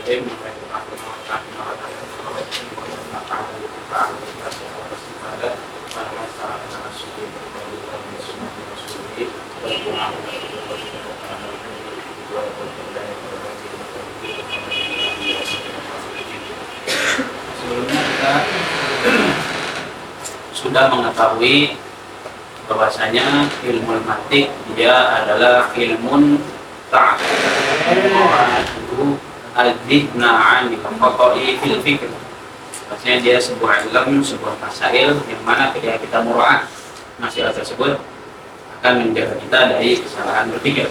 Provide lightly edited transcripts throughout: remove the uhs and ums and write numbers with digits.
Sebelumnya kita sudah mengetahui bahwasanya ilmu mantik dia adalah ilmu ta'aduhu al-dhihna 'anil khata'i fil fikr. Maksudnya dia sebuah ilmu, sebuah masail yang mana ketika kita muraah masalah tersebut akan menjaga kita dari kesalahan berpikir.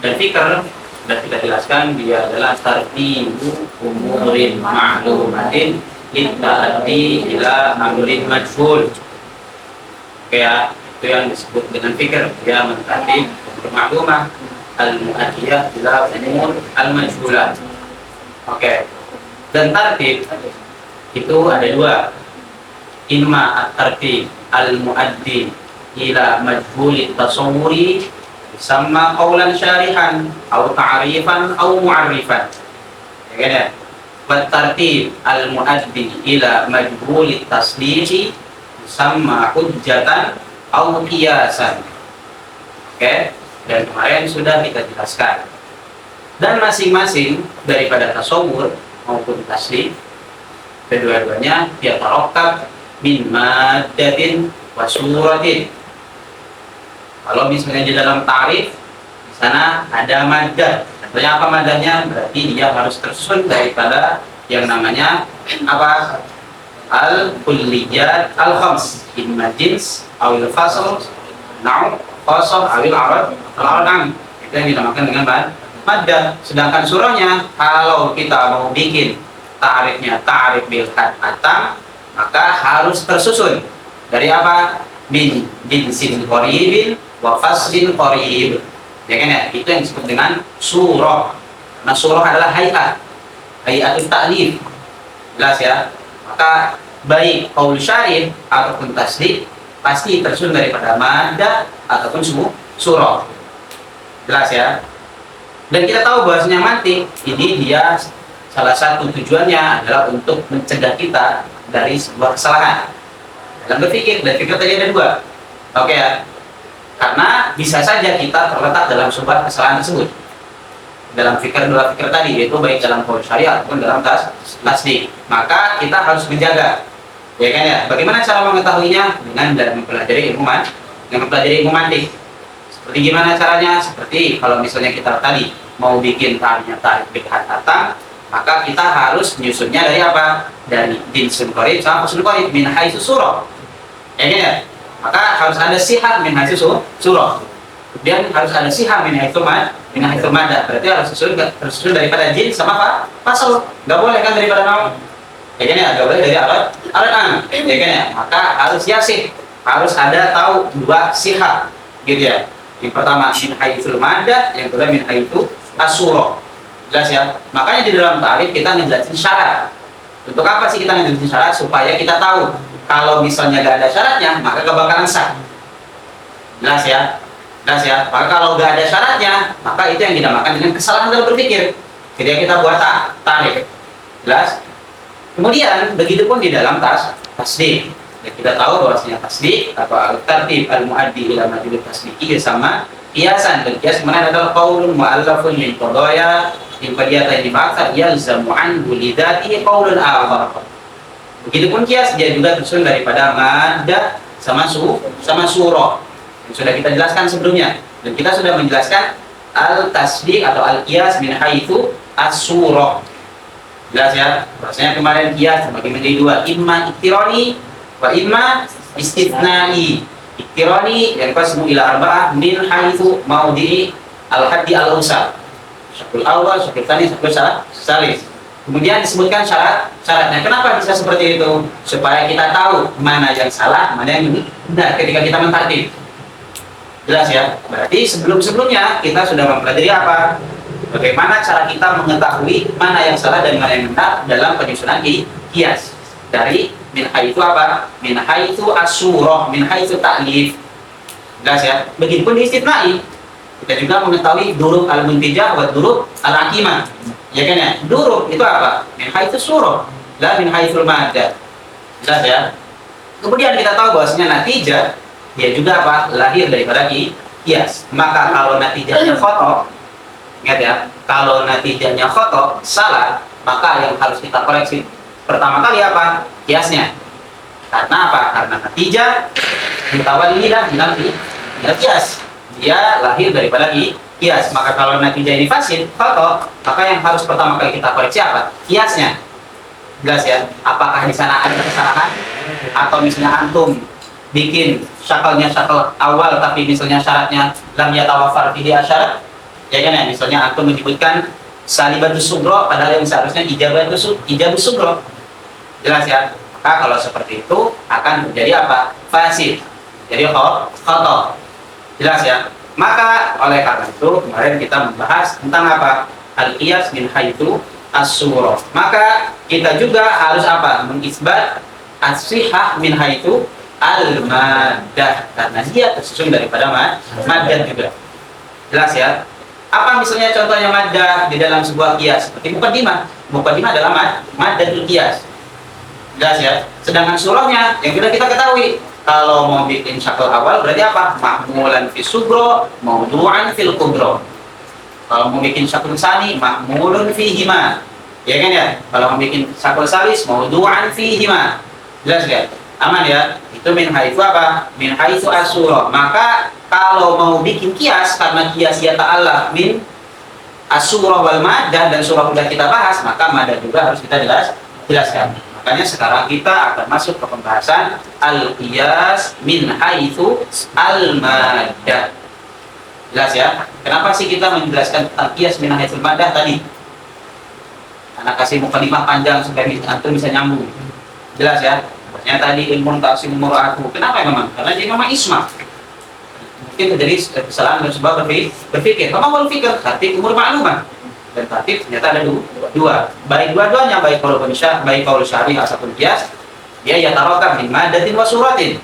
Dan fikr dan kita jelaskan dia adalah tartibu umurin ma'lumatin litta'addi ila amrin majhul. Oke ya, itu yang disebut dengan fikr. Dia mentertib maklumah al-mu'adiyah ila umur al-majhulat. Oke. Dan tartib itu ada dua. Imma at-tartib al-mu'addi ila majhulit tasawuri sama qaulan syarihan atau ta'rifan atau mu'arrifan. Ya kan ya? At-tartib al-mu'addi ila majhulit tasdiqi sama hujjatan atau qiyasan. Oke? Dan kemarin sudah kita jelaskan. Dan masing-masing daripada tasawur maupun tasdiq kedua-duanya yatarakkab min maddatin wa suratin. Kalau misalnya di dalam ta'rif di sana ada maddah. Contohnya apa maddahnya? Berarti dia harus tersusun daripada yang namanya apa? Al-kulliyat al-khams, imma jins awil fasl, na'u, fasl, awil arad, al-arad. Itu yang dinamakan dengan maddah. Sedangkan surahnya kalau kita mau bikin ta'rifnya ta'rif bil atam, maka harus tersusun dari apa? Min jinsin qaribin wa faslin qarib. Ya kan ya? Itu yang disebut dengan surah. Nah, surah adalah hayat. Hayatul ta'lif. Jelas ya? Maka baik qaul syarih ataupun tasdiq pasti tersusun daripada maddah ataupun surah. Jelas ya? Dan kita tahu bahwasanya mantik ini dia salah satu tujuannya adalah untuk mencegah kita dari sebuah kesalahan dalam berpikir. Dan fikir tadi ada dua. Oke ya? Karena bisa saja kita terletak dalam sebuah kesalahan tersebut dalam dua fikir tadi, yaitu baik dalam qaul syariah ataupun dalam tasdiq. Maka kita harus menjaga, ya kan ya? Bagaimana cara mengetahuinya? Dengan mempelajari ilmu mantik. Seperti gimana caranya? Seperti kalau misalnya kita tadi mau bikin ta'rif bid'at atam, maka kita harus menyusunnya dari apa? Dari jinsun qarib sama faslun qarib min haitsu surah. Ya kan ya? Maka harus ada sihah min haitsu surah. Kemudian harus ada sihah min haitsu maddah. Berarti harus tersusun daripada jin sama apa? Fasl. Enggak boleh kan daripada naum. Ya kan ya? Enggak boleh dari alat an. Ya kan ya? Maka harus yasih. Harus ada tahu dua sihah. Gitu ya. Yang pertama min haitsu maddah, yang kedua min haitsu as-surah. Jelas ya? Makanya di dalam ta'rif kita ngejelasin syarat. Untuk apa sih kita ngejelasin syarat? Supaya kita tahu kalau misalnya gak ada syaratnya, maka gak bakalan sah. Jelas ya? Jelas ya? Maka kalau gak ada syaratnya, maka itu yang dinamakan dengan kesalahan dalam berpikir ketika kita buat ta'rif. Jelas? Kemudian begitu pun di dalam tasdiq. Dan kita tahu bahwasanya tasdiq atau al-tartib al-muaddi ila majhul tasdiqi sama qiyasan. Dan qiyas mana adalah qaulun mu'allafun min qadaya in qadiyatan difa'at yalzamu anhu lidatihi qaulun akhar. Begitupun qiyas dia juga tersusun daripada maddah sama surah yang sudah kita jelaskan sebelumnya. Dan kita sudah menjelaskan al-tasdiq atau al-qiyas min haitsu as-surah. Jelas ya? Rasanya kemarin qiyas terbagi menjadi dua, imma iktirani wa imma istitsnai. Iktirani yang qasmu ila arba'ah min haitsu maudhi'i al-haddi al-awsal. Syakul awal, syakul tsani, syakul salis. Kemudian disebutkan syaratnya. Kenapa bisa seperti itu? Supaya kita tahu mana yang salah, mana yang benar ketika kita mentartib. Jelas ya? Berarti sebelumnya kita sudah mempelajari apa? Bagaimana cara kita mengetahui mana yang salah dan mana yang benar dalam penyusunan qiyas. Dari min haitsu apa? Min haitsu as-surah, min haitsu ta'lif. Jelas ya? Begitupun di istitsnai. Kita juga mengetahui durub al-muntijah wa durub al-aqimah. Ya kan ya? Durub itu apa? Min haitsu surah, la min haitsul maddah. Jelas ya? Kemudian kita tahu bahwasanya natijah dia juga apa? Lahir daripada kias. Maka kalau natijahnya khoto, ingat ya, kalau natijahnya khoto, salah, maka yang harus kita koreksi pertama kali apa? Kiasnya. Karena apa? Karena natijah mutawallidah minal kias. Dia lahir daripada kias. Maka kalau natijah ini fasid, khoto, maka yang harus pertama kali kita koreksi apa? Kiasnya. Jelas ya? Apakah di sana ada kesalahan? Atau misalnya antum bikin syakalnya syakal awal tapi misalnya syaratnya lam yatawafar fihi asyarat, ya kan ya, misalnya antum menyebutkan salibatus sugro padahal yang seharusnya ijabus sugro. Jelas ya? Maka kalau seperti itu akan terjadi apa? Fasid. Jadi khoto. Jelas ya? Maka oleh karena itu kemarin kita membahas tentang apa? Al-qiyas min haitsu as-surah. Maka kita juga harus apa? Mengisbat as-sihah min haitsu al-maddah, karena dia tersusun daripada maddah juga. Jelas ya? Apa misalnya contohnya maddah di dalam sebuah qiyas? Seperti muqaddimah. Muqaddimah adalah maddatul qiyas. Jelas ya? Sedangkan surahnya yang sudah kita ketahui, kalau mau bikin syakal awal berarti apa? Mahmulan fi sugro, mawdu'an fil kubro. Kalau mau bikin syakal sani, mahmulun fihima. Ya kan ya? Kalau mau bikin syakal salis, mawdu'an fihima. Jelas ya? Aman ya? Itu min haitsu apa? Min haitsu as-surah. Maka kalau mau bikin kias, karena kias ya ta'ala min as-surah wal maddah, dan surah sudah kita bahas, maka maddah juga harus kita jelaskan. Makanya sekarang kita akan masuk ke pembahasan al-qiyas min haitsu al-maddah. Jelas ya? Kenapa sih kita menjelaskan tentang qiyas min haitsul maddah tadi? Karena kasih mukadimah panjang supaya antum bisa nyambung. Jelas ya? Yang tadi ilmu taksim mura'atu. Kenapa memang? Karena dia memang isma. Mungkin terjadi kesalahan dan sebab berpikir. Kamu mau pikir, tapi umur maklumah. Dan tatib ternyata ada dua. Baik dua-duanya, baik qaul syar'i asapun qiyas, dia yatarakab min maddatin wa suratin.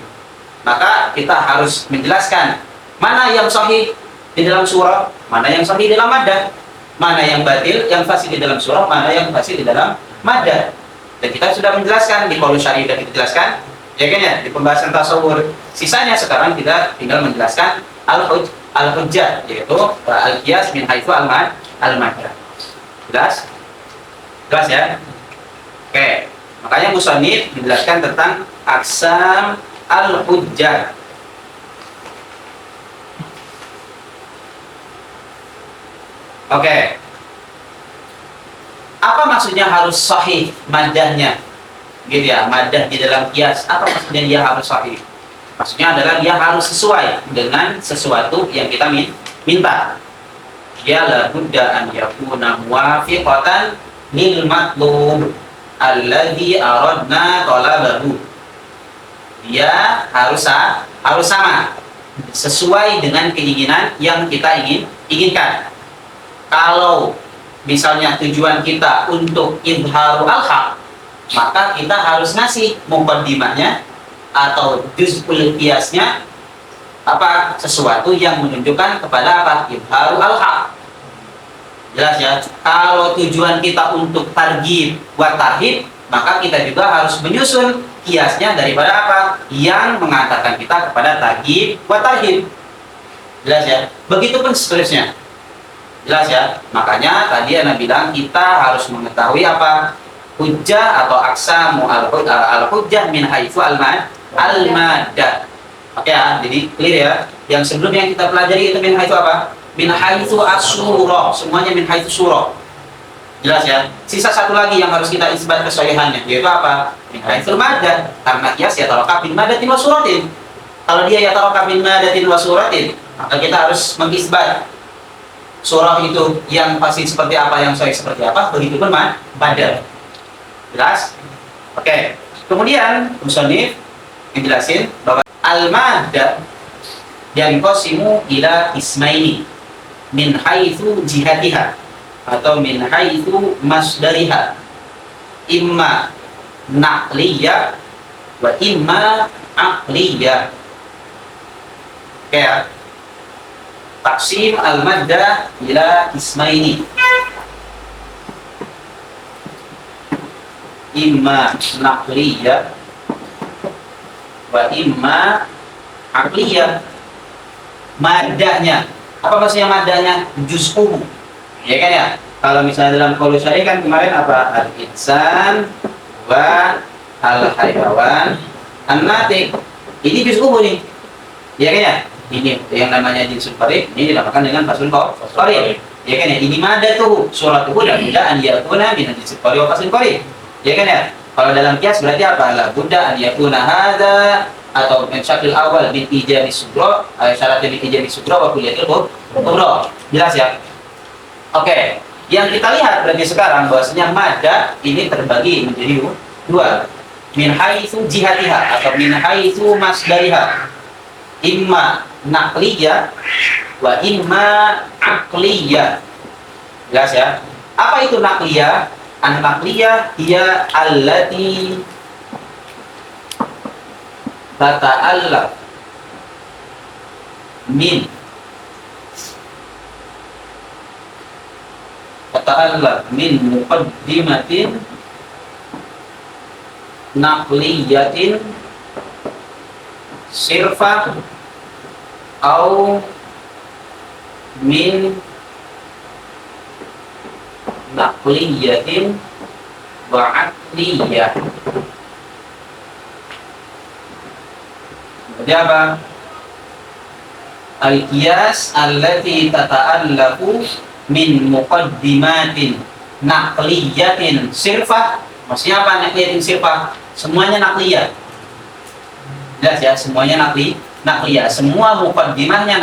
Maka kita harus menjelaskan mana yang sahih di dalam surah, mana yang sahih di dalam maddah, mana yang batil, yang fasid di dalam surah, mana yang fasid di dalam maddah. Dan kita sudah menjelaskan di qaul syar'i, dan kita jelaskan, ya kan ya, di pembahasan tasawur. Sisanya sekarang kita tinggal menjelaskan al-hujjah, yaitu al-qiyas min haitsu al-maddah. Jelas? Jelas ya? Oke. Makanya musannif menjelaskan tentang aqsam al-hujjah. Oke. Apa maksudnya harus sahih maddahnya? Gitu ya, maddah di dalam qiyas. Apa maksudnya dia harus sahih? Maksudnya adalah dia harus sesuai dengan sesuatu yang kita minta. Dia la budda an yakuna muwafiqatan lil matlub alladhi aradna talabahu. Dia harus sama sesuai dengan keinginan yang kita inginkan. Kalau misalnya tujuan kita untuk izharul haq, maka kita harus ngasih muqaddimahnya atau juz'ul qiyasnya apa? Sesuatu yang menunjukkan kepada apa? Izharul haq. Jelas ya? Kalau tujuan kita untuk targhib wa tarhib, maka kita juga harus menyusun kiasnya daripada apa? Yang mengantarkan kita kepada targhib wa tarhib. Jelas ya? Begitupun seterusnya. Jelas ya? Makanya tadi Anda bilang kita harus mengetahui apa? Hujjah atau aqsamu al-hujjah min haitsu al-maddah. Oke ya, jadi clear ya. Yang sebelumnya yang kita pelajari itu min haitsu apa? Min haitsu as-surah. Semuanya min haitsu surah. Jelas ya. Sisa satu lagi yang harus kita isbat kesahihannya, yaitu apa? Min haitsul maddah. Karena qiyas yatarakab min maddatin wa suratin. Kalau dia yatarakab min maddatin wa suratin, maka kita harus mengisbat surah itu yang pasti seperti apa, yang sahih seperti apa. Begitupun maddah. Jelas? Oke. Kemudian musannif menjelasin bahwa al-maddah yanqasimu ila ismaini min haitsu jihatiha atau min haitsu masdariha, imma naqliyah wa imma aqliyah. Oke ya. Taksim al-maddah ila ismaini. imma naqliyah wa imma aqliyah. Madanya, apa maksudnya madanya? Juz'uhu, ya kan ya? Kalau misalnya dalam qaul syar'i kan kemarin apa? Al-insan wa al-hayawan an-natiq. Ini juz'uhu nih, ya kan ya? Ini yang namanya jinsul qarib, ini dinamakan dengan faslun qarib, ya kan ya? Ini madatuhu, suratuhu la budda an yakuna min jinsul qarib wa faslun qarib, ya kan ya? Kalau dalam qiyas berarti apa? La budda an yakuna hadza atau min syakil awal bin ijabi sugra, syarat bin ijabi sugra wa kulliyatil kubra. Jelas ya? Oke, yang kita lihat berarti sekarang bahwasanya madda ini terbagi menjadi dua. Min haitsu jihatiha atau min haitsu masdariha. Imma naqliyah wa imma aqliyah. Jelas ya? Apa itu naqliyah? An-naqliyah hiya allati tata'allaq min muqaddimatin naqliyatin sirfa au min naqliyatin wa aqliyah. Jadi apa? Al-qiyas allati tata'allaqu min muqaddimatin naqliyatin sirfah. Maksudnya apa naqliyatin sirfah? Semuanya naqliyah. Jelas ya, semuanya naqliyah. Semua muqaddimahnya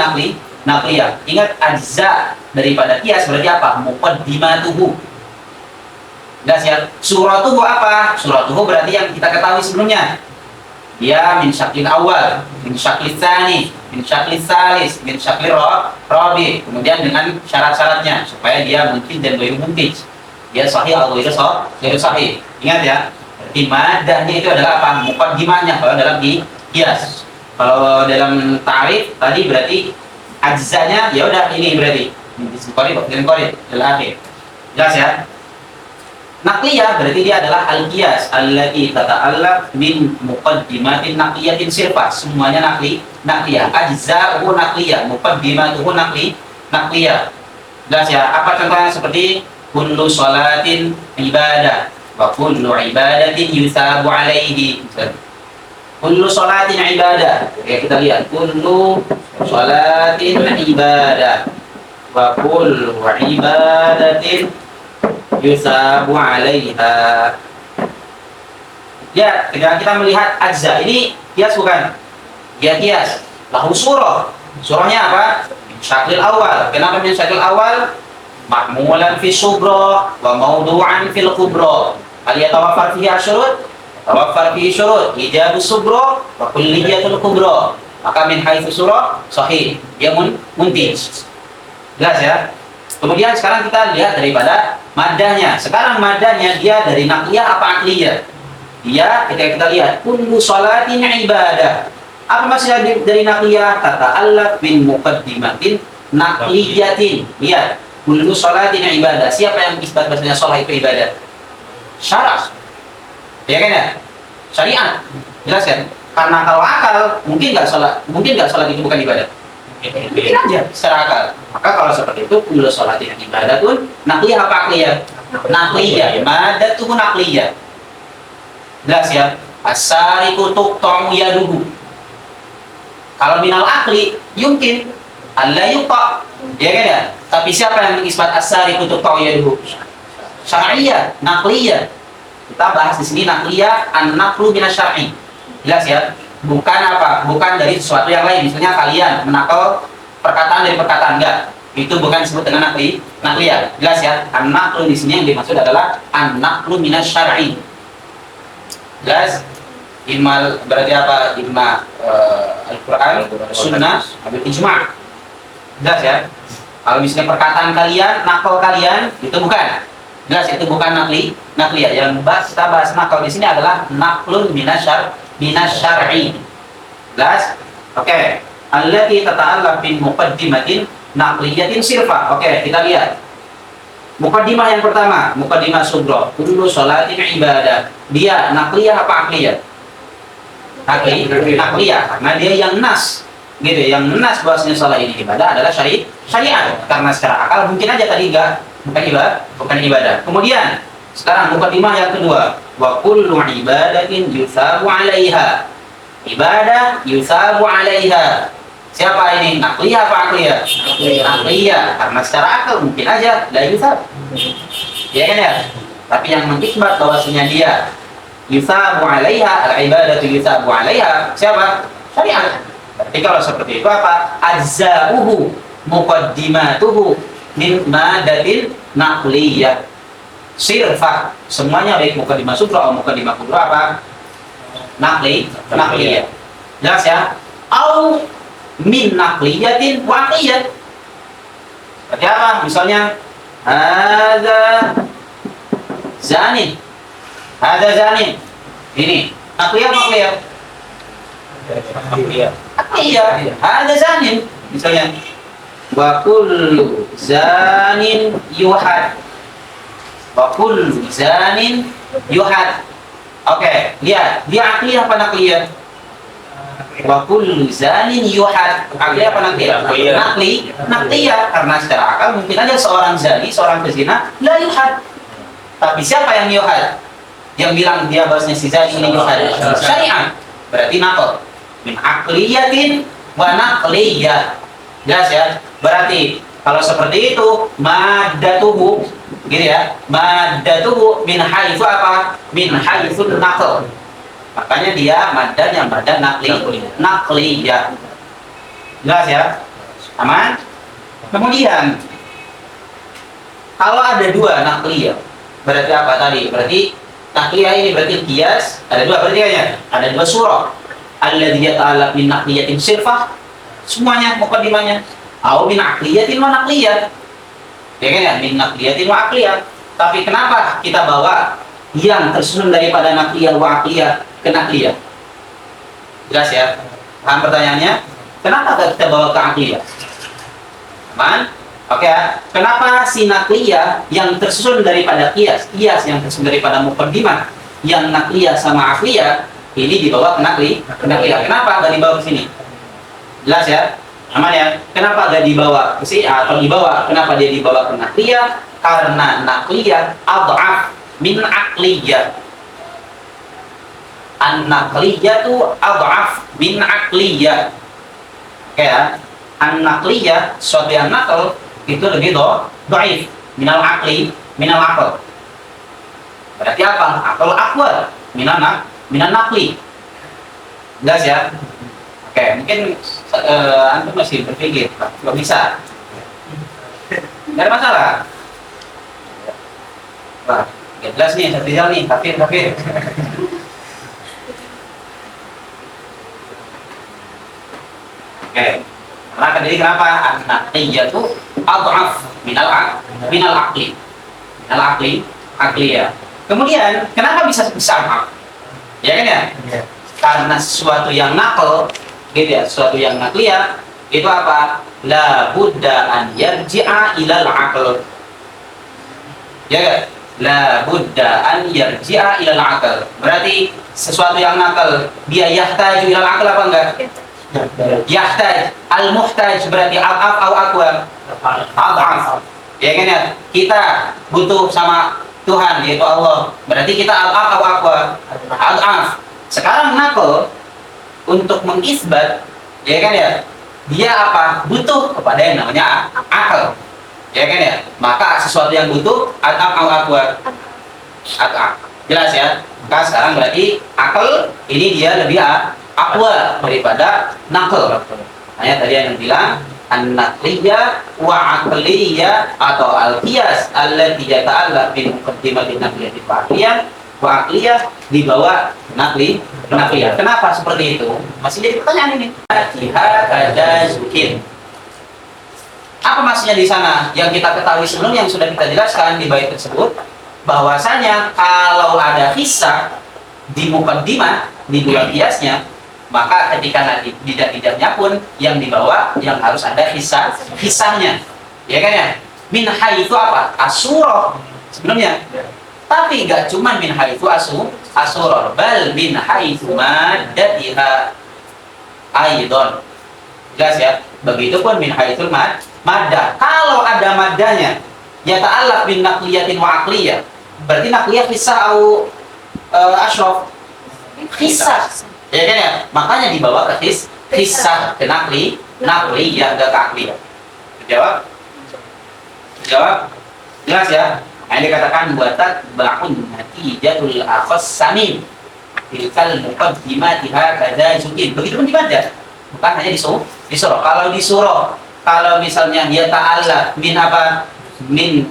naqliyah. Ingat ajza daripada qiyas berarti apa? Muqaddimatuhu. Jelas ya. Suratuhu apa? Suratuhu berarti yang kita ketahui sebelumnya. Ya min syakil awal, min syakil tsani, min syakil tsalis, min syakil rabi. Kemudian dengan syarat-syaratnya supaya dia mungkin dan ghairu mungkin. Dia sahih atau ghairu sahih. Ingat ya. Berarti madahnya itu adalah apa? Muqaddimahnya kalau dalam qiyas. Kalau dalam ta'rif tadi berarti ajzanya ya udah ini berarti disqori dan qori adalah akhir. Jelas ya? Naqliyah berarti dia adalah al-qiyas allati tata'allaq min muqaddimatin naqliyatin sirfa. Semuanya naqliyah. Ajza'uhu naqliyah, muqaddimatuhu naqliyah. Jelas ya? Apa contohnya? Seperti kullu sholatin ibadah wa kullu ibadatin yusabu alaihi. Kullu sholatin ibadah. Ya, kita lihat kullu sholatin ibadah wa kullu ibadatin yusabu alaiha. Ya, ketika kita melihat ajza ini kias bukan? Ya kias. Lahu surah. Surahnya apa? Syakil awal. Kenapa min syakil awal? Mahmulan fi sugra wa mawdu'an fil kubra. Hal yatawaffar fihi asyurut? Tawaffar fihi syurut. Ijabu subra wa kulliyatul kubra. Maka min haitsu surah sahih. Dia muntij. Jelas ya? Kemudian sekarang kita lihat daripada madahnya. Sekarang madahnya dia dari naqliyah apa aqliyah? Dia ketika kita lihat kullu sholatin ibadah. Apa maksudnya dari naqliyah? Tata'allaq bin muqaddimatin naqliyatin. Lihat, kullu sholatin ibadah. Siapa yang isbat bahasanya sholat itu ibadah? Syarah. Ya kan ya? Syariat. Jelas kan? Karena kalau akal mungkin nggak sholat itu bukan ibadah. Bikin aja secara akal. Maka kalau seperti itu kullu sholatin ibadah pun naqliyah apa aqliyah? Naqliyah. Madatuhu naqliyah. Jelas ya? As-sariqu tuqta'u yaduhu. Kalau minal aqli yumkin alla yuqa. Ya kan ya? Tapi siapa yang mengisbat as-sariqu tuqta'u yaduhu? Syar'iyyah, naqliyah. Kita bahas di sini naqliyah, an-naqlu minasy-syar'i. Jelas ya? Bukan apa? Bukan dari sesuatu yang lain. Misalnya kalian menakal perkataan dari perkataan, enggak. Itu bukan disebut dengan naqliyah. Jelas ya? An-naqlu di sini yang dimaksud adalah an-naqlu minasy-syar'i. Jelas? Imma berarti apa? Imma Al-Qur'an, sunnah, atau ijma'. Jelas ya? Kalau misalnya perkataan kalian, nakal kalian, itu bukan. Jelas itu bukan naqliyah. Yang kita bahas nakal di sini adalah naqlun minasyar'i. Jelas? Oke. Allati tata'allaq bin muqaddimatin naqliyatin sirfa. Oke, kita lihat. Mukaddimah yang pertama, mukaddimah sughra, kullu sholatin ibadah. Dia naqliyah apa aqliyah? Naqliyah, karena dia yang nas, gitu. Yang nas bahwasanya salat ini ibadah adalah syariat. Karena secara akal mungkin aja tadi bukan ibadah. Kemudian sekarang mukaddimah yang kedua, wa kullu ibadatin yusabu 'alaiha. Ibadah yusabu 'alaiha. Siapa ini? Naqliyah apa aqliyah? Naqliyah. Karena secara akal mungkin aja la yusab. Ya kan ya? Tapi yang mengisbat bahwasanya dia yusabu 'alaiha, al-ibadatu yusabu 'alaiha. Siapa? Syariat. Berarti kalau seperti itu apa? Ajza'uhu muqaddimatuhu min madatin naqliyah. Sirfah. Semuanya baik muqaddimah sughra atau muqaddimah kubra apa? Naqliyah. Jelas ya? Au min naqliyatin wa aqliyah. Seperti apa? Misalnya hadza zanin. Hadza zanin. Ini naqliyah apa aqliyah? Aqliyah. Hadza zanin. Misalnya wa kullu zanin yuhad. Wa kullu zanin yuhad. Oke, lihat. Dia aqliyah apa naqliyah? Wa kullu zanin yuhad. Aqliyah apa naqliyah? Naqliyah. Karena secara akal mungkin aja seorang zani, seorang pezina la yuhad. Tapi siapa yang yuhad? Yang bilang dia bahasanya si zani ini yuhad? Syariat. Berarti naql. Min aqliyatin wa naqliyah. Jelas ya? Berarti kalau seperti itu maddatuhu, gitu ya. Maddatuhu min haitsu apa? Min haitsun naql. Makanya dia madan yang badan naqliyah. Jelas ya? Aman? Kemudian kalau ada dua naqliyah, berarti apa tadi? Berarti naqliyah ini berarti qiyas, ada dua berarti ya? Ada dua surah. Alladzi yata'allaq min naqliyatin sirfah, semuanya muqaddimahnya. Au min aqliyatin wa naqliyah. Ya kan ya? Min naqliyatin wa aqliyah. Tapi kenapa kita bawa yang tersusun daripada naqliyah wa aqliyah ke naqliyah? Jelas ya? Paham pertanyaannya? Kenapa kita bawa ke aqliyah? Aman? Oke ya? Kenapa si naqliyah yang tersusun daripada qiyas yang tersusun daripada muqaddimah, yang naqliyah sama aqliyah ini dibawa ke naqliyah? Kenapa nggak dibawa ke sini? Jelas ya? Aman ya? Kenapa nggak dibawa ke sini atau dibawa? Kenapa dia dibawa ke naqliyah? Karena naqliyah ad'af min aqliyah. An-naqliyatu ad'af min aqliyah. Oke ya? An-naqliyah, suatu yang naql itu lebih dhaif minal aqli, minal aql. Berarti apa? Aql aqwa minan naqli. Jelas ya? Oke, mungkin antum masih berpikir, nggak bisa. Nggak ada masalah. Wah, jelas nih, satu hal nih, kafir. Oke, maka jadi kenapa an-naqliyatu ad'af minal aqli, ya. Kemudian kenapa bisa ad'af? Ya kan ya? Karena sesuatu yang naql, gitu ya, sesuatu yang naqliyah itu apa? La budda an yarji'a ilal aql. Ya kan? La budda an yarji'a ilal aql. Berarti sesuatu yang nakal dia yahtaju ilal aql apa enggak? Yahtaj. Al-muhtaj berarti al-af atau aqwa? Al-af. Ya kan ya? Kita butuh sama Tuhan yaitu Allah. Berarti kita al-af atau aqwa? Al-af. Sekarang nakal untuk mengisbat, ya kan ya? Dia apa? Butuh kepada yang namanya akal. Ya kan ya? Maka sesuatu yang butuh al-af atau aqwa? Al-af. Jelas ya? Maka sekarang berarti akal ini dia lebih aqwa daripada naql. Hanya tadi yang bilang an-naqliyah wa aqliyah atau al-qiyas allati yata'allaq bi muqaddimatin naqliyyah wa aqliyah dibawa naqliyah. Kenapa seperti itu? Masih jadi pertanyaan ini. Ada zukin. Apa maksudnya di sana? Yang kita ketahui sebelumnya yang sudah kita jelaskan di bait tersebut, bahwasanya kalau ada hisah di muqaddimah di dua qiyasnya, maka ketika nanti tidak-tidaknya pun yang dibawa yang harus ada hisahnya, ya kan ya? min haitsu apa? Asyura sebenarnya. Tapi gak cuma min haitsu asyura, bal min haitsu maddatiha aidon. Jelas ya? Begitupun min haitsul maddah. Kalau ada maddahnya, ya ta'allaq bin naqliyatin wa aqliyah. Berarti naqliyah kisah atau asyraf? Kisah. Ya kan ya? Makanya dibawa ke kisah, ke naqliyah, ke aqliyah. Jawab? Jawab? Jelas ya? Nah, ini dikatakan buatat ba'un natijatul akhas samim. Tilkal muqaddimatiha kadza zukin. Begitu pun dibaca. Bukan hanya di surah. Kalau di surah, kalau misalnya dia ta'ala min apa? Min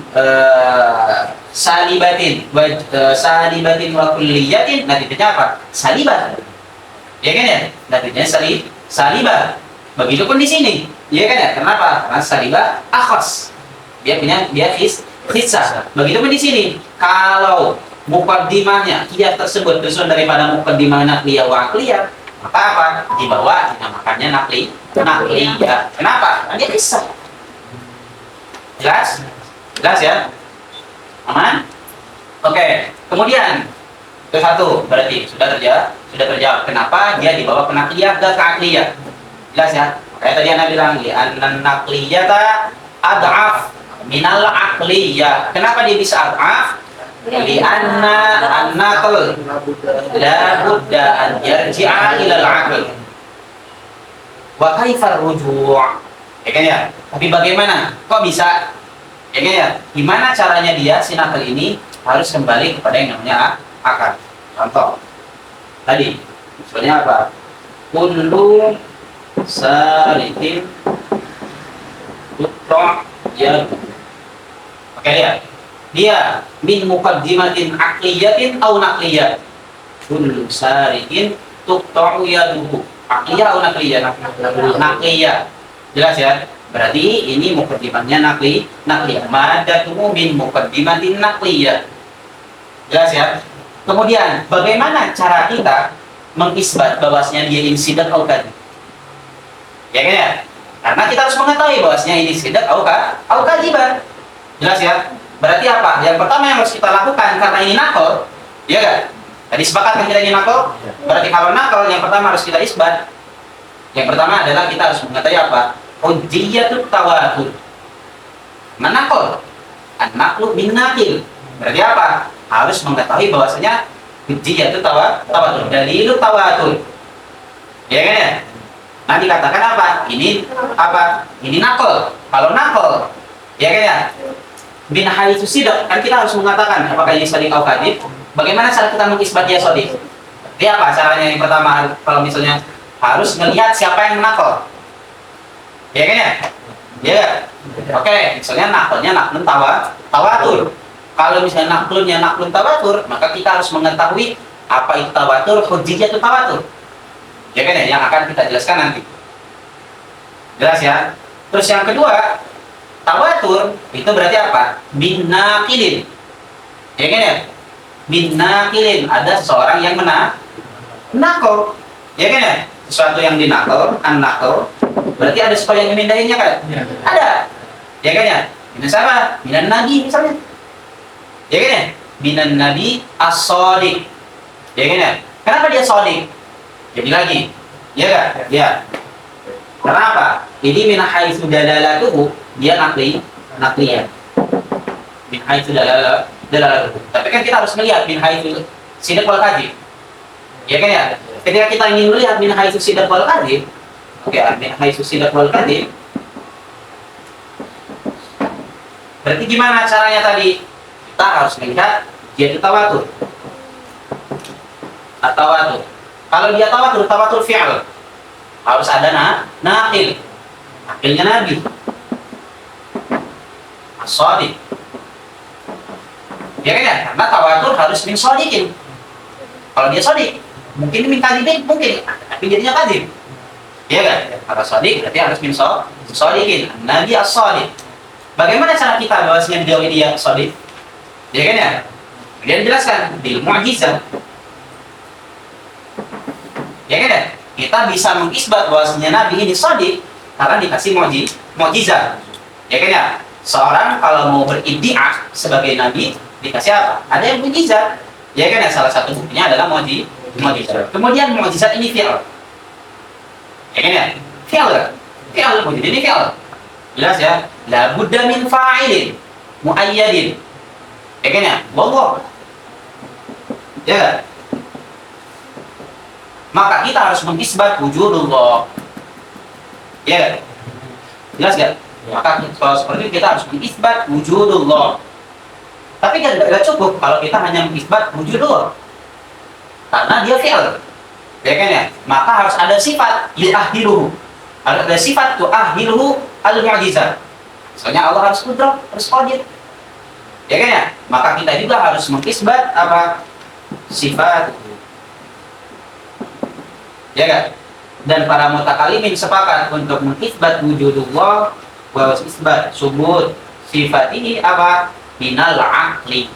salibatin wa kulliyatin, nantinya apa? Salibat. Ya kan ya? Nantinya salibah. Begitupun di sini. Ya kan ya? Kenapa? Karena salibah akhas. Dia kisah. Begitupun di sini. Kalau mukaddimahnya qiyas tersebut berasal daripada mukaddimah naqliyah wa aqliyah, maka apa? Dibawa dinamakannya naqliyah. Kenapa? Karena dia kisah. Jelas? Jelas ya? Aman? Oke. Kemudian itu satu berarti sudah terjawab. Kenapa dia dibawa ke naqliyah ke aqliyah? Jelas ya? Kayak tadi Anda bilang an naqliyata ad'af minal aqliyah. Kenapa dia bisa ad'af? Li'anna an-naql la budda an yarji'a ila al-'aql. Wa kaifa ar-ruju'? Ya kan ya? Tapi bagaimana? Kok bisa? Ya kan ya? Gimana caranya dia si naql ini harus kembali kepada yang namanya akal. Contoh. Tadi misalnya apa? Kullu salitin tutra ya. Oke ya. Dia min muqaddimatin aqliyatin au naqliyah. Kullu sarikin tuqta'u yaduhu. Aqliyah au naqliyah? Naqliyah. Jelas ya? Berarti ini muqaddimahnya naqliyah. Madatuhu min muqaddimatin naqliyah. Jelas ya? Kemudian bagaimana cara kita mengisbat bahwasanya dia insidat au kadhib? Ya kan ya? Karena kita harus mengetahui bahwasanya ini insidat au kadhiban. Jelas ya? Berarti apa? Yang pertama yang harus kita lakukan karena ini naql, ya kan? Tadi sepakatkan kita ini naql. Berarti kalau naql yang pertama harus kita isbat. Yang pertama adalah kita harus mengetahui apa? Hujjiyatut tawatur. Manaql. An-naqlu bin naqil. Berarti apa? Harus mengetahui bahwasanya hujjiyatut tawatur. Dalilut tawatur. Ya kan ya? Nah dikatakan apa? Ini apa? Ini naql. Kalau naql, ya kan ya? Bin haitsu sidq, kan kita harus mengatakan apakah ini shadiq atau kadhib. Bagaimana cara kita mengisbat dia shadiq? Dia apa caranya? Yang pertama, kalau misalnya harus melihat siapa yang menakal. Ya kan ya? Ya. Oke, misalnya nakalnya naklun tawatur. Kalau misalnya naklunnya naklun tawatur, maka kita harus mengetahui apa itu tawatur, hujjiyah itu tawatur. Ya kan ya? Yang akan kita jelaskan nanti. Jelas ya? Terus yang kedua, tawatur itu berarti apa? Bin naqilin. Ya kan ya? Bin naqilin, ada seseorang yang menakal. Ya kan ya? Sesuatu yang dinakal, an-nakal, berarti ada sesuatu yang memindahinya kan? Ya. Ada. Ya kan ya? Minan siapa? Minan nabi misalnya. Ya kan ya? Minan nabi as-shadiq. Ya kan ya? Kenapa dia shadiq? Jadi lagi. Ya kan? Ya. Kenapa? Ini min haitsu dalalatuhu, dia naqliyah. Min haitsu dalalatuhu. Tapi kan kita harus melihat min haitsu sidq wal kadhib. Ya kan ya? Ketika kita ingin melihat min haitsu sidq wal kadhib, oke, min haitsu sidq wal kadhib. Berarti gimana caranya tadi? Kita harus melihat dia itu tawatur. Tawatur. Kalau dia tawatur fi'al. Harus ada naqil. Naqilnya Nabi. As-shadiq. Ya kan ya? Karena tawatur harus min shadiqin. Kalau dia shadiq, mungkin min kadhibin, mungkin. Tapi jadinya kadhib. Ya kan? Kalau shadiq berarti harus min shadiqin. Nabi as-shadiq. Bagaimana cara kita bahwasanya dia shadiq? Ya kan ya? Dia dijelaskan bil mu'jizah. Ya kan ya? Kita bisa mengisbat bahwasanya Nabi ini shadiq karena dikasih mukjizat. Ya kan ya? Seorang kalau mau beriddia sebagai nabi dikasih apa? Ada yang mukjizat. Ya kan, ya, salah satu buktinya adalah mukjizat. Kemudian mukjizat ini fi'al. Ya kan, ya? Fi'al mukjizat ini fi'al. Jelas ya? La budda min fa'ilin muayyadin. Ya kan, ya? Wallah. Ya kan? Maka kita harus mengisbat wujudullah. Ya kan? Jelas kan? Maka kalau seperti itu kita harus mengisbat wujudullah. Tapi kan tidak cukup kalau kita hanya mengisbat wujudullah, karena dia fi'al. Ya kan, ya? Maka harus ada sifat yu'ahhiluhu. Harus ada sifat tu'ahhiluhu al-mu'jizat. Misalnya Allah harus qudrah, harus qadir. Ya kan, ya? Maka kita juga harus mengisbat apa? Sifat. Ya kan? Dan para mutakalimin sepakat untuk mengisbat wujudullah wa isbat subut sifat ini apa? Minal aqli.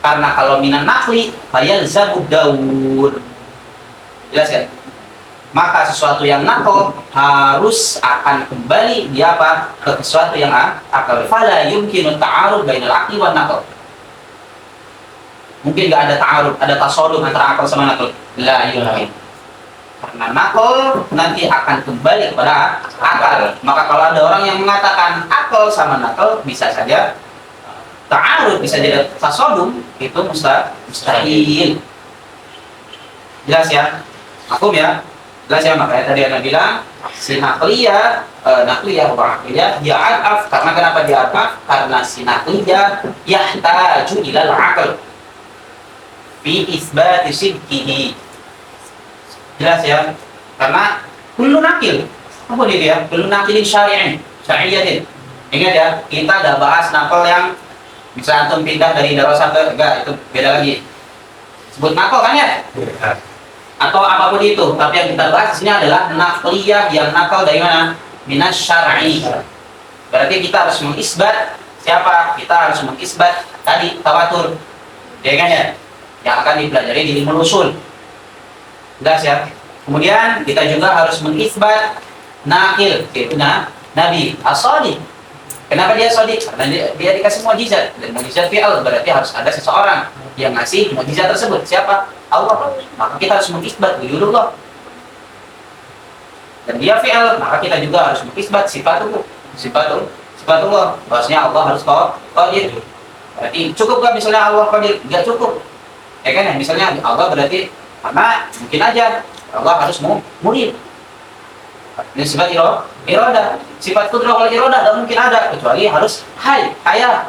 Karena kalau minal naqli fayalzamu daur. Jelas kan? Maka sesuatu yang nakal harus akan kembali dia apa? Ke sesuatu yang akal. Fala yumkinu ta'arud bainal aqli wan naql. Mungkin enggak ada ta'arud, ada tasodum antara akal sama nakal. La yumkin. Karena nakal nanti akan kembali kepada akal. Maka kalau ada orang yang mengatakan akal sama nakal, bisa saja ta'arud, bisa jadi tasodum, itu mustahil. Jelas ya? Maklum ya? Jelas ya? Makanya tadi Anda bilang si nakliyah dia adaf. Karena kenapa dia adaf? Karena si nakliyah yahtaju ilal aql fi isbati sidqihi. Jelas ya? Karena kullu nakil, apa dia? Kullu nakilin syari'in. Ingat ya, kita udah bahas nakal yang bisa antum pindah dari darasah ke enggak, itu beda lagi. Sebut nakal kan ya? Atau apapun itu, tapi yang kita bahas di sini adalah nakliyah yang nakal dari mana? Minas syar'i. Berarti kita harus mengisbat siapa? Kita harus mengisbat tadi tawatur. Ya kan ya? Yang akan dipelajari di ilmu usul. Jelas ya. Kemudian kita juga harus mengisbat nakil, yaitu Nabi as-Shadiq. Kenapa dia shadiq? Karena dia dikasih mukjizat, dan mukjizat fi'al, berarti harus ada seseorang yang ngasih mukjizat tersebut. Siapa? Allah. Maka kita harus mengisbat wujudullah. Dan dia fi'al, maka kita juga harus mengisbat sifatullah. Bahwasanya Allah harus qadir. Berarti cukup gak misalnya Allah qadir? Enggak cukup. Ya kan ya, misalnya Allah berarti karena mungkin aja Allah harus murid. Ini sifat iroda, sifat kudrah wal iroda tidak mungkin ada kecuali harus hayah.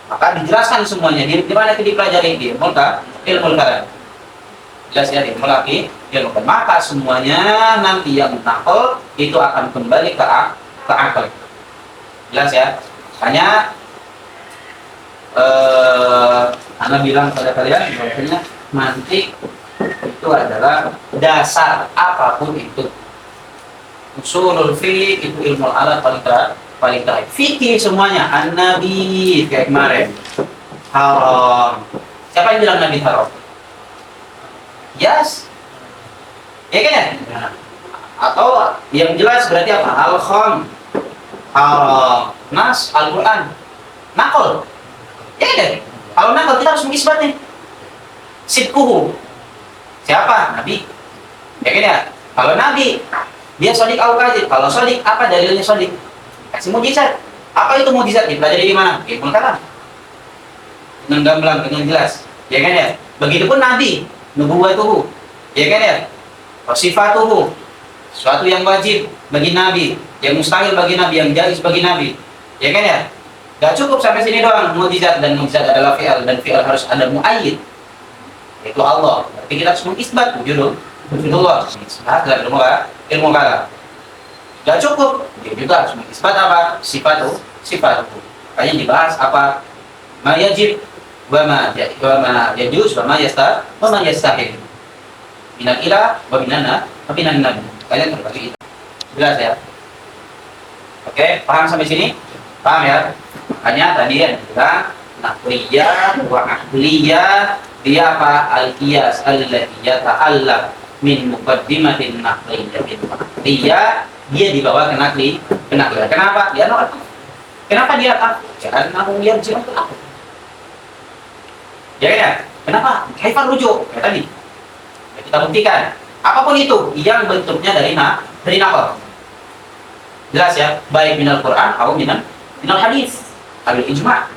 Maka dijelaskan semuanya di mana itu dipelajari di ilmu kalam. Jelas ya, di ilmu kalam. Maka semuanya nanti yang nakal itu akan kembali ke akal. Jelas ya. Hanya Anda bilang pada kalian bahwasanya mantik itu adalah dasar apapun itu. Usulul fiqh itu ilmu alat paling terakhir. Fikih semuanya an-nabi kayak kemarin. Haram. Siapa yang bilang nabi haram? Yes. Ya kan ya? Atau yang jelas berarti apa? Al-kham haram. Nas Al-Qur'an. Nakal. Ya kan? Kalau nakal kita harus mengisbat nih. Sidquhu. Siapa? Nabi. Ya kan ya? Kalau nabi dia shadiq atau kadzib. Kalau shadiq, apa dalilnya shadiq? Kasih mukjizat. Apa itu mukjizat? Dipelajari di mana? Ilmu kalam. Dengan gamblang, dengan jelas. Ya kan ya? Begitupun nabi, nubuwatuhu. Ya kan ya? Sifatuhu. Suatu yang wajib bagi nabi, yang mustahil bagi nabi, yang jaiz bagi nabi. Ya kan ya? Gak cukup sampai sini doang mukjizat, dan mukjizat adalah fi'al, dan fi'al harus ada muayyid. Itu Allah. Berarti kita harus mengisbat wujudullah. Dalam ilmu kalam. Gak cukup, dia juga harus mengisbat apa? Sifat. Makanya dibahas apa? Ma yajib wa ma yajuz wa ma yastahil. Minal ilah wa minan nabi. Kalian terbagi itu. Jelas ya? Oke, paham sampai sini? Paham ya? Hanya tadi yang bilang nakliyah wa ahliyah, dia apa? Al-qiyas allati yata'allaq min muqaddimatin naqliyyatin. Dia dibawa ke nakli. Kenapa? Dia Kenapa dia karena aku lihat jiwa aku. Ya kan ya? Kenapa? Kaifan rujuk kayak tadi. Ya, kita buktikan. Apapun itu yang bentuknya dari nakal. Jelas ya, baik minal Quran atau minal hadis, atau ijma.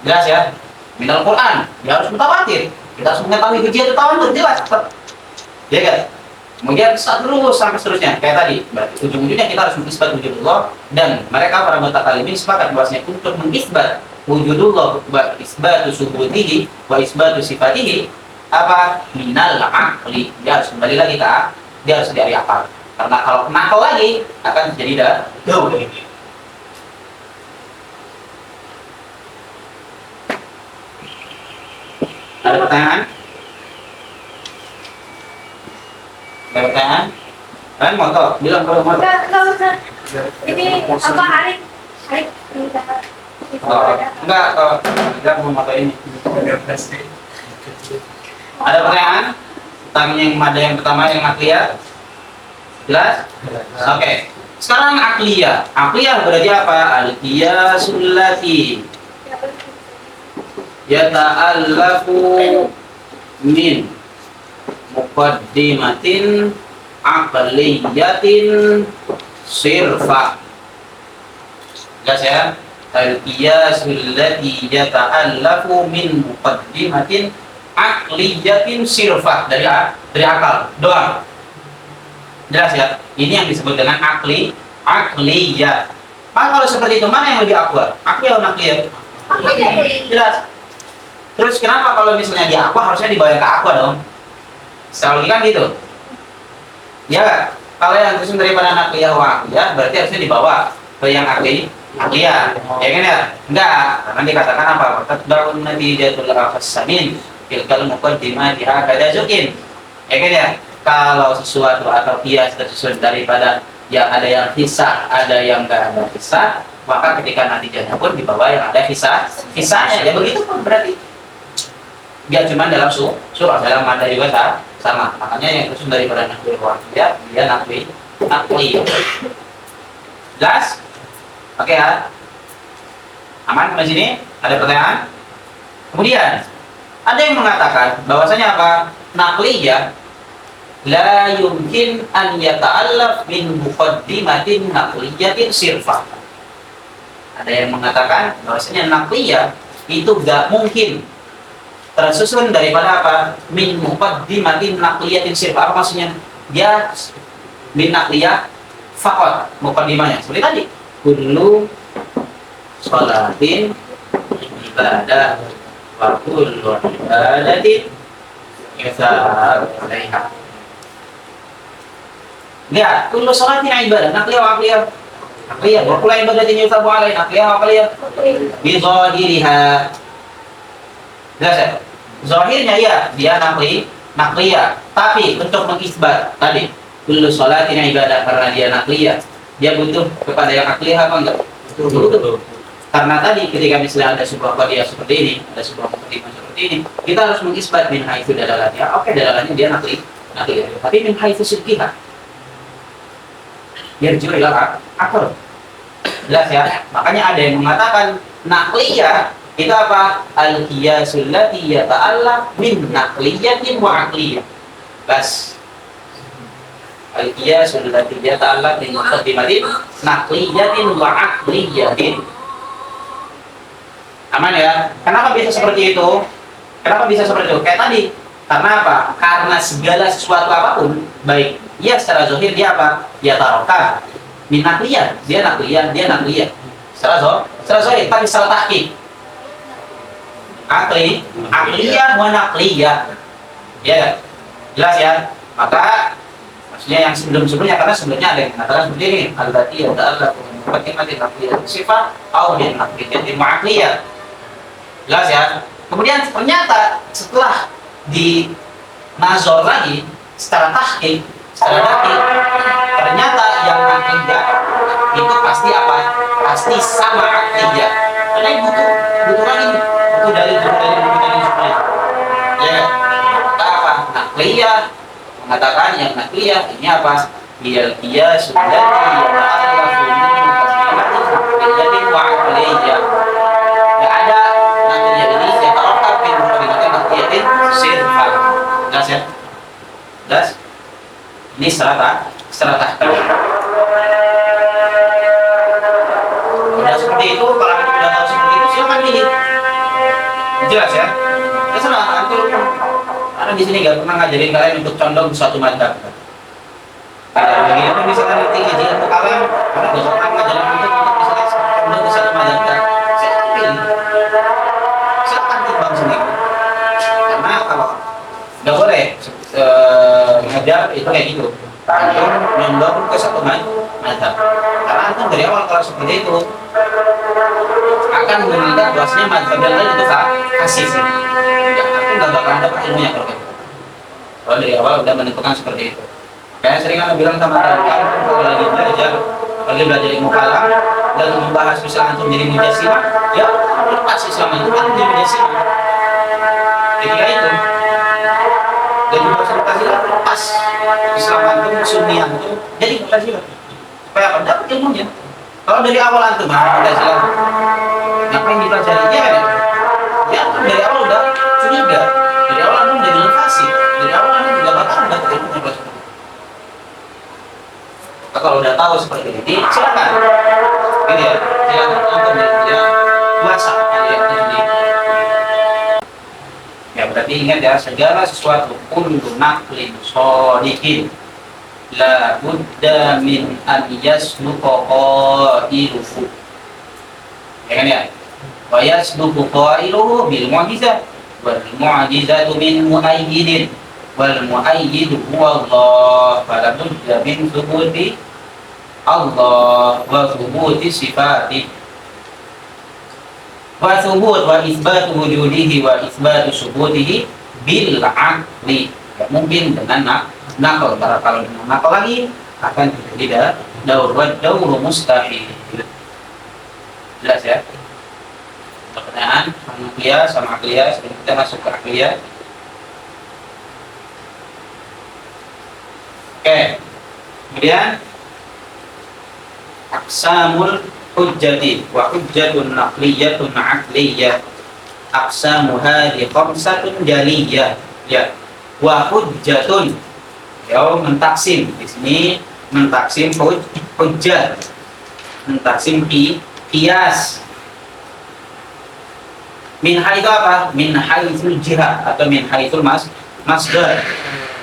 Jelas ya, minal Quran dia harus mutawatir. Kita harus mengetahui hujjah tawatur jelas. Ya kan? Kemudian terus sampai seterusnya kayak tadi. Berarti ujung-ujungnya kita harus mengisbat wujudullah, dan mereka para mutakalimin sepakat bahwasanya untuk mengisbat wujudullah wa isbatu subutihi wa isbatu sifatihi apa minal aqli. Dia harus kembali lagi ke dia harus dari akal. Karena kalau nakal lagi akan jadi jauh. Ada pertanyaan? Ada pertanyaan? Kalian mau tahu? Bilang kalau mau. Enggak usah. Ini apa Arif? Oh, enggak, tidak mau tahu ini. Ada pertanyaan? Tentang yang pertama yang akliyah? Jelas? Oke. Sekarang akliyah. Akliyah berarti apa? Al-qiyasul lati yata'allafu min muqaddimatin aqliyatin sirfa. Jelas ya? Al-qiyasul lati yata'allafu min muqaddimatin aqliyatin sirfa, dari akal doang. Jelas ya? Ini yang disebut dengan akliyah. Maka kalau seperti itu, mana yang lebih akbar? Akliyah atau nakliyah? Jelas. Terus kenapa kalau misalnya di aqua harusnya dibawa ke aqua dong? Secara logika kan gitu. Ya, kalau yang terus daripada nakliyah wa akliyah berarti harusnya dibawa ke yang akliyah. Ya kan ya? Enggak, karena dikatakan apa? Tatba'un natijatul afasamin tilkal muqaddimati hakada zukin. Ya kan ya? Kalau sesuatu atau kias tersusun daripada yang ada yang hisah, ada yang enggak ada hisah, maka ketika natijahnya pun dibawa yang ada hisahnya. Ya begitu pun berarti. Dia cuma dalam surah, dalam mada juga sama. Makanya yang tersusun daripada nakli waqiyah, dia nakli. Jelas? Oke ya? Aman sampai sini? Ada pertanyaan? Kemudian ada yang mengatakan bahwasanya apa? Nakliyah la yumkin an yata'allaf min muqaddimatin naqliyatin sirfa. Ada yang mengatakan bahwasanya nakliyah itu gak mungkin tersusun daripada apa? Min muqaddimatin naqliyatin sirfa. Apa maksudnya? Dia min nakliyah faqat muqaddimahnya. Seperti tadi, kullu sholatin ibadah wa kullu ibadatin yusab 'alaiha. Lihat, kullu sholatin ibadah, nakliyah wa akliyah. Nakliyah, wa kullu ibadatin yusabu 'alaiha, nakliyah wa akliyah. Bi zahiriha. Jelas ya? Zahirnya ya, dia nakliyah. Tapi untuk mengisbat tadi, kullu sholatin ibadah, karena dia nakliyah, dia butuh kepada yang akliyah apa enggak? Butuh. Karena tadi ketika misalnya ada sebuah qadiyah seperti ini, ada sebuah muqaddimah seperti ini, kita harus mengisbat min haitsu dalalatnya. Oke, dalalatnya dia nakliyah. Tapi min haitsu sidqiha, yarji'u ila akal. Jelas ya? Makanya ada yang mengatakan nakliyah itu apa? Al-qiyasul lati yata'allaq min naqliyatin wa aqliyah. Bas. Al-qiyasul lati yata'allaq min muqaddimatin naqliyatin wa aqliyatin. Aman ya? Kenapa bisa seperti itu? Kenapa bisa seperti itu? Kayak tadi. Karena apa? Karena segala sesuatu apapun, baik ya secara zahir dia apa? Ya taroka min nakliyah, dia nakliyah. Secara zahir, tapi secara tahqiq akliyah wa nakliyah. Ya, jelas ya? Maka maksudnya yang sebelumnya, karena sebelumnya ada yang mengatakan seperti ini, al-lati yata'allaqu min muqaddimatin nakliyah sifat atau min nakliyah mu'akliyah. Jelas ya? Kemudian ternyata setelah di nazar lagi secara tahqiq, secara dakik, ternyata yang akliyah itu pasti apa? Pasti sama akliyah. Karena butuh lagi, butuh dalil supaya ya apa? Nakliyah mengatakan yang nakliyah ini apa? Dia sudah Ini serata. Udah seperti itu, kalau antum sudah tahu seperti itu, silakan pilih. Jelas ya? Terserah antum. Karena di sini nggak pernah ngajarin kalian untuk condong ke suatu madhab. Kalau begini pun misalkan nanti ngaji ilmu kalam, karena nggak pernah ngajarin antum untuk misalkan condong ke suatu madhab. Silakan pilih. Silakan timbang sendiri. Karena kalau nggak boleh ngajar itu kayak gitu. Antum condong ke satu madhab. Karena antum dari awal kalau seperti itu akan menganggap bahwasanya madhab yang lain itu kasih sih. Antum nggak bakalan dapat ilmunya kalau gitu. Kalau dari awal udah menentukan seperti itu. Kayak sering aku bilang sama kalian, kalau lagi belajar ilmu kalam dan membahas misalnya antum jadi mujassimah, ya lepas Islam itu kan jadi mujassimah. Ketika itu dan juga Mu'tazilah lepas Islam antum, Sunni antum jadi Mu'tazilah. Supaya apa? Dapat ilmunya. Kalau dari awal antum Mu'tazilah, ngapain dipelajari? Ya dari awal udah curiga. Dari awal antum jadi fasik. Dari awal antum tidak bakal dapat ilmu seperti itu. Kalau udah tahu seperti ini, silakan. Ini ya, silakan antum ya puasa kalian ini. Ya berarti ingat ya, segala sesuatu kullu naqlin shadiqin la budda min an yasluqa qailuhu. Ya kan ya? Wa yasluqu qailuhu bil mu'jizah wal mu'jizatu min mu'ayyidin wal mu'ayyidu huwa Allah fala budda min thubuti Allah wa thubuti sifati wa thubut wa isbatu wujudihi wa isbatu subutihi bil aqli. Ya, mungkin dengan nakal. Kalau dengan nakal lagi akan tidak daur mustahil. Jelas ya? Pertanyaan sama akliyah sebelum kita masuk ke akliyah. Oke. Kemudian aqsamul hujjati wa hujjatun naqliyatun aqliyah. Aqsamu hadhi khamsatun jaliyah. Ya. Wa hujjatun. Ya, mentaksim. Di sini mentaksim hujjah. Mentaksim qiyas. Min haitsu apa? Min haitsul jihad atau min haitsul masdar.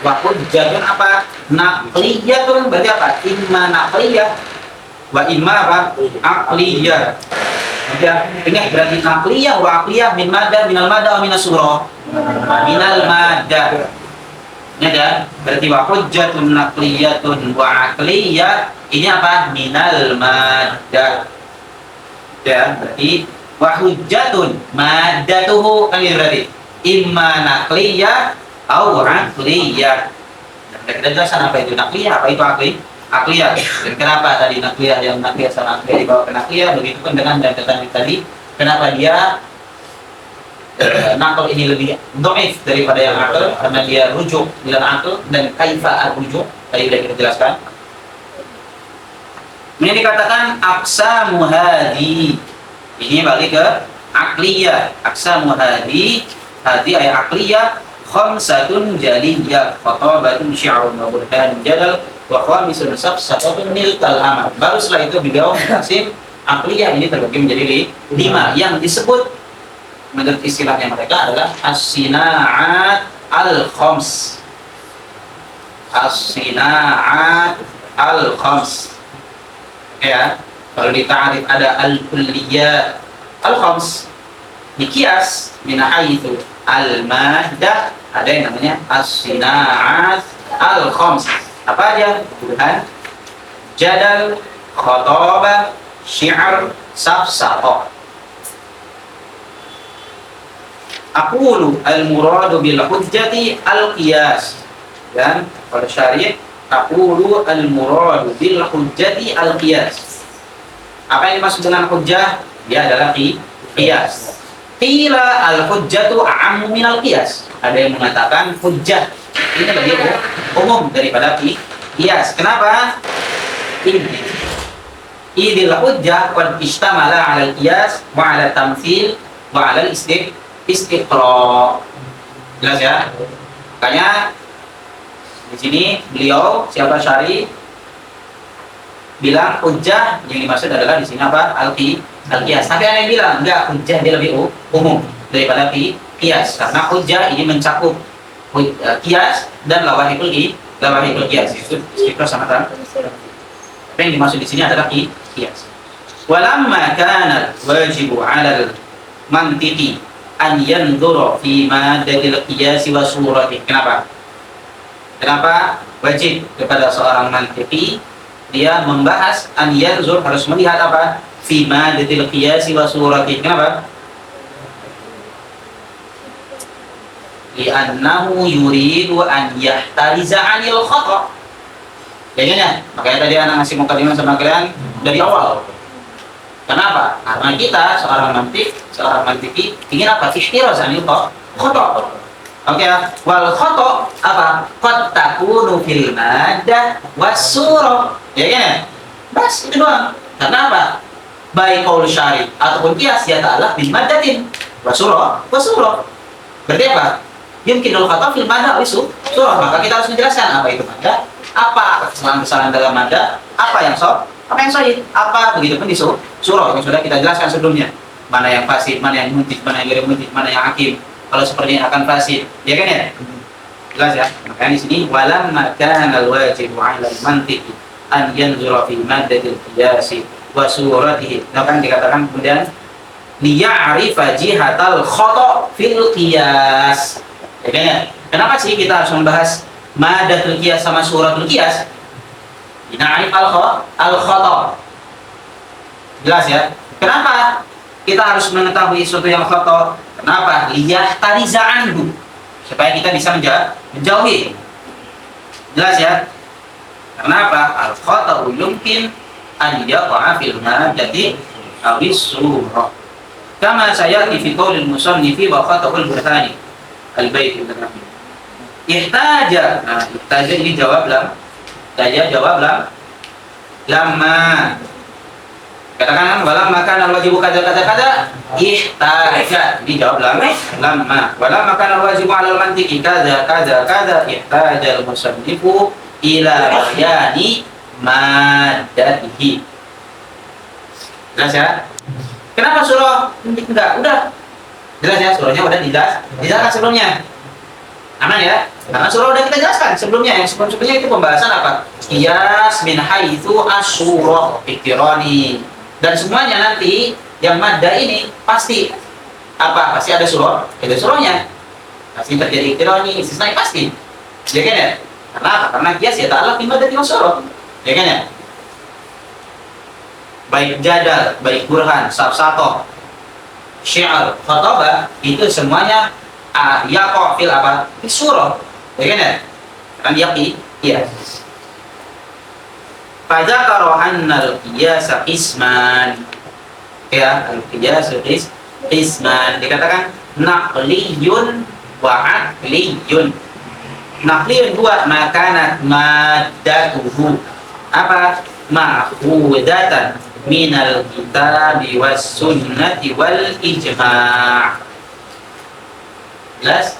Wa hujjatun apa? Naqliyatun berarti apa? Imma naqliyah wa imma apa? Aqliyah. Ya, ini berarti naqliyah wa aqliyah min madda minal madda wa minas surah. Minal madda. Ini ada berarti wa hujjatun naqliyatun wa aqliyah ini apa? Minal madda. Ya, berarti wa hujjatun maddatuhu kan gitu berarti imma naqliyah au aqliyah. Kita jelaskan apa itu naqliyah, apa itu aqliyah. Dan kenapa tadi naqliyah yang naqliyah sama aqliyah dibawa ke naqliyah, begitu pun dengan dan tadi kenapa dia naql ini lebih dhaif daripada yang aql, karena dia rujuk ila aql dan kaifa ar-rujuk tadi sudah kita jelaskan. Ini dikatakan aqsamu hadi. Ini balik ke akliyah. Aqsamu hadi ay akliyah khamsatun jaliyah khatabatun syi'run wa burhan jadal wa khamisun safsatun niltal amal. Baru setelah itu beliau mengkasim akliyah ini terbagi menjadi 5 yang disebut menurut istilahnya mereka adalah as-sina'at al-khams. As-sina'at al-khams. Ya. Kalau di ta'rif ada al-kulliyat al-khams. Di qiyas min haitsu al-maddah ada yang namanya as-sina'at al-khams. Apa aja? Burhan, jadal, khatabah, syi'r, safsatah. Aqulu al-muradu bil hujjati al-qiyas. Dan pada syariat aqulu al-muradu bil hujjati al-qiyas. Apa yang dimaksud dengan hujjah? Dia adalah qiyas. Qila al-hujjatu a'ammu minal qiyas. Ada yang mengatakan hujjah ini lebih umum daripada qiyas. Kenapa? Idil hujjah qad istamala 'ala al-qiyas wa 'ala tamtsil wa 'ala al-istiqra. Jelas ya? Makanya Di sini beliau siapa Syari bilang hujjah yang dimaksud adalah di sini apa? Al-qiyas. Tapi ada yang bilang enggak, hujjah dia lebih umum daripada qiyas karena hujjah ini mencakup qiyas dan lawahikul qiyas. Itu sama sama. Tapi yang dimaksud di sini adalah qiyas. Walamma kana wajibu 'alal mantiqi an yanzura fi maddatil qiyas wa surati. Kenapa wajib kepada seorang mantiqi dia membahas an yanzur, harus melihat apa? Fi maddatil qiyas wa surati. Kenapa? Li'annahu yuridu an yahtariza 'anil khata'. Kayaknya makanya tadi anak ngasih mukadimah sama kalian dari awal. Kenapa? Karena kita seorang mantiki ingin apa? Ihtiraz anil khata'. Oke ya. Wal khata' apa? Qad takunu fil maddah was surah. Ya kan? Bas itu doang. Karena apa? Baik qaul syari ataupun qiyas ya ta'ala bil maddatin was surah. Berarti apa? Yumkinul khata' fil maddah wa surah. Maka kita harus menjelaskan apa itu maddah, apa kesalahan-kesalahan dalam maddah, apa yang sahih, apa begitu pun di surah yang sudah kita jelaskan sebelumnya. Mana yang fasid, mana yang muntik, mana yang ghairi muntik, mana yang hakim. Kalau seperti ini akan fasid, ya kan ya? Jelas ya? Makanya di sini walamma kana al-wajibu 'ala al-mantiqi an yanzura fi maddatil qiyas wa suratihi. Nah, kan dikatakan kemudian liya'rifa jihatal khata' fil qiyas. Ya kan ya? Kenapa sih kita harus membahas maddatul qiyas sama suratul qiyas? Na'rif al-khata'. Jelas ya? Kenapa kita harus mengetahui sesuatu yang khata'? Kenapa? Liyahtariza anhu. Supaya kita bisa menjauhi. Jelas ya? Kenapa? Al-khata'u yumkin an yaqa'a fil maddati aw surah. Kama sayati fi qaulil musannifi wa khata'ul burhani. Al-bait ibn Rabi. Ihtaja. Nah, ihtaja ini jawab lam. Lama. Katakan walam makan al-wajibu kada ihtaja. Ini jawab lama. Walam makan al-wajibu 'alal mantiqi kada ihtaja al-musannifu ila bayani maddatihi. Jelas ya? Kenapa surah enggak? Udah. Jelas ya, surahnya udah dijelaskan sebelumnya. Aman ya? Karena surah udah kita jelaskan sebelumnya. Yang sebelumnya itu pembahasan apa? Qiyas min haitsu as-surah iktirani. Dan semuanya nanti yang madda ini pasti apa? Pasti ada surahnya. Pasti terjadi iktirani, istisna pasti. Ya kan ya? Karena apa? Karena qiyas ya ta'ala bi maddati surah. Ya kan ya? Baik jadal, baik burhan, safsatoh, syiar, khatabah, itu semuanya yaqa fil apa? Di surah. Ya kan ya? Kan iya. Fadzakara annal qiyasa qisman. Ya, al-qiyas qisman dikatakan naqliyun wa aqliyun. Naqliyun huwa makanat maddatuhu apa? Ma'khudatan minal kitabi was sunnati wal ijma'. Jelas?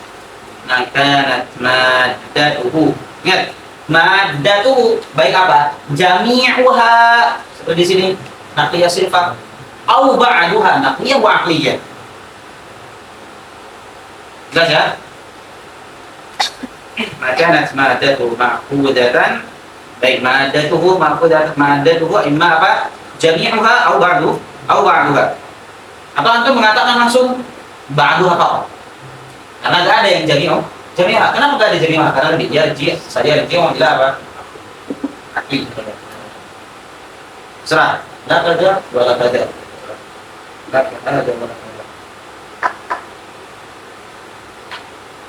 Makanat maddatuhu. Ingat, maddatuhu baik apa? Jami'uha. Seperti di sini naqliyah sifat au ba'duha naqliyah wa aqliyah. Jelas ya? Makanat maddatuhu ma'khudatan baik maddatuhu imma apa? Jami'uha au ba'duha. Atau antum mengatakan langsung ba'duha apa? Karena enggak ada yang jami'ah. Kenapa enggak ada jami'ah? Karena dia saja dia bilang apa? Akli. Serah. La kada wala kada. La kada wala kada.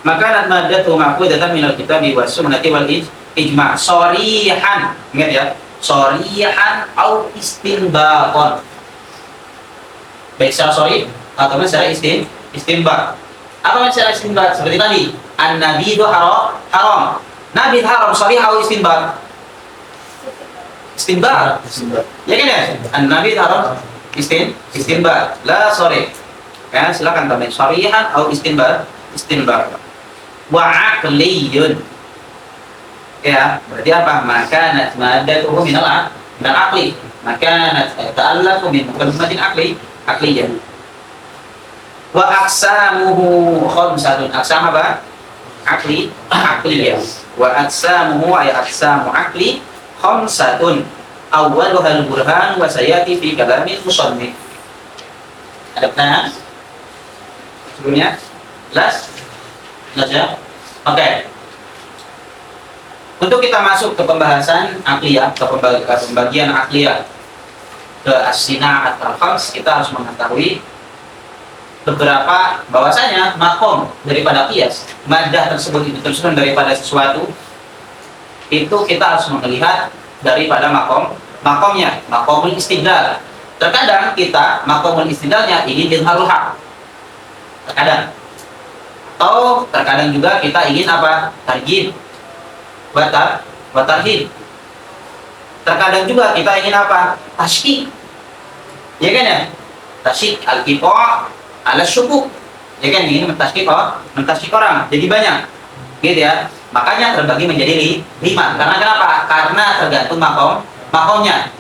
Makanat maddatu ma'qudatan minal kitabi was sunnati wal ijma' sharihan. Ingat ya, sharihan au istinbaton. Baik secara sharih atau secara istinbat. Apa secara istinbat? Seperti tadi, an-nabi itu haram. Nabi haram sharih au istinbat? Istinbat. Ya kan ya? An-nabi haram istinbat. La sharih. Ya, silakan tambahin sharihan au istinbat. Wa aqliyun. Ya, berarti apa? Maka maddatuhu minal aqli. Maka ta'allafu min kalimatin aqliyah. Wa aqsamuhu khamsatun. Aqsam apa? Aqliyah. Wa aqsamuhu ay aqsamu aqli khamsatun. Awwaluha al-burhan wa sayati fi kalamil musannif. Ada pertanyaan? Sebelumnya? Jelas? Jelas ya? Oke. Untuk kita masuk ke pembahasan akliyah, ke pembagian akliyah ke as-sina'at al-khams, kita harus mengetahui beberapa bahwasanya makom daripada qiyas, maddah tersebut itu tersusun daripada sesuatu, itu kita harus melihat daripada makomnya, makomul istidlal. Terkadang kita makomul istidlalnya ingin izharul haq. Terkadang. Atau terkadang juga kita ingin apa? Tarjih. Watarhid. Terkadang juga kita ingin apa? Tasydid. Ya kan ya? Tasydid al-qita' ala syukuk. Ya kan, ingin mentasydid orang. Jadi banyak. Gitu ya. Makanya terbagi menjadi 5. Karena kenapa? Karena tergantung makomnya.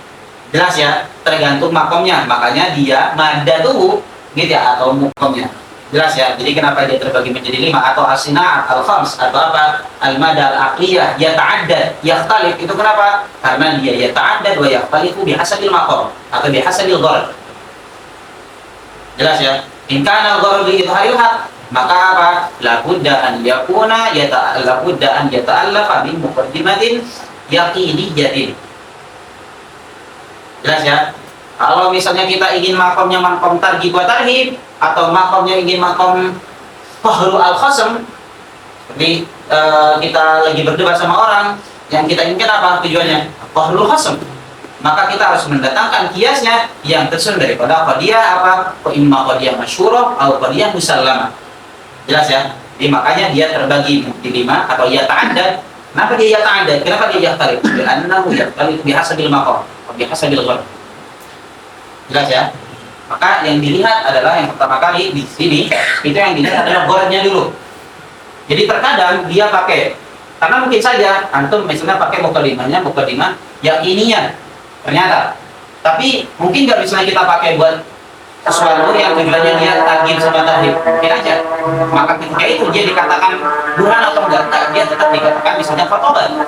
Jelas ya? Tergantung makomnya. Makanya dia maddatuhu gitu ya, atau mukomnya. Jelas ya, jadi kenapa dia terbagi menjadi 5 atau as-sina'at al-khams atau apa al-madah al-aqliyah yata'addad yakhtalif, itu kenapa? Karena dia yata'addad wa yakhtalifu bihasabil maqam atau bihasabil gharad. Jelas ya, in kana al-gharad li idharil haq, maka apa? Labudda an yakuna labudda an yata'allafa bi muqaddimatin yaqiniyatin. Jelas ya. Kalau misalnya kita ingin makomnya makom targhib wa tarhib, atau makomnya ingin makom qahrul al-khasm, seperti kita lagi berdebat sama orang, yang kita inginkan apa tujuannya? Qahrul khasm. Maka kita harus mendatangkan kiasnya yang tersusun daripada qadiyah apa? Imma qadiyah masyhurah atau qadiyah musallamah. Jelas ya? Jadi makanya dia terbagi menjadi 5 atau yata'addad. Kenapa dia yata'addad? Kenapa dia yahtalif? Karena yahtalif bihasabil maqam, bihasabil gharad. Jelas ya? Maka yang dilihat adalah yang pertama kali di sini, itu yang dilihat adalah gharadnya dulu. Jadi terkadang dia pakai, karena mungkin saja antum misalnya pakai mukadimah yakiniyah ternyata, tapi mungkin nggak misalnya kita pakai buat sesuatu yang tujuannya dia targhib sama tarhib, mungkin aja. Maka ketika itu dia dikatakan burhan atau enggak, dia tetap dikatakan misalnya khotoban.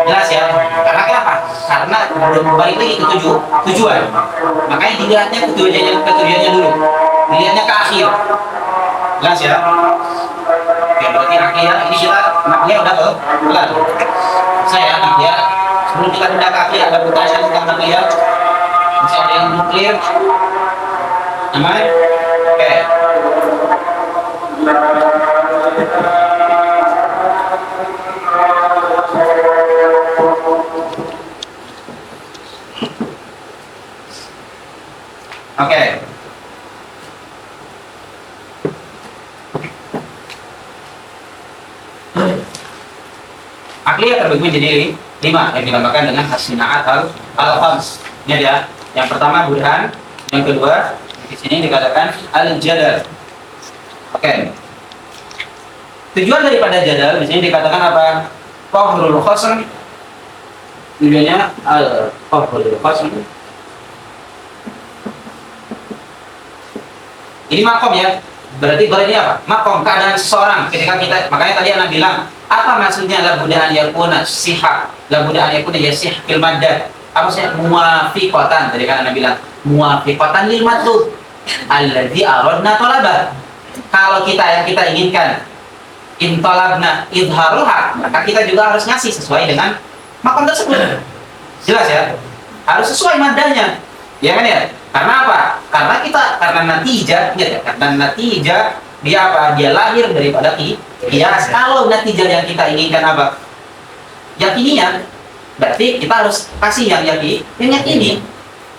Jelas ya? Karena kenapa? Karena balik lagi ke tujuan. Makanya dilihatnya ketujuannya dulu. Dilihatnya ke akhir. Jelas ya? Oke, berarti akhir ini kita maknya udah kelar. Saya ya, sebelum kita pindah ke akhir ada pertanyaan tentang maknya. Masih ada yang belum clear? Aman? Oke. Oke. Akliyah terbagi menjadi 5 yang dinamakan dengan as-sina'at al-khams. Ini dia. Yang pertama burhan, yang kedua di sini dikatakan al-jadal. Oke. Tujuan daripada jadal di sini dikatakan apa? Qahrul khasm. Tujuannya al-qahrul khasm. Ini makom ya. Berarti ini apa? Makom keadaan seseorang ketika kita, makanya tadi anak bilang, apa maksudnya labudaan yakuna sihah? Labudaan yakuna yasih fil maddah. Apa sih muwafiqatan? Tadi kan anak bilang muwafiqatan lil matlub alladzi aradna talabah. Kalau yang kita inginkan intalabna idharul haq, maka kita juga harus ngasih sesuai dengan makom tersebut. Jelas ya? Harus sesuai maddahnya. Ya kan ya? Karena apa? Karena natijah, ya, karena natijah dia apa? Dia lahir daripada qiyas. Kalau natijah yang kita inginkan apa? Yakininya, berarti kita harus kasih yang yakini.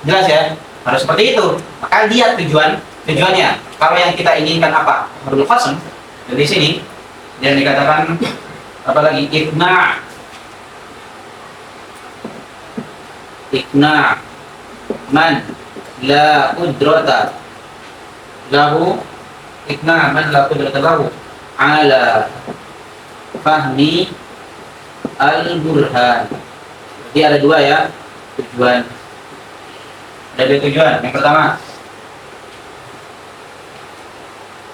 Jelas ya? Harus seperti itu. Maka lihat tujuannya. Kalau yang kita inginkan apa? Qahrul khasm. Dari sini yang dikatakan apa lagi? Ikna man la qudrata lahu, ikna man la qudrata lahu ala fahmi al-burhan. Jadi ada dua ya tujuan. Ada dua tujuan. Yang pertama,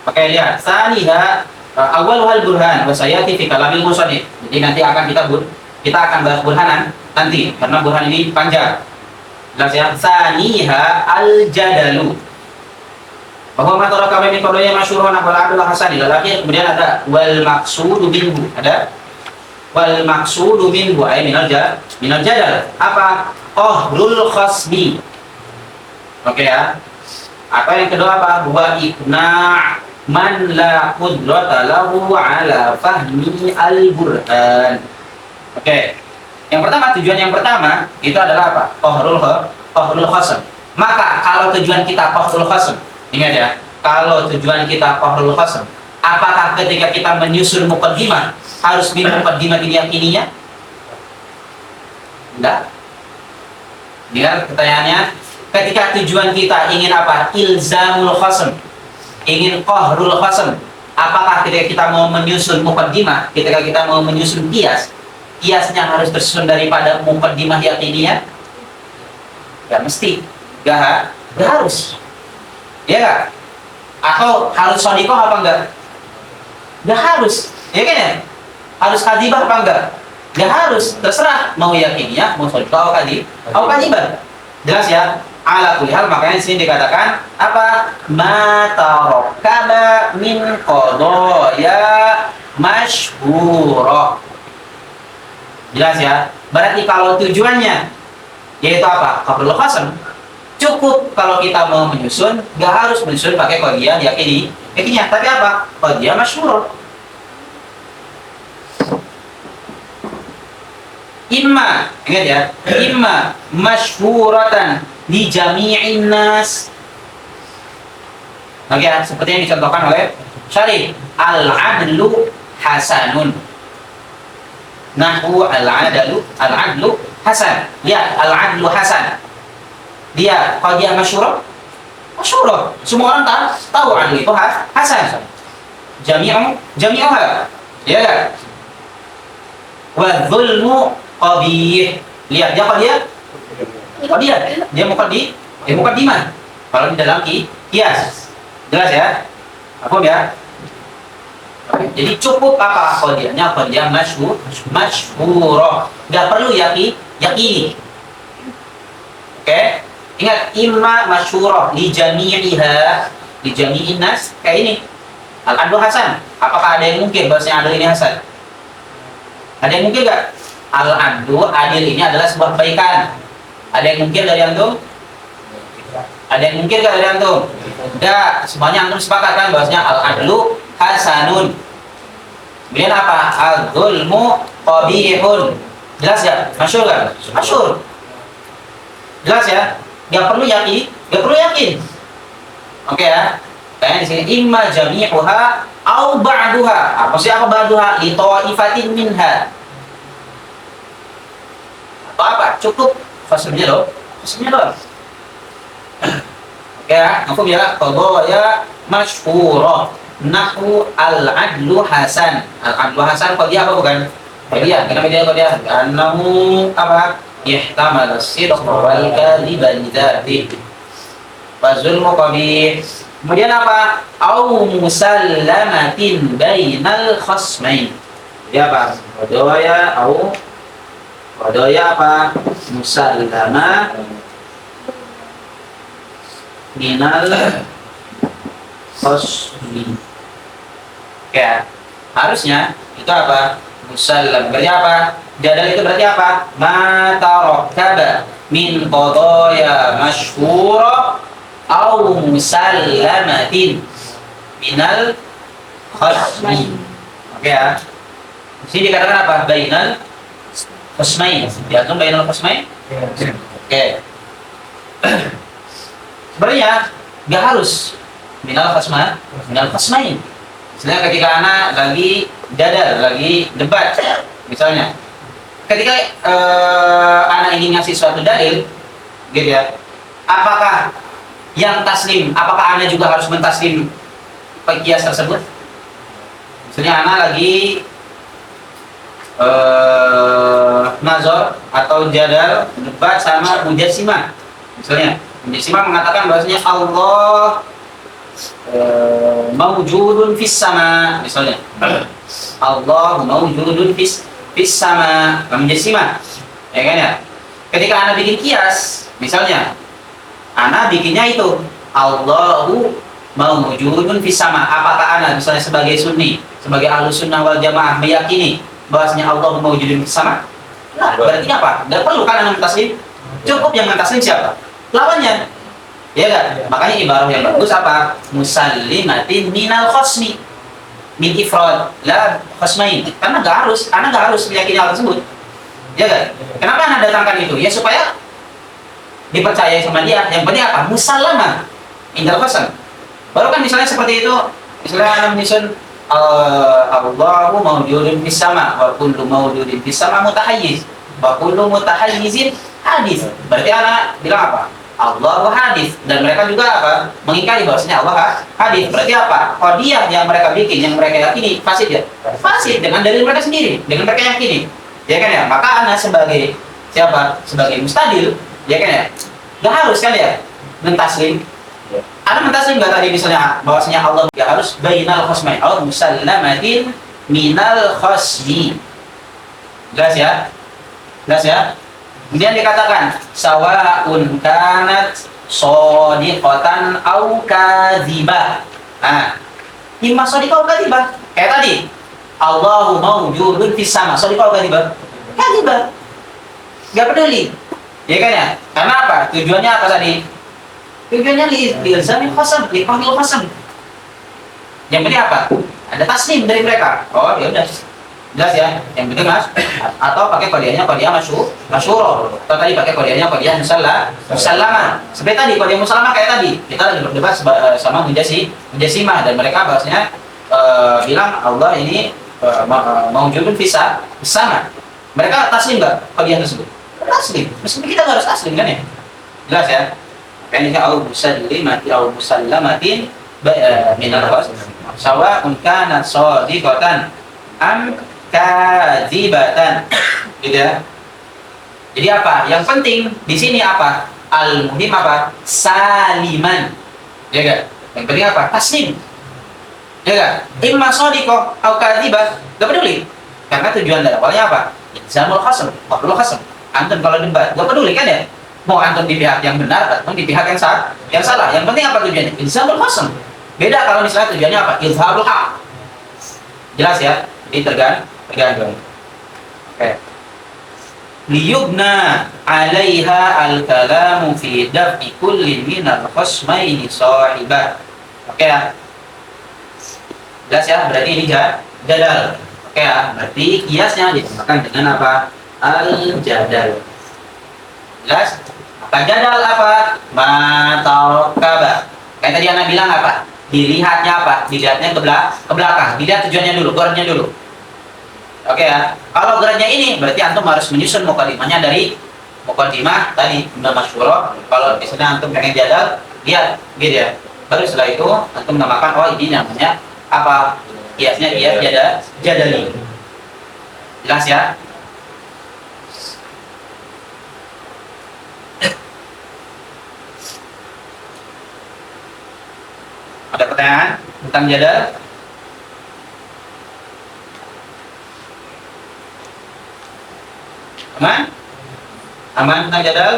oke lihat, saniha awal hal burhan wa sayati fi kalamil musannif. Jadi nanti akan kita akan bahas burhanan nanti karena burhan ini panjang. Jelas ya. Saniha al-jadalu. Bahwa matara kami min qadaya masyhurun wal adul hasan ila akhir. Kemudian ada wal maqsudu minhu. Ada wal maqsudu minhu ay minal jadal. Apa? Qahrul khasmi. Oke ya. Apa yang kedua apa? Wa iqna' man la qudrata lahu ala fahmi al-Qur'an. Oke. Yang pertama, tujuan yang pertama itu adalah apa? Qahrul khasm. Maka kalau tujuan kita qahrul khasm, ingat ya, kalau tujuan kita qahrul khasm, apakah ketika kita menyusun muqaddimah harus minum muqaddimah diyakininya? Enggak. Dengar pertanyaannya, ketika tujuan kita ingin apa? Ilzamul khasm, ingin qahrul khasm, apakah ketika kita mau menyusun muqaddimah, ketika kita mau menyusun kiasnya harus tersusun daripada muqaddimah yakiniyah? Enggak mesti. Enggak harus. Ya gak? Atau harus shodikoh apa enggak? Enggak harus. Ya kan ya? Harus kadibah apa enggak? Enggak harus. Terserah mau yakinnya, mau shodikoh atau kadibah. Jelas ya? Ala kulli hal, makanya di sini dikatakan apa? Ma tarakkaba min qadaya masyhurah. Jelas ya? Berarti kalau tujuannya yaitu apa? Qahrul khasm. Cukup kalau kita mau menyusun, nggak harus menyusun pakai qadiyah yakiniyah, tapi apa? Qadiyah masyhurah. Imma, ingat ya, imma masyhuratan di jami'in nas. Oke, seperti yang dicontohkan oleh Syarif, al-adlu hasanun. Nahwu al-adlu hasan. Lihat, al-adlu hasan. Dia qadiyah masyhurah. Semua orang tahu adil itu hasan. Jami'uha. Ya kan? Wa dzulmu qabih. Lihat dia qadiyah. Dia muqaddimah. Kalau di dalam qiyas. Jelas ya? Apa ya? Jadi cukup apa qadiyahnya? Qadiyah masyhurah. Enggak perlu yakini. Oke? Ingat, imma masyhurah li jami'iha, li jami'in nas, kayak ini. Al-adlu hasan. Apakah ada yang mungkin bahwasanya adil ini hasan? Ada yang mungkin enggak? Al-adlu, adil ini adalah sebuah kebaikan. Ada yang mungkin dari antum? Ada yang mungkin enggak dari antum? Enggak, semuanya antum sepakat kan bahwasanya al-adlu hasanun. Kemudian apa? Al-dzulmu qabihun. Jelas ya? Masyhur kan? Masyhur. Jelas ya? Gak perlu yakin. Oke ya? Kayak di sini imma jami'uha au ba'duha. Apa sih apa ba'duha? Li ta'ifatin minha. Apa? Cukup fasmnya loh. Oke ya? Aku bilang qadaya masyhurah. Nahwu al-adlu hasan. Al-adlu hasan qadiyah apa bukan? Qadiyah. Kenapa dia qadiyah? Annahu apa? Ihtamal as-sidq wal kadhiba lidzati wa zulmu qabih. Kemudian apa? Au musallamatin bainal khasmain. Dia apa? Qadaya apa? Musallama minal khasmi. Ya, harusnya itu apa? Musallam. Berarti apa? Jadal itu berarti apa? Ma tarakkaba min qadaya masyhurah au musallamatin minal khasmi. Oke ya. Di sini dikatakan apa? Bainal khasmain. Diatur bainal khasmain? Oke. Sebenarnya enggak harus minal khasmain. Misalnya ketika anak lagi jadal, lagi debat misalnya. Ketika anak ingin ngasih suatu dalil, gitu ya, apakah yang taslim, apakah anak juga harus mentaslim kias tersebut? Misalnya anak lagi nazar atau jadal debat sama mujassimah. Misalnya mujassimah mengatakan bahwasanya Allah mawjudun fis sama, misalnya Allah mawjudun fis sama, mujassimah, ya kan ya. Ketika Anda bikin kias, misalnya Anda bikinnya itu Allahu mawjudun fis sama, apakah Anda misalnya sebagai sunni, sebagai ahlus sunnah wal jamaah meyakini bahwasanya Allah mawjudun fis sama? Nah, berarti apa? Tidak perlu kan Anda mentaslim, cukup yang mentaslim siapa? Lawannya. Ya kan? Makanya ibarat yang bagus apa? Musallimatin minal khosmi, min ifrad la khosmain. Karena Anda nggak harus meyakini hal tersebut. Ya kan? Kenapa Anda datangkan itu? Ya supaya dipercaya sama dia. Yang penting apa? Musallama indal khosm. Baru kan misalnya seperti itu, misalnya Anda menyusun Allahu mawjudun fis sama wa kullu mawjudin fis sama mutahayyiz wa kullu mutahayyizin hadis. Berarti Anda bilang apa? Allah hadis, dan mereka juga apa? Mengingkari bahwasanya Allah hadis. Berarti apa? Qadiyah yang mereka bikin, yang mereka yakini fasid ya? Fasid dengan dalil mereka sendiri, dengan mereka yakini. Ya kan ya? Maka Anda sebagai siapa? Sebagai mustadil, ya kan ya? Gak harus kan ya? Mentaslim. Anda mentaslim gak tadi misalnya bahwasanya Allah gak harus bainal khosmain atau musallamatin minal khosyi. Jelas ya? Jelas ya? Kemudian dikatakan sawaun kanat shadiqatan au kadzibah. Nah, imma shadiqah au kadzibah. Kayak tadi, Allahu mawjudun fis sama, shadiqah au kadzibah? Kadzibah. Enggak peduli. Ya kan ya? Karena apa? Tujuannya apa tadi? Tujuannya ilzamil qasam, liqamil qasam. Yang penting apa? Ada taslim dari mereka. Oh, ya udah. Jelas ya, yang penting mas, atau pakai kodenya kodenya masyhur, atau tadi pakai kodenya kodenya musallama. Seperti tadi kodenya musallama kayak tadi kita lagi berdebat sama mujassimah dan mereka bahasanya bilang Allah ini mawjudun fis sama. Mereka taslim nggak kodenya tersebut? Taslim. Meskipun kita nggak harus taslim kan ya? Jelas ya. Ini au musallimati au musallamatin minal khos sawa'un kanat shadiqatan am kadzibatan, gitu ya. Jadi apa? Yang penting di sini apa? Al-muhim apa? Saliman. Ya kan? Yang penting apa? Taslim. Ya kan? Imma shadiqah atau kadzibah, enggak peduli. Karena tujuan dari awalnya apa? Ilzamul khasm, qaulul khasm. Antum kalau debat, enggak peduli kan ya? Mau antum di pihak yang benar atau di pihak yang salah. Yang penting apa tujuannya? Ilzamul khasm. Beda kalau misalnya tujuannya apa? Izharul haq. Jelas ya? Ini tergantung. Oke. Liyubna 'alaiha al-kalamu fi daf'i kulli min al-khasmaini shahibah. Oke ya. Jelas ya, berarti ini jadal. Oke ya, berarti kiasnya ditambahkan dengan apa? Al-jadal. Jelas? Maka jadal apa? Matalkaba. Kayak tadi Anda bilang apa? Dilihatnya apa? Dilihatnya ke belakang. Dilihat tujuannya dulu, geraknya dulu. Oke ya. Kalau geraknya ini berarti antum harus menyusun mukadimahnya dari mukadimah tadi sudah masyhur. Kalau misalnya antum pengen jadal, lihat gitu ya. Baru setelah itu antum menamakan oh ini namanya apa? Kiasnya kias jadali. Jelas ya? Ada pertanyaan tentang jadal? Aman? Aman tentang jadal?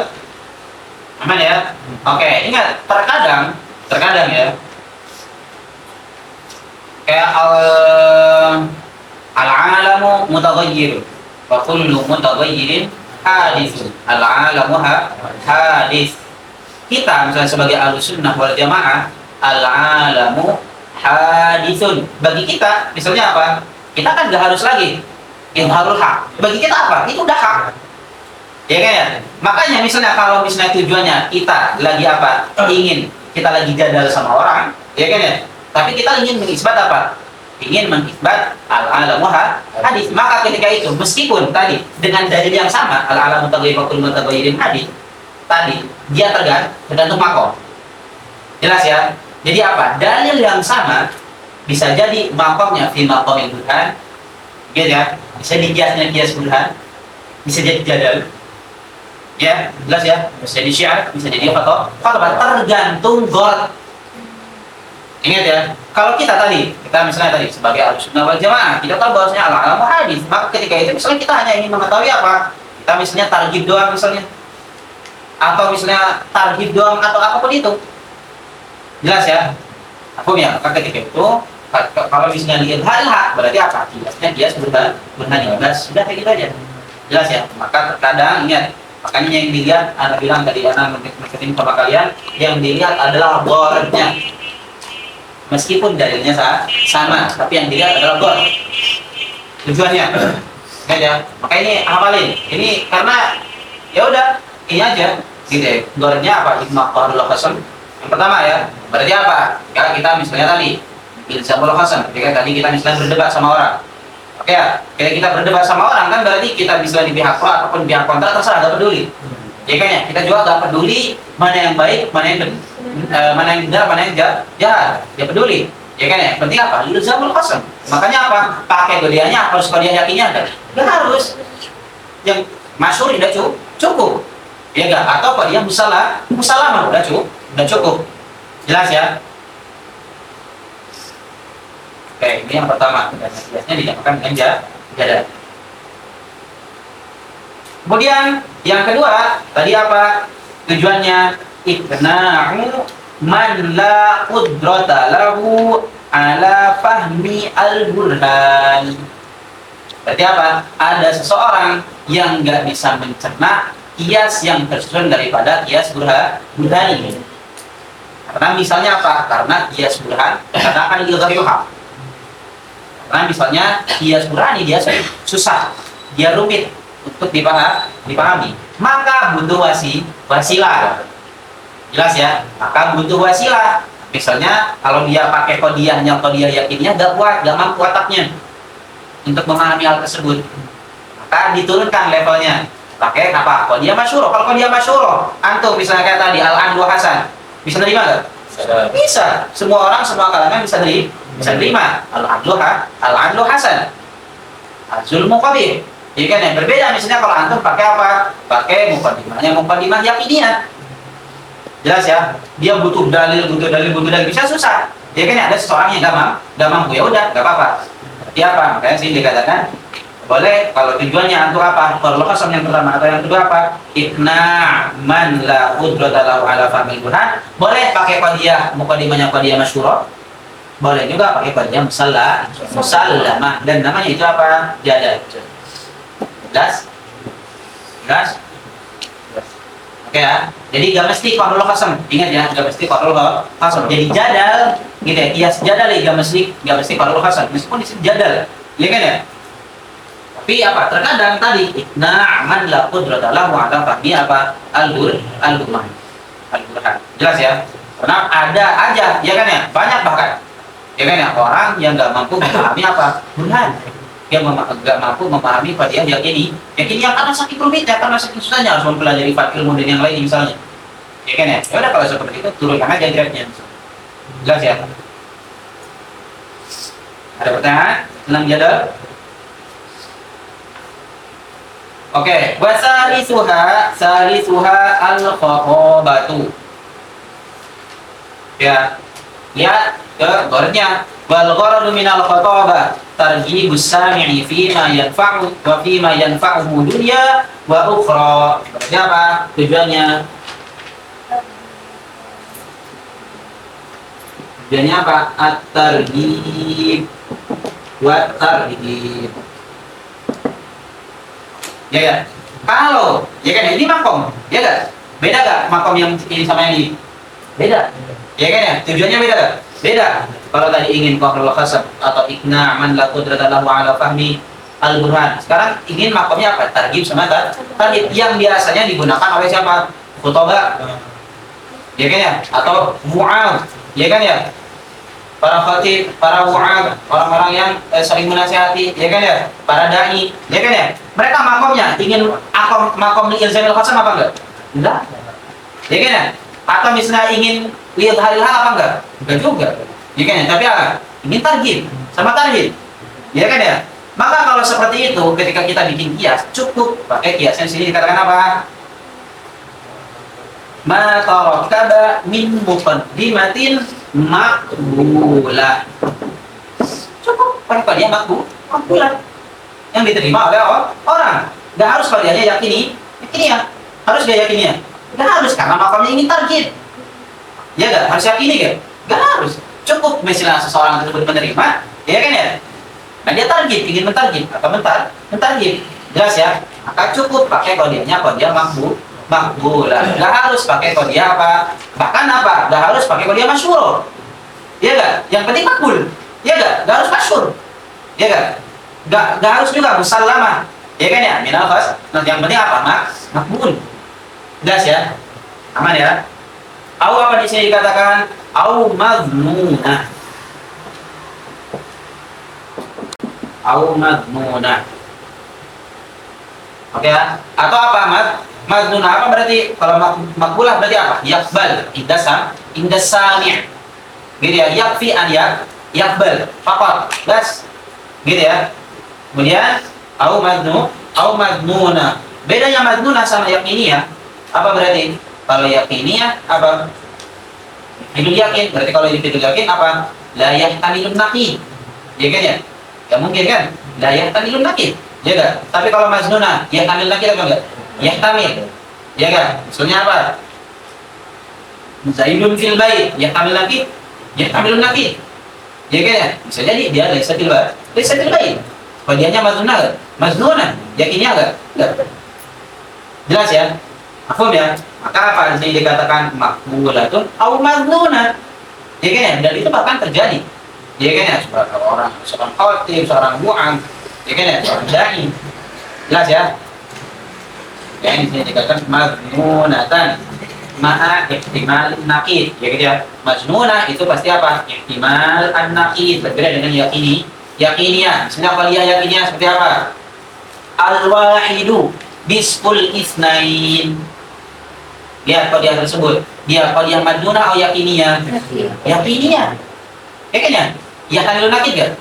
Aman ya? Oke, ingat terkadang ya kayak al-alamu mutaghayyir wa kullu mutaghayyirin hadits. Al-alamu hadits. Kita misalnya sebagai Ahlussunnah wal Jamaah, al-alamu haditsun. Bagi kita misalnya apa? Kita kan gak harus lagi izharul haq. Bagi kita apa? Itu udah hak. Ya kan ya? Makanya misalnya kalau misalnya tujuannya kita lagi apa? Ingin kita lagi jadal sama orang, ya kan ya? Tapi kita ingin mengisbat apa? Ingin mengisbat al-alamu hadis. Maka ketika itu meskipun tadi dengan dalil yang sama al-alamu mutaghayyirun hadis, tadi dia tergantung makom. Jelas ya? Jadi apa? Dalil yang sama bisa jadi makomnya fi maqamil burhan, gitu ya. bisa dikiasnya kias burhan, bisa jadi jadal. Ya, jelas ya. Bisa jadi syiar, bisa jadi apa? Tergantung gol. Ingat ya, kalau kita misalnya tadi sebagai Ahlussunnah wal Jamaah, kita tahu bahwasanya al-alam hadis, maka ketika itu misalnya kita hanya ingin mengetahui apa? Kita misalnya targhib doang misalnya. Atau misalnya targhib doang atau apapun itu. Jelas ya? Apa ya? Maka ketika itu kalau misalnya lihat hak berarti apa? Jelasnya dia burhan jelas. Sudah kayak gitu aja. Jelas ya? Maka terkadang ingat, makanya yang dilihat, Anda bilang tadi, Anda mengingatkan sama kalian, yang dilihat adalah bornya. Meskipun dalilnya sama, tapi yang dilihat adalah gol. Tujuannya, ya. Maka ini hafalin. Ini karena ya udah, ini aja, gitu ya. Golnya apa? Hikmah qahrul qasam. Yang pertama ya, berarti apa? Kalau kita misalnya tadi ilzamul qasam, ketika tadi kita misalnya berdebat sama orang. Oke ya, ketika kita berdebat sama orang kan berarti kita misalnya di pihak pro ataupun pihak kontra terserah, gak peduli. Ya kan ya, kita juga gak peduli mana yang baik, mana yang benar, mana yang jahat. Ya peduli. Ya kan ya, penting apa? Ilzamul qasam. Makanya apa? Pakai kodiahnya, harus kodiah yakinnya ada. Gak harus. Yang masyhur udah cukup. Ya enggak? Atau kodiah musalamah udah cukup. Jelas ya? Oke, ini yang pertama. Biasanya dinamakan dengan jadal. Kemudian yang kedua, tadi apa tujuannya? Iqna'u man la qudrata lahu ala fahmi al-burhan. Berarti apa? Ada seseorang yang nggak bisa mencerna kias yang tersusun daripada kias burhani. Karena misalnya apa? Karena kias burhan karena akan yudhariuha. Karena misalnya kias burhani dia susah, dia rumit untuk dipahami, maka butuh wasilah. Jelas ya, maka butuh wasilah. Misalnya kalau dia pakai kodiah yakinnya gak mampu otaknya untuk memahami hal tersebut, maka diturunkan levelnya pakai apa? Kodiah masyhur. Kalau kodiah masyhur, antum misalnya kayak tadi al-andu hasan, bisa terima gak? Bisa. Semua orang, semua kalangan bisa terima al-andu hasan, az-zulmu qabih. Jadi kan yang berbeda misalnya kalau antum pakai apa? Pakai muqaddimah yakiniyah. Jelas ya? Dia butuh dalil bisa susah. Ya kan ada seseorang yang gak mampu, ya udah, gak apa-apa. Berarti apa? Makanya sih dikatakan boleh kalau tujuannya untuk apa? Kalau qasam yang pertama atau yang kedua apa? Iqna' man la qudrata lahu ala fahmil burhan. Boleh pakai qadiyah, muqaddimahnya qadiyah masyhurah. Boleh juga pakai qadiyah musallamah dan namanya itu apa? Jadal. Jelas? Oke ya. Jadi gak mesti qahrul qasam. Ingat ya, gak mesti qahrul qasam. Jadi jadal, gitu ya. Kias jadal ya gak mesti qahrul qasam. Meskipun di sini jadal. Iya kan ya? Tapi apa? Terkadang tadi iqna' man la qudrata lahu ala fahmi apa? Al-burhan. Jelas ya? Karena ada aja, ya kan ya? Banyak bahkan. Ya kan ya? Orang yang gak mampu memahami apa? Burhan. Dia nggak mampu memahami qadiyah yakiniyah karena saking rumitnya, karena saking susahnya harus mempelajari ilmu dan yang lain misalnya. Ya kan ya? Ya udah kalau seperti itu turunkan aja grade-nya. Jelas ya? Ada pertanyaan tentang jadal? Oke, wa salisuha al-khatabatu. Ya. Lihat ke gornya. Wal gharadu minal khatabah targhibus sami'i fima yanfa'u wa fima yanfa'uhu dunya wa ukhra. Berarti apa tujuannya? Tujuannya apa? At-targhib wa tarhib. Ya kan? Kalau ya kan ini makom, ya kan? Beda gak makom yang ini sama yang ini? Beda. Ya kan ya? Tujuannya beda gak? Beda. Kalau tadi ingin qahrul qasam atau iqna' man la qudrata lahu ala fahmi al-burhan. Sekarang ingin makomnya apa? Targhib sama tarhib yang biasanya digunakan oleh siapa? Khutbah. Ya kan ya? Atau mu'ad. Ya kan ya? Para khatib, para mu'ad, orang-orang yang sering menasihati, ya kan ya? Para dai, ya kan ya? Mereka makomnya ingin makom ilzamil qasam apa enggak? Enggak. Ya kan ya? Atau misalnya ingin lihat hari hal apa enggak? Enggak juga. Ya kan ya? Tapi apa? Ingin targhib sama tarhib. Ya kan ya? Maka kalau seperti itu, ketika kita bikin kias, cukup pakai kiasnya sini dikatakan apa? Ma tarakkaba min muqaddimatin maqbulah. Cukup pakai qadiyah maqbulah yang diterima oleh orang. Gak harus qadiyahnya yakini ya. Harus gak yakini ya? Gak harus, karena makamnya ingin tarjid. Ya gak? Harus yakini gak? Gak harus. Cukup misalnya seseorang tersebut menerima, ya kan ya? Nah dia tarjid, ingin mentarjid atau mentarjid. Jelas ya? Maka cukup pakai qadiyahnya qadiyah makbulah. Gak harus pakai qadiyah apa? Bahkan apa? Gak harus pakai qadiyah masyhur. Ya gak? Yang penting makbul. Ya gak? Gak harus masyhur. Ya gak? Gak harus juga musallamah. Ya kan ya? Minal khas. Nah, yang penting apa? Makbul. Jelas ya? Aman ya? Au apa di sini dikatakan? Au madmunah. Au madmunah. Oke ya? Atau apa madmunah apa berarti? Kalau makbulah berarti apa? Yakbal. Indas sami'. Gitu ya? Yakfi an yakbal. Faqat. Bas. Gitu ya? Kemudian au madmunah. Bedanya madmunah sama yakiniyah apa berarti? Kalau yakiniyah apa? Itu yakin. Berarti kalau itu yakin apa? La yahtamilun naqid. Ya kan ya? Ya mungkin kan? La yahtamilun naqid. Ya kan? Tapi kalau madmunah, yahtamil naqid apa enggak? Yahtamil. Ya kan? Maksudnya apa? Zaidun fil bait, yahtamil naqid. Yahtamilun naqid. Ya kan ya? Bisa jadi dia laisa fil bait. Qadiyahnya madmunah, yakinnya enggak? Jelas ya? Mafhum ya? Maka apa di sini dikatakan makbulatun au madmunah. Ya kan ya? Dan itu bahkan terjadi. Ya kan ya? Seorang khatib, seorang mu'am, ya kan ya? Seorang dai. Jelas ya? Ya ini sini dikatakan madmunatan ma'a ihtimal naqid. Ya gitu ya? Majnunah itu pasti apa? Ihtimal an-naqid. Berbeda dengan yakiniyah. Misalnya qadiyah yakiniyah seperti apa? Al-wahidu bisul isnain. Lihat qadiyah tersebut. Dia qadiyah madmunah atau yakiniyah? Yakiniyah. Ya kan ya? Yahtamilun naqid enggak?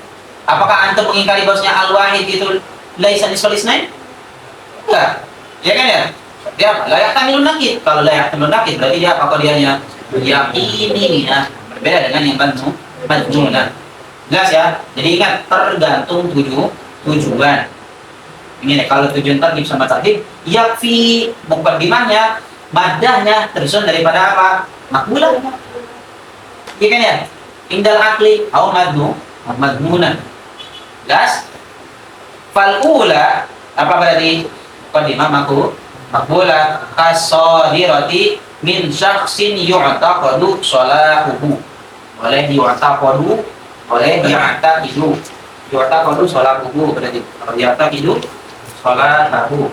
Apakah antum mengingkari bahwasanya al-wahid itu laisa bisul isnain? Enggak. Ya kan ya? Dia apa? La yahtamilun naqid. Kalau la yahtamilun naqid berarti dia apa qadiyahnya? Yakiniyah. Berbeda dengan yang madmunah. Jelas ya? Jadi ingat, tergantung tujuan. Ini nih, kalau tujuan targhib sama tarhib, yakfi muqaddimahnya, maddahnya tersusun daripada apa? Makbulah. Iya kan ya? Indal akli au madmunah. Jelas? Fal ula apa berarti? Muqaddimah makbulah kasadirati min syakhsin yu'taqadu salahuhu. Oleh yu'taqadu oleh ya'taqidu sholahuhu berarti kalau ya'taqidu sholahuhu.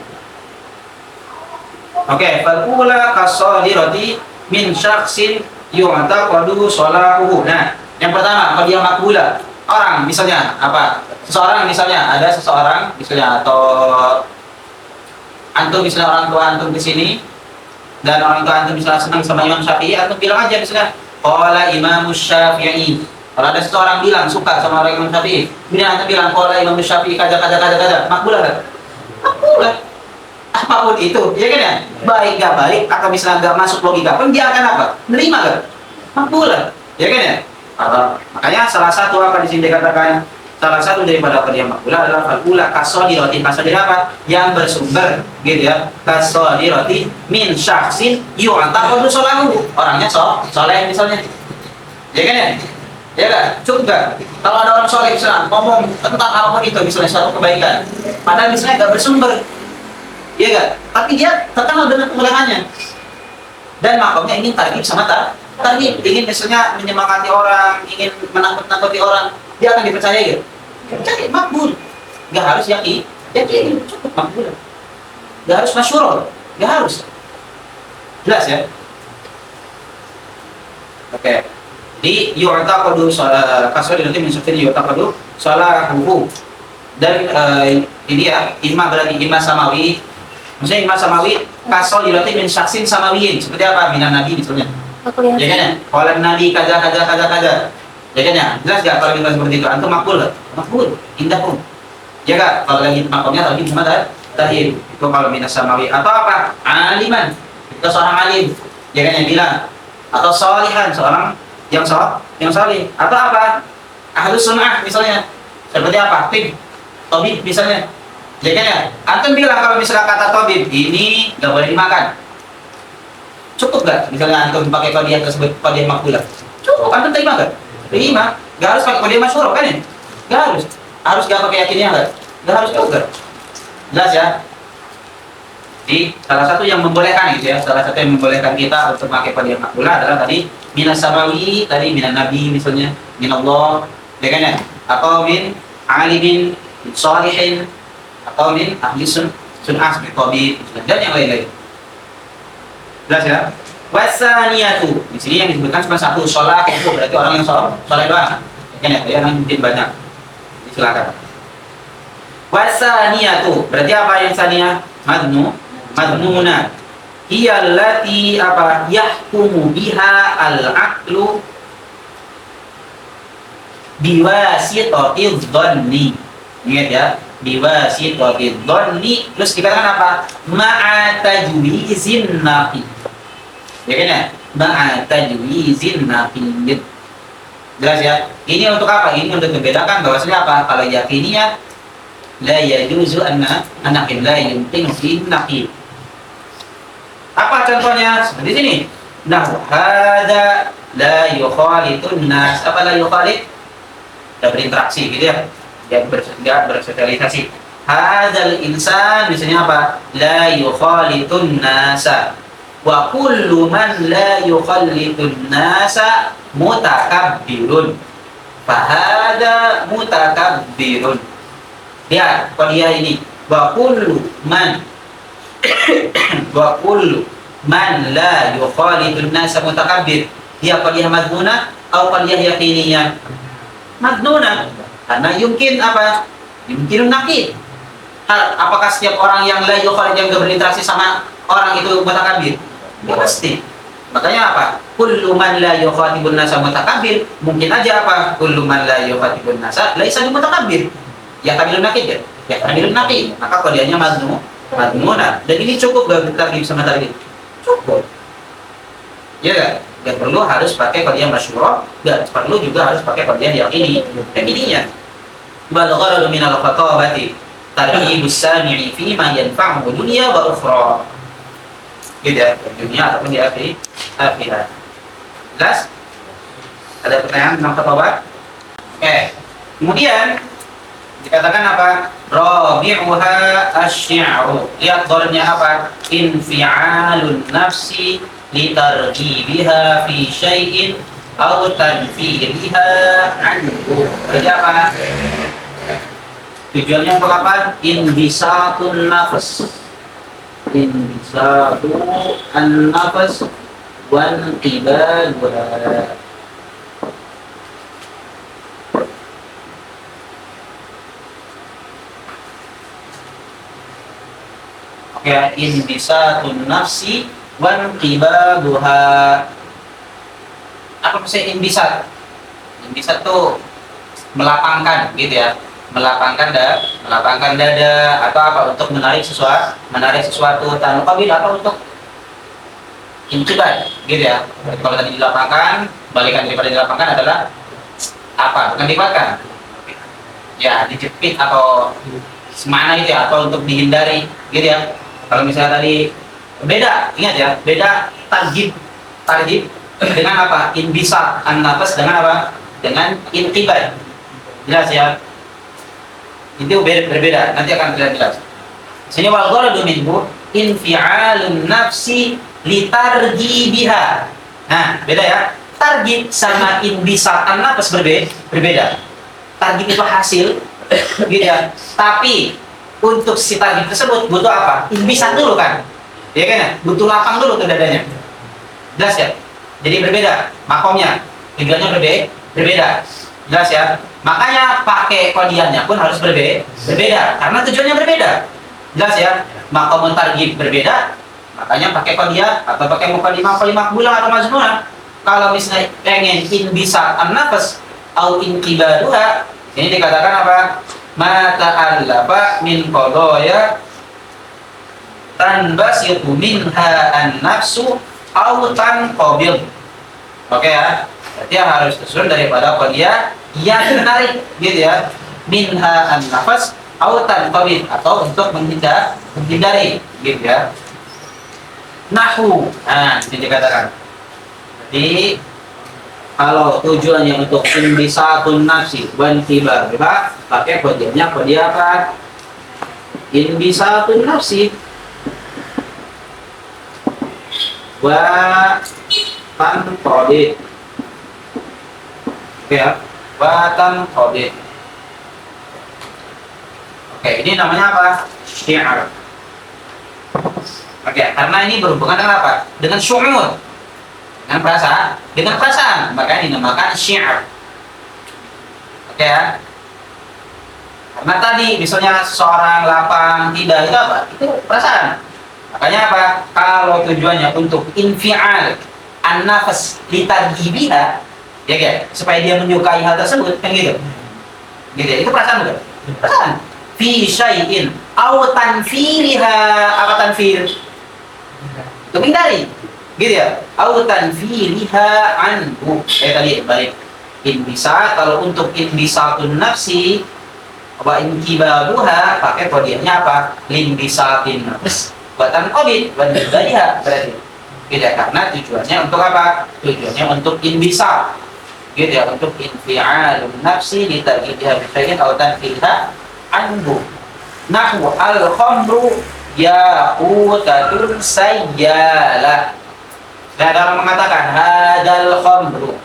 Oke, fal-ula kasadirati min syakhsin yu'taqadu sholahuhu. Nah, yang pertama kalau dia makbula, orang misalnya apa? Seseorang misalnya ada seseorang misalnya atau antum misalnya orang tua antum di sini dan orang tua antum misalnya senang sama Imam Syafi'i, antum bilang aja misalnya qala Imam Syafi'i. Kalau ada seseorang bilang suka sama orang Imam Syafi'i, kemudian anda bilang qala Imam Syafi'i kaza, makbulah kan? Makbulah. Apapun itu, ya kan ya? Baik gak baik atau misalnya gak masuk logika pun dia akan apa? Menerima kan? Makbulah. Ya kan ya? Makanya salah satu apa di sini dikatakan salah satu daripada qadiyah makbulah adalah fal-ula kasadirati. Kasadir apa? Yang bersumber gitu ya. Kasadirati min syakhsin yu'taqadu shalahu. Orangnya soleh misalnya. Ya kan ya? Ya kan? Cukup gak? Kalau ada orang soleh misalnya ngomong tentang apapun itu misalnya suatu kebaikan, padahal misalnya gak bersumber, ya kan? Tapi dia terkenal dengan kemuliaannya dan makamnya ingin targhib sama targhib, ingin misalnya menyemangati orang, ingin menakut-nakuti orang, dia akan dipercaya gitu. Jadi makbul, gak harus yakin, cukup makbul, gak harus masyhur, gak harus. Jelas ya? Oke. Di yu'taqadu kasar nanti mensusun yu'taqadu salahuhu. Dan ini ya imma berarti imma samawi. Maksudnya imma samawi kasal nanti min syaksin samawiyin. Seperti apa? Minan nabi misalnya. Ya kan ya? Qala nabi kaza. Ya kan ya? Jelas enggak kalau kita seperti itu? Antum makbul. Makbul. Indahum. Ya kan? Kalau lagi makomnya tadi Muhammad Tahir. Itu kalau minas samawi. Atau apa? Aliman. Itu seorang alim. Ya kan yang bilang. Atau solihan, seorang yang solih. Atau apa? Ahlus sunnah misalnya. Seperti apa? Tabib misalnya. Ya kan ya? Antum bilang kalau misalnya kata tabib ini nggak boleh dimakan. Cukup nggak? Misalnya antum pakai qadiyah tersebut, qadiyah makbulah. Cukup, antum terima nggak? Terima. Nggak harus pakai qadiyah masyhurah kan ya? Nggak harus. Harus nggak pakai yakinnya nggak? Nggak harus juga. Jelas ya? Jadi salah satu yang membolehkan gitu ya, salah satu yang membolehkan kita untuk pakai qadiyah makbulah adalah tadi minas samawi, tadi minan nabi misalnya, minallah, ya kan ya? Atau min alimin, min sholihin, atau min ahli sunnah seperti tabib dan yang lain-lain. Jelas ya? Wasaniyatu. Di sini yang disebutkan cuma satu, sholat itu berarti orang yang sholat doang. Kan ya? Dia orang mungkin banyak. Silakan. Wasaniyatu. Berarti apa yang saniyah? Madnuna. Hiya allati apa? Yahkumu biha al-aqlu biwasitati dhanni. Ingat ya? Biwasitati dhanni. Terus dikatakan apa? Ma'a tajwizin naqid. Ya kan ya? Ma'a tajwizin naqid. Jelas ya? Ini untuk apa? Ini untuk membedakan bahwasanya apa? Kalau yakiniyah la yajuzu anaqid, la yumkinu fi naqid. Apa contohnya? Seperti sini. Nah, hada la yukhalitun nas. Apa la yukhalit? Tidak berinteraksi gitu ya. Dia bersosialisasi. Hadzal insan misalnya apa? La yukhalitun nasa. Wa kullu man la yukhalitun nasa mutakabbirun. Fahada mutakabbirun. Lihat qadiyah ini. Wa kullu man wa kullu man la yukhalitun nasa mutakabbir. Dia qadiyah madmunah atau qadiyah yakiniyah? Madmunah. Karena yumkin apa? Yumkin naqid. Apakah setiap orang yang la yukhalid yang berinteraksi sama orang itu mutakabbir? Ya pasti. Makanya apa? Kullu man la yukhatibun nasa mutakabbir. Mungkin aja apa? Kullu man la yukhatibun nasa laisa mutakabbir. Ya tabilun naqid ya. Ya tabilun naqid. Maka qadiyahnya madmunah. Dan ini cukup gak kita sama tadi? Cukup. Ya kan? Gak perlu harus pakai qadiyah masyhurah, gak perlu juga harus pakai qadiyah yakininya. Bal gharadu min al-khatabati tarhibus sami'i fi ma yanfa'uhu dunya wa ukhra. Gitu ya, dunia ataupun di akhirat. Jelas? Ada pertanyaan tentang khatabah? Oke. Kemudian dikatakan apa? Rabi'uha asy-syi'ru. Lihat dharabnya apa? Infi'alun nafsi litarghibiha fi syai'in aw tanfiriha anhu. Berarti apa? Tujuannya untuk apa? Inbisatun nafs. Inbisatu an-nafs wa inqibaduha. Oke, inbisatun nafsi wa inqibaduha. Apa maksudnya inbisat? Inbisat tuh melapangkan gitu ya. Melapangkan dada atau apa untuk menarik sesuatu tanukabil atau untuk inqibad gitu ya. Kalau tadi dilapangkan, balikan daripada dilapangkan adalah apa? Bukan dipatkan. Ya, dijepit atau semana itu ya, atau untuk dihindari gitu ya. Kalau misalnya tadi beda, ingat ya, beda tarjib dengan apa? Inbisat an-nafas dengan apa? Dengan inqibad. Jelas ya? Itu berbeda, nanti akan terlihat jelas. Sini wal gharadu minhu infi'alun nafsi litarghibiha. Nah, beda ya. Targhib sama inbisat an-nafas berbeda. Targhib itu hasil gitu ya. Tapi untuk si targhib tersebut butuh apa? Inbisat dulu kan. Ya kan ya? Butuh lapang dulu ke dadanya. Jelas ya? Jadi berbeda makomnya, tujuannya berbeda. Jelas ya? Makanya pakai qadiyahnya pun harus berbeda karena tujuannya berbeda. Jelas ya? Makom targhib berbeda, makanya pakai qadiyah atau pakai muqaddimah makbulah atau mazmunah. Kalau misalnya pengen inbisat an-nafs atau inqibaduha, ini dikatakan apa? ma ta'allafa min qadaya tanbasitu minha an-nafsu aw tanqabid. Oke ya. Berarti harus disusun daripada qadiyah yang menarik gitu ya. Minha an-nafas aw tanqabid, atau untuk menghindari gitu ya. Nahu. Nah, ini dikatakan. Jadi kalau tujuannya untuk inbisatun nafsi wan tibar, pakai qadiyahnya qadiyah apa? Inbisatun nafsi wa tanqabid. Oke ya, wa tanqabid. Oke, ini namanya apa? Syiar. Oke, karena ini berhubungan dengan apa? Dengan syu'ur, dengan perasaan, makanya dinamakan syiar. Oke ya. Karena tadi misalnya seorang lapang tidak, itu apa? Itu perasaan. Makanya apa? Kalau tujuannya untuk infial an-nafas litargibiha, ya kan? Supaya dia menyukai hal tersebut, kan gitu. Gitu ya. Itu perasaan bukan? Perasaan. Fi syai'in aw tanfiriha. Apa tanfir? Untuk menghindari, gitu ya. Au tanfiriha anhu. Tadi balik. Inbisat, kalau untuk inbisatun nafsi wa inkibabuha, pakai qadiyahnya apa? Linbisatin nafs wa tanqabid wa nibadiha. Berarti gitu ya, karena tujuannya untuk apa? Tujuannya untuk inbisat, gitu ya, untuk infi'alun nafsi litargibiha bisyai'in au tanfiriha anhu. Nahwu al-khamru yaqutatun sayyalah. Nah, ada orang mengatakan hadal khamru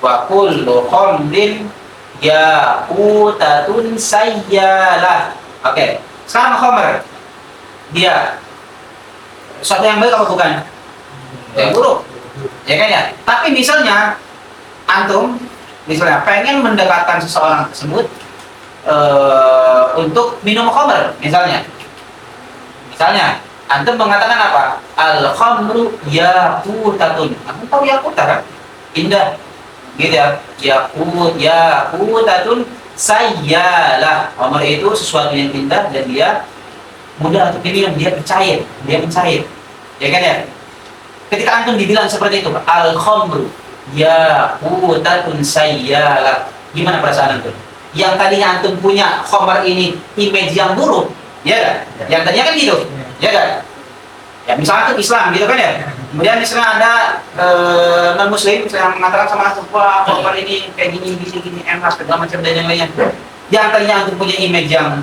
wa kullu khamrin yaqutatun sayyalah. Oke, sekarang khamr dia sesuatu yang baik apa bukan? Yang buruk, ya kan ya? Tapi misalnya antum misalnya pengen mendekatkan seseorang tersebut untuk minum khamr misalnya. Misalnya, antum mengatakan apa? Al-khamru yaqutatun. Antum tahu yaqutat kan? Indah. Gitu ya. Yaqutatun sayyalah. Khamr itu sesuatu yang indah dan dia mudah untuk diminum, dia mencair, ya kan ya? Ketika antum dibilang seperti itu, al-khamru yaqutatun sayyalah, gimana perasaan antum? Yang tadinya antum punya khamr ini image yang buruk, ya kan? Yang tadinya kan gitu, ya kan? Ya misalnya antum Islam gitu kan ya. Kemudian misalnya ada non muslim yang mengatakan sama antum, wah khamr ini kayak gini enak segala macam dan yang lainnya. Yang tadinya antum punya image yang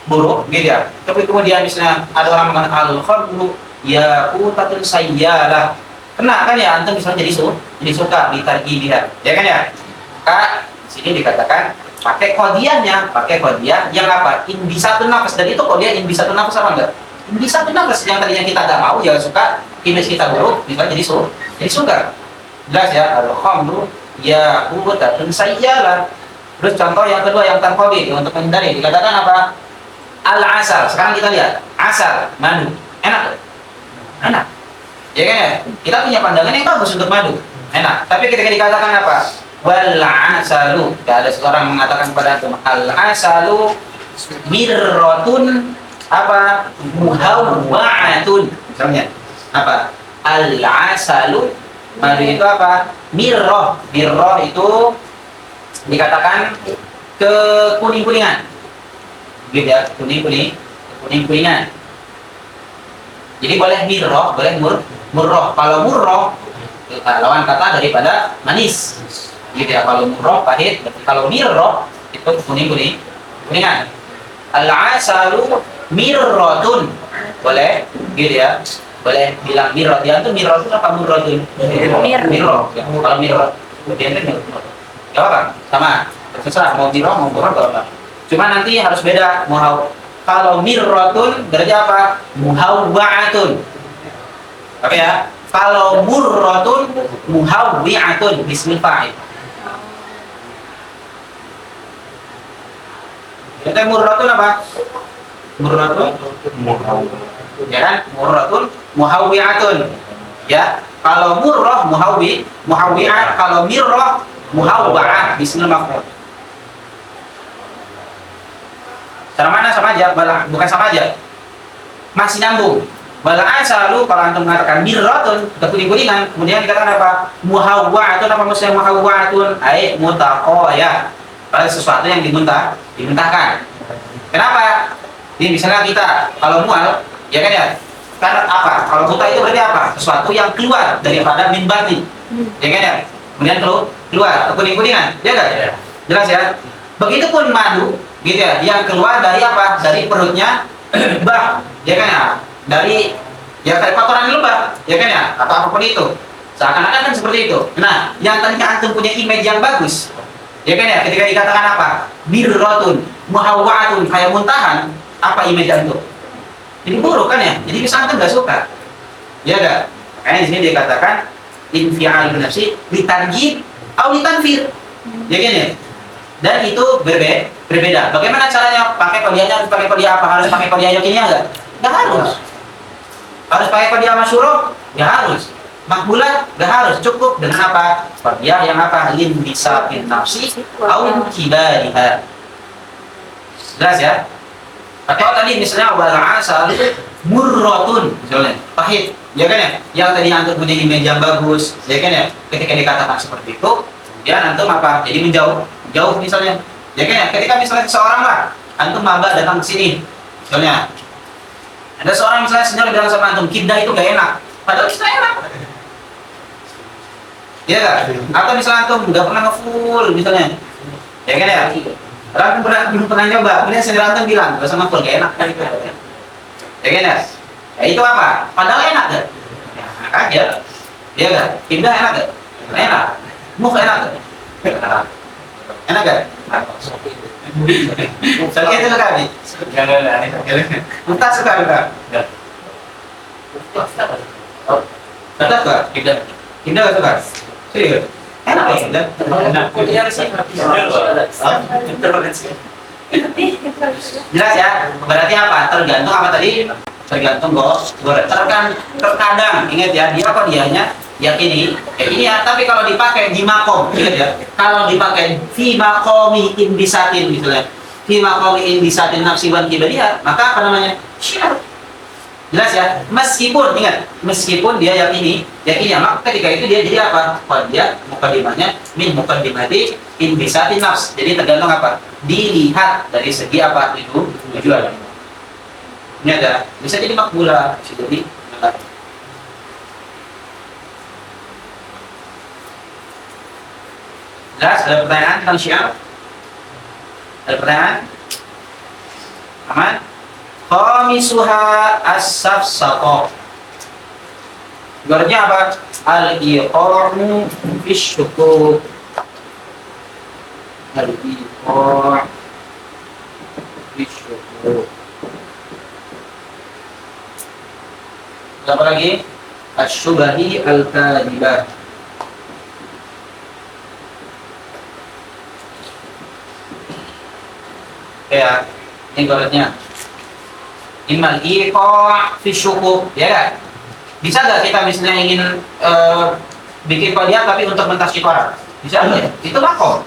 buruk, gitu ya. Tapi kemudian misalnya ada orang mengatakan al-khamru yaqutatun sayyalah. Kena kan ya, antum misalnya jadi suka ditargibiha, ya kan ya? Maka sini dikatakan pakai qadiyahnya, pakai qadiyah yang apa? Inbisatun nafas. Dan itu qadiyah inbisatun nafas apa enggak? Inbisatun nafas yang tadinya kita enggak mau, jangan suka, image kita buruk, misalnya jadi suka. Jelas ya, al-khamru yaqutatun sayyalah. Terus contoh yang kedua yang tanqabid, untuk menghindari dikatakan apa? Al-asal. Sekarang kita lihat asal, madu, enak. Ya kan ya? Kita punya pandangan yang bagus untuk madu, enak. Tapi ketika dikatakan apa? Wal asalu, ada seorang mengatakan kepada antum, al asalu mirratun apa? Muhawwa'atun. Misalnya apa? Al asalu, madu itu apa? Mirrah itu dikatakan ke kuning-kuningan, gitu ya, kuning-kuningan. Jadi boleh mirrah, boleh murrah. Kalau murrah lawan kata daripada manis, gitu ya. Kalau murrah pahit, kalau mirrah itu kuningan. Al-asalu mirratun, boleh gitu ya, boleh bilang mirrah. Dia tuh mirrah itu apa? Murratun mirrah ya. Kalau mirrah dia kan mirrah, gak apa, sama terserah mau mirrah mau murrah gak apa. Cuma nanti harus beda. Kalau mirratun berarti apa? Muhawwa'atun. Oke ya. Kalau murratun muhawwi'atun, bismil fa'il. Jadi murratun apa? Murratun ya kan? Murratun muhawwi'atun. Ya. Kalau murrah muhawwi'ah, kalau mirrah muhawwa'ah, bismil maf'ul. Cara mana sama aja, bukan sama aja. Masih nyambung. Bala'an selalu kalau antum mengatakan mirratun, kuning-kuningan, kemudian dikatakan apa? Muhawwa'atun, apa maksudnya muhawwa'atun? Ai mutaqaya. Pada sesuatu yang dimuntahkan. Kenapa? Ini misalnya kita kalau mual, ya kan ya? Karena apa? Kalau muntah itu berarti apa? Sesuatu yang keluar daripada min batin. Ya kan ya? Kemudian keluar kuning-kuningan, ya kan? Jelas ya? Begitupun madu, gitu ya, yang keluar dari apa? Dari perutnya bah, ya kan ya? Dari ya kayak kotoran di lembah, ya kan ya? Atau apapun itu. Seakan-akan kan seperti itu. Nah, yang tadinya antum punya image yang bagus, ya kan ya? Ketika dikatakan apa? Mirratun, muhawwa'atun, kayak muntahan, apa image antum? Jadi buruk kan ya? Jadi bisa antum nggak suka, ya kan? Makanya di sini dikatakan infial binafsi litarjib atau litanfir, ya kan ya? Dan itu berbeda. Bagaimana caranya? Pakai kodianya, harus pakai kodiah apa? Harus pakai kodiah yakinnya nggak? Nggak harus. Harus pakai kodiah masyhur? Nggak harus. Makbulah? Nggak harus. Cukup dengan apa? Kodiah yang apa? Lim bisa bin nafsi au kibariha. Jelas ya? Atau tadi misalnya bala'an selalu murratun, misalnya pahit, ya kan ya? Yang tadi antum punya image yang bagus, ya kan ya? Ketika dikatakan seperti itu, kemudian antum apa? Jadi jauh misalnya, ya kan ya? Ketika misalnya seseorang lah, antum maba datang ke sini, misalnya ada seorang misalnya senior bilang sama antum, kibdah itu gak enak, padahal kita enak, ya kan? Atau misalnya antum nggak pernah nge-full misalnya, ya kan ya? Orang belum pernah nyoba, kemudian senior antum bilang, gak usah nge-full, gak enak kan itu, ya kan ya? Ya itu apa? Padahal enak kan? Ya, enak aja, ya kan? Kibdah enak kan? Enak, muk enak kan? Enak kan? Sakit itu kami. Entah suka enggak? Tetap enggak? Tidak enggak suka? Serius? Enak ya? Enak. Jelas ya? Berarti apa? Tergantung apa tadi? Tergantung terkadang ingat ya, dia kok dianya yakini ini ya, tapi kalau dipakai di makom, ingat ya, kalau dipakai fi makomi indisatin misalnya, fi makomi indisatin nafsi wan kibariha, maka apa namanya? Syiar. Jelas ya? Meskipun ingat, meskipun dia yakini ya, maka ketika itu dia jadi apa? Dia mukadimahnya min mukadimati indisatin nafs. Jadi tergantung apa? Dilihat dari segi apa itu tujuan. Ini ada, bisa jadi makbula, bisa jadi enggak. Jelas? Ada pertanyaan tentang syiar? Ada pertanyaan? Aman? Khamisuha as-safsaqah. Artinya apa? Al-iqamu fisyukuk. Al-iqamu fisyukuk. Apa lagi? Asy-syubahi al-kadhibah. Ya, ini goretnya. Imal iqa fi syukuk, ya kan? Bisa nggak kita misalnya ingin bikin kodiah tapi untuk mentasydid orang? Bisa nggak? Itu makom,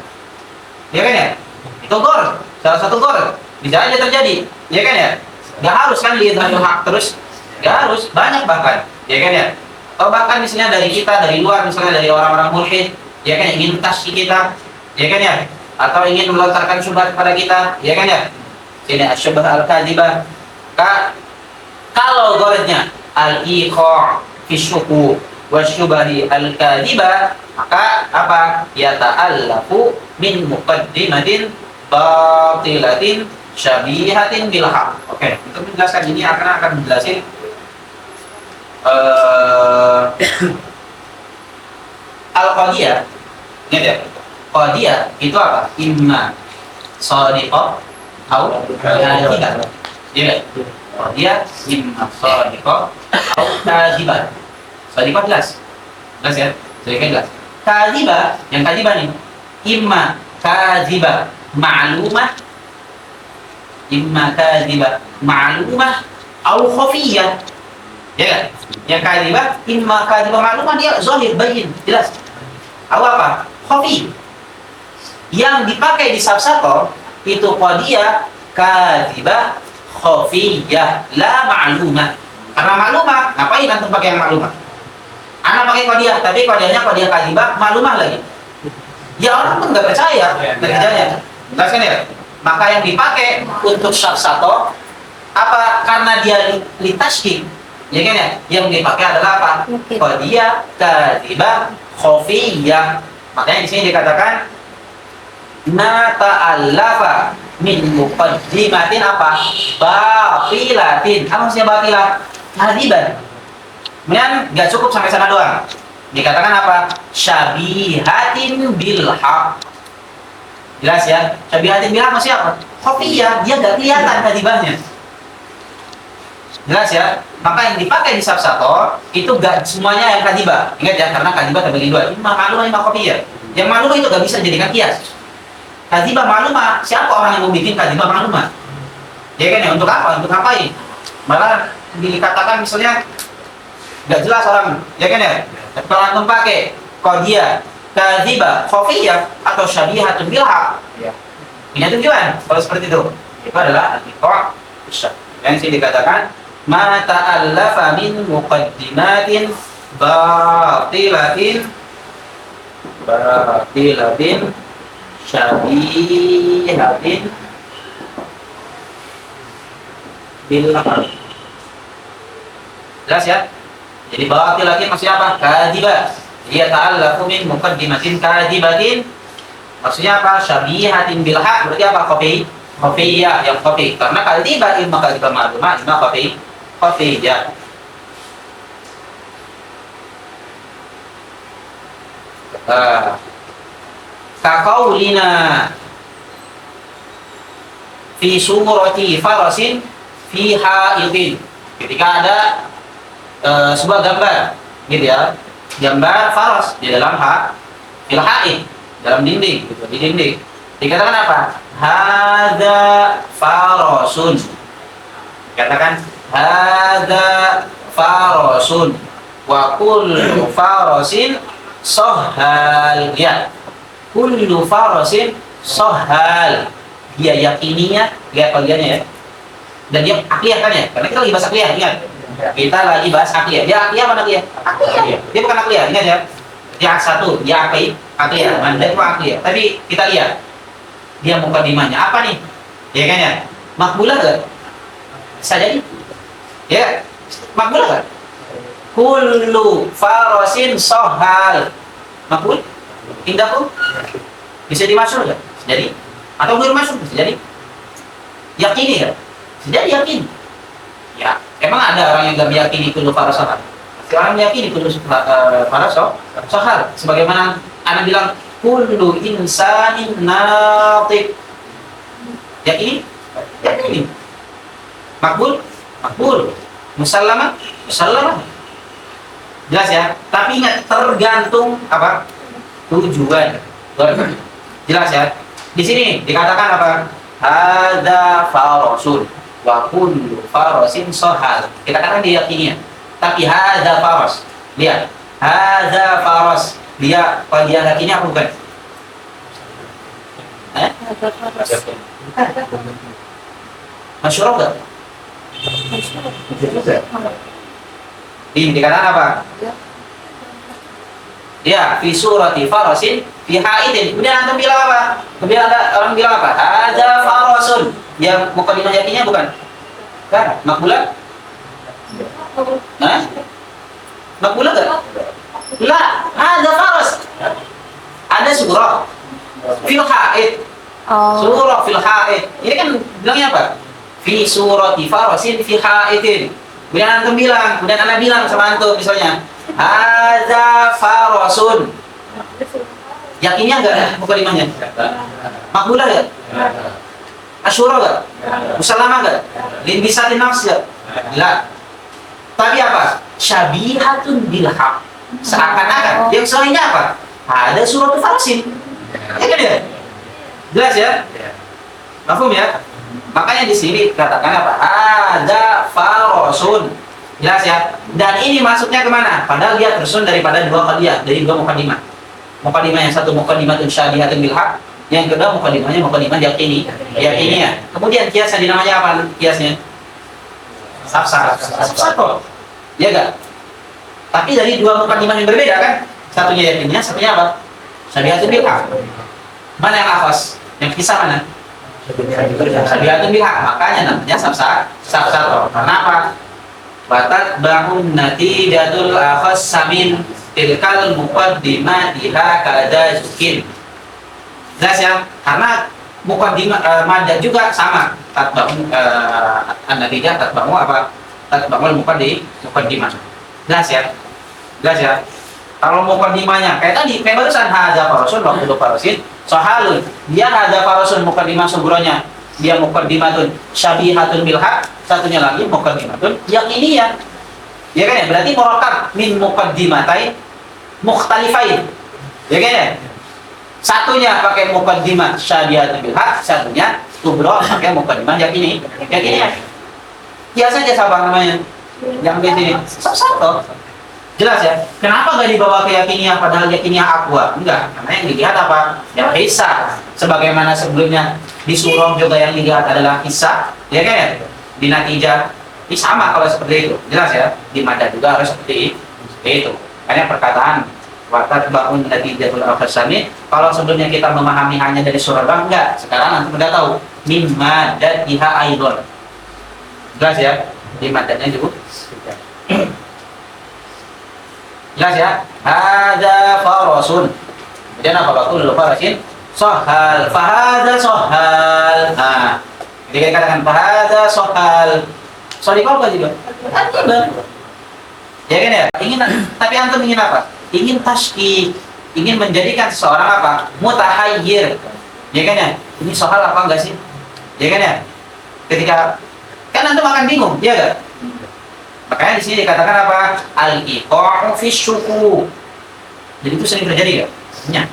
ya kan ya? Itu gor, salah satu gor. Bisa aja terjadi, ya kan ya? Nggak harus kan lihat hak terus. Ya harus, banyak bahkan, ya kan ya? Atau bahkan misalnya dari kita, dari luar, misalnya dari orang-orang mulhid, ya kan, ingin tasyi kita, ya kan ya? Atau ingin melontarkan syubhat kepada kita, ya kan ya? Sini asyubah al-kadhibah. Kalau goretnya al-iqa fi syuku wa syubahi al-kadhibah, maka apa? Yata'allafu min muqaddimatin batilatin syabihatin bil haq. Oke, untuk menjelaskan ini akan menjelasin al-qadiyah. Ingat ya, qadiyah itu apa? Imma shadiqah atau kadhibah. Iya, qadiyah imma shadiqah atau kadhibah. Shadiqah jelas ya? Shadiqah jelas. Kadhibah, yang kadhibah nih, imma kadhibah ma'lumah, imma kadhibah ma'lumah atau khafiyah. Ya kan? Yang kadhibah, imma kadhibah ma'lumah, dia zahir, bayin, jelas. Apa? Khafi. Yang dipakai di safsaqah itu qadiyah kadhibah khafiyah la ma'lumah. Karena maklumah, ngapain antum pakai yang maklumah? Anak pakai qadiyah, tapi qadiyahnya qadiyah kadhibah, maklumah lagi. Ya orang pun nggak percaya kerjanya. Jelaskan ya. Maka yang dipakai untuk syafsato apa? Karena dia litashkik, ya kan ya? Yang dipakai adalah apa? Qadiyah kadhibah khafiyah. Makanya di sini dikatakan na ta'allafa min muqaddimatin apa? Batilatin. Apa maksudnya batilah? Hadiban. Kemudian nggak cukup sampai sana doang. Dikatakan apa? Syabihatin bil haq. Jelas ya? Syabihatin bil haq maksudnya apa? Khafiyah, dia nggak kelihatan hadibahnya. Jelas ya? Maka yang dipakai di syafsato itu nggak semuanya yang kadibah. Ingat ya, karena kadibah terbagi dua. Imma ma'lumah, imma khafiyah. Yang ma'lumah itu nggak bisa dijadikan kias. Kadibah ma'lumah, siapa orang yang mau bikin kadibah ma'lumah? Ya kan ya, untuk apa? Untuk ngapain? Malah dikatakan misalnya nggak jelas orang, ya kan ya? Kalau antum pakai qadiyah kadhibah khafiyah atau syabihatun bil haq, punya tujuan. Kalau seperti itu adalah al-iqra' syar'i. Yang sini dikatakan ma ta'allafa min muqaddimatin batilatin syabihatin bil haq. Jelas ya? Jadi batil lagi maksudnya apa? Kadhibah. Dia ta'allafu min muqaddimatin kadhibatin. Maksudnya apa? Syabihatin bil haq. Berarti apa? Khafiyah, yang khafi. Karena kadhibah imma kadhibah ma'lumah, imma khafiyah. Kaqaulina fi surati farasin fi ha'idin. Ketika ada sebuah gambar, gitu ya, gambar faras di dalam fil ha'id, dalam dinding, gitu, di dinding. Dikatakan apa? Hadza farasun. Dikatakan hadza farasun wa kullu farasin sahal. Ya, kullu farasin sahal. Dia yakininya, lihat bagiannya ya. Dan dia akliyah kan ya? Karena kita lagi bahas akliyah, ingat. Kita lagi bahas akliyah. Dia akliyah mana dia? Akliyah. Dia bukan akliyah, ingat ya. Yang satu, dia akliyah. Manda itu akliyah. Tapi kita lihat dia mukadimahnya apa nih? Ya kan ya? Makbulah gak? Bisa jadi. Ya, makbulah gak? Kullu farasin sahal. Makbul? Indahku? Bisa dimasuk gak? Bisa jadi. Atau belum masuk? Bisa jadi. Yakini gak? Bisa jadi yakin. Ya, emang ada orang yang gak meyakini kullu faras sahal? Orang meyakini kullu faras sahal. Sebagaimana Anda bilang kullu insanin natiq. Yakini? Yakini. Makbul? Makbul. Musallama? Musallama. Jelas ya? Tapi ingat, tergantung apa? Tujuan. Jelas ya? Di sini dikatakan apa? Hadza farasun wa kullu farasin sahal. Kita katakan diyakininya. Tapi hadza faras. Lihat. Hadza faras. Dia kalau dia yakinnya apa bukan? Masyhur enggak? Ini dikatakan apa? Ya, fi surati farasin fi haidin. Kemudian antum bilang apa? Kemudian ada orang bilang apa? Hadza farasun. Yang mukadimah yakinnya bukan? Kan? Makbulah? Hah? Makbulah enggak? La, hadza faras. Ada surah fil haid. Surah fil haid. Ini kan bilangnya apa? Fi surati farasin fi haidin. Kemudian antum bilang, kemudian anak bilang sama antum misalnya, hadza farasun. Yakinnya enggak mukadimahnya? Makbulah enggak? Asyura enggak? Musallama enggak? Lin bisatin nafs enggak? La. Tapi apa? Syabihatun bil haq. Seakan-akan yang selainnya apa? Ada suratul farasin. Ya kan ya? Jelas ya? Mafhum ya? Makanya di sini katakan apa? Ada farasun. Jelas ya? Dan ini masuknya kemana? Padahal dia tersusun daripada dua qadiyah, dari dua mukadimah. Mukadimah yang satu mukadimatun syabihatun bil haq, Yang kedua mukadimah yakini. Ya. Kemudian kiasnya dinamanya apa kiasnya? Sabsato. Ya enggak? Tapi dari dua mukadimah yang berbeda kan? Satunya yakinnya, satunya apa? Syabihatun bilhaq. Mana yang akhas? Yang kisah mana? Syabihatun bilhaq. Makanya namanya sabsato. Karena apa? Batat bangun natijatul akhas samin tilkal muqaddimatiha kada zukin. Jelas ya? Karena muqaddimah madah juga sama. Tatba'u an-natijah tatba'u apa? Tatba'u muqaddimah. Jelas ya? Jelas ya? Kalau muqaddimahnya kayak tadi, kayak barusan hadza farasun wa kullu farasin sohalun. Dia hadza farasun muqaddimah suguranya. Dia muqaddimatun syabihatun bil haq, satunya lagi muqaddimatun yaqiniyah. Ya kan ya? Berarti murakkab min muqaddimatain mukhtalifain. Ya kan ya? Satunya pakai muqaddimah syabihatun bil haq, satunya kubra pakai muqaddimah yaqiniyah. Biasa aja sabar namanya. Yang di sini satu. Jelas ya? Kenapa nggak dibawa ke yakiniyah padahal yakiniyah aqwa? Enggak, karena yang dilihat apa? Yang hisah. Sebagaimana sebelumnya di surah juga yang dilihat adalah hisah, ya kan ya? Di natijah ini sama kalau seperti itu. Jelas ya? Di madah juga harus seperti itu. Karena perkataan watat ba'un natijatul afsami, kalau sebelumnya kita memahami hanya dari surah bang, enggak. Sekarang nanti udah tahu min madatiha aidon. Jelas ya? Di madahnya juga. Jelas ya? Hadza farasun. Kemudian apa bakul farasin? Sohal. Fahadza sohal. Nah, ketika dikatakan fahadza sohal, sodikol apa juga? Tiba. Ya kan ya? Tapi antum ingin apa? Ingin tasyki, ingin menjadikan seseorang apa? Mutahayyir. Ya kan ya? Ini sohal apa enggak sih? Ya kan ya? Ketika kan antum akan bingung, ya enggak? Makanya di sini dikatakan apa? Al-iqa'u fi syuku. Jadi itu sering terjadi ya?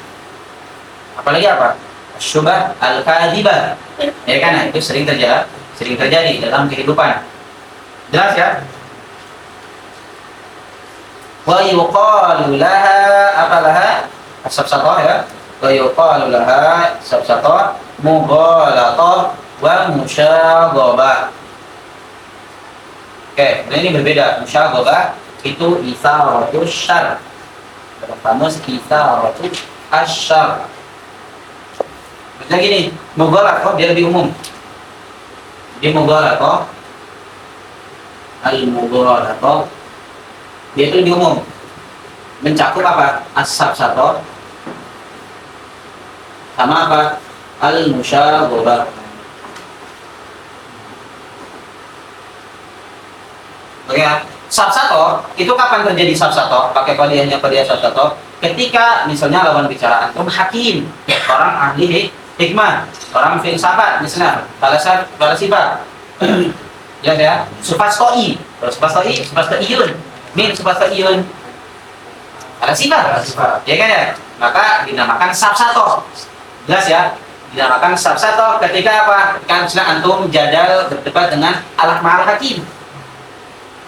Apalagi apa? Syubah al-kadhibah. Ya kan? Itu sering terjadi dalam kehidupan. Jelas ya? Wa yuqalu laha apalaha? Sabsatah ya. Wa yuqalu laha sabsatah mughalatah wa musyaghabah. Oke, nah ini berbeda. Musyaghabah itu isaratus syarr. Dalam kamus isaratus asyarr. Misalnya gini, mughalatah dia lebih umum. Dia mughalatah al-mughalatah dia itu lebih umum. Mencakup apa? As-sabsatah sama apa? Al-musyaghabah. Oke ya, sabsato itu kapan terjadi sabsato? Pakai kaliannya pada sabsato. Ketika misalnya lawan bicara antum hakim, orang ahli hikmah, orang filsafat misalnya, falasifah. Ya ya, sufastoi, sufastoiyun, falasifah. Ya kan ya? Maka dinamakan sabsato. Jelas ya? Dinamakan sabsato ketika apa? Kan misalnya antum jadal berdebat dengan al-mahal hakim.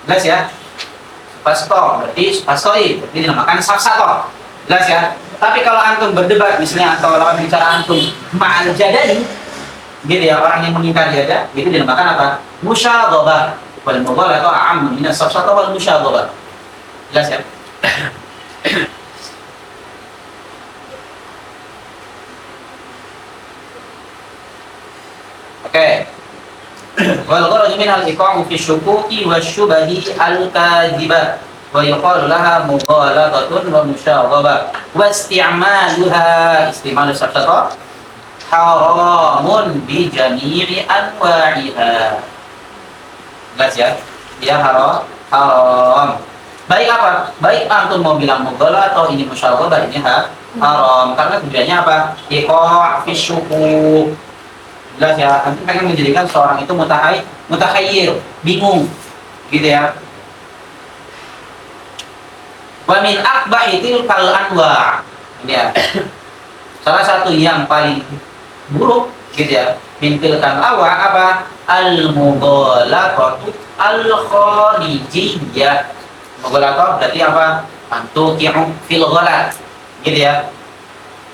Jelas ya? Berarti dinamakan sabsato. Jelas ya? Tapi kalau antum berdebat misalnya atau lawan bicara antum ma'al jadali, gitu ya, orang yang mengingkari aja, itu dinamakan apa? Musyaghabah. Wal mughalatah a'ammu min as-sabsato wal musyaghabah. Jelas ya? Oke. Wal gharadu min al-iqa'u fi syukuki wasyubahi al-kadhibah wa yuqalu laha mughalatatun wa musyaghabah wa isti'malu sabsata haramun bi jami'i anwa'iha. Jelas ya? Dia haram. Baik apa? Baik antum mau bilang mughalah atau ini musyaghabah, ini haram karena tujuannya apa? Iqa' fi syukuk. Jelas ya, nanti akan menjadikan seorang itu mutahayyir, bingung, gitu ya. Wa min aqbahi tilkal anwa'. Ini ya. Salah satu yang paling buruk, gitu ya. Min tilkal anwa' apa? Al-mughalaqatu al-kharijiyyah. Mughalaqah berarti apa? Antuqi'u fil ghalat. Gitu ya.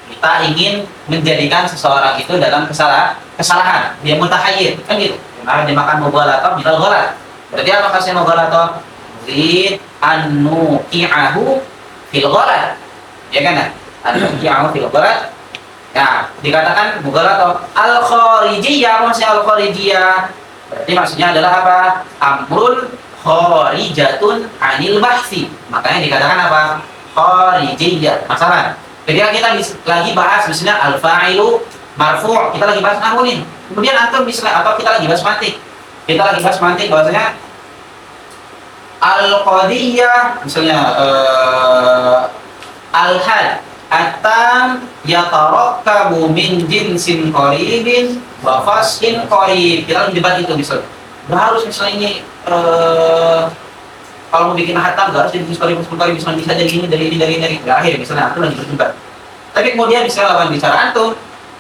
Kita ingin menjadikan seseorang itu dalam kesalahan. Dia mutahayyir, kan gitu. Karena dimakan mughalatoh minal ghalat. Berarti apa maksudnya mughalatoh? Zid an-nuqi'ahu fil ghalat. Ya kan? An-nuqi'ahu fil ghalat. Nah, dikatakan mughalatoh. Al-kharijiyah, maksudnya al-kharijiyah. Berarti maksudnya adalah apa? Amrun kharijatun anil bahsi. Makanya dikatakan apa? Kharijiyah. Masalah. Ketika kita lagi bahas misalnya al-fa'ilu marfu', kita lagi bahas nahwu nih. Kemudian antum misalnya atau kita lagi bahas mantik. Kita lagi bahas mantik bahwasanya al-qadiyah misalnya al-hal atam yatarakkabu min jinsin qaribin wa fas'in qarib. Kita lagi debat itu misalnya. Harus misalnya ini kalau mau bikin hatam harus jadi qarib misalnya bisa dari ini dari akhir misalnya antum lagi berdebat. Tapi kemudian misalnya lawan bicara antum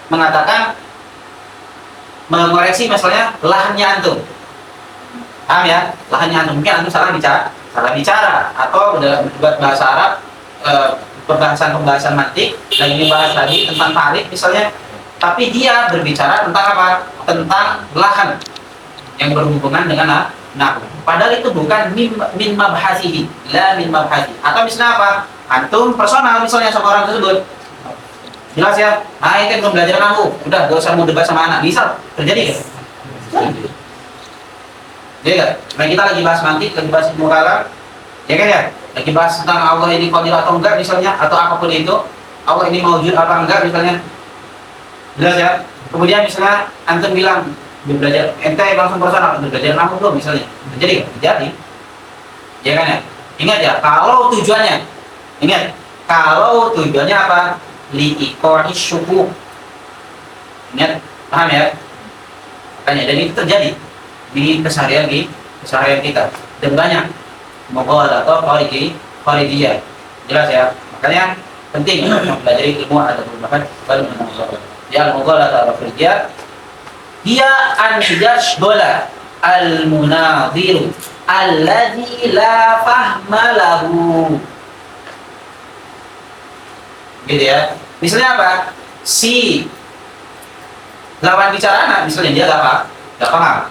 mengatakan mengoreksi misalnya lahannya antum. Paham ya? Lahannya antum mungkin antum salah bicara atau dalam debat bahasa Arab pembahasan mantik lagi dibahas tadi tentang tarik misalnya, tapi dia berbicara tentang apa? Tentang lahan yang berhubungan dengan nahwu. Padahal itu bukan min mabhasihi, la min mabhasi. Atau misalnya apa? Antum personal misalnya sama orang tersebut. Jelas ya? Ah, itu belum belajar nahwu. Udah, gak usah mau debat sama anak. Bisa terjadi kan? Jadi kan? Nah, kita lagi bahas mantik, lagi bahas ilmu kalam. Ya kan ya? Lagi bahas tentang Allah ini qadir atau enggak misalnya, atau apapun itu. Allah ini maujud apa enggak misalnya. Jelas ya? Kemudian misalnya antum bilang belum belajar, ente langsung personal, belum belajar nahwu belum misalnya. Terjadi kan? Terjadi. Ya kan ya? Ingat ya, kalau tujuannya apa? Li'iqa'i syukuk. Ingat, paham ya? Makanya, dan itu terjadi di keseharian kita. Dan banyak mughalatoh kharijiyah. Jelas ya? Makanya penting mempelajari ilmu atau bahkan baru mengenal. Ya, mughalatoh kharijiyah dia an yashghala al-munadhiru alladhi la fahma lahu. Gitu ya. Misalnya apa? Si lawan bicara anak misalnya dia gak paham.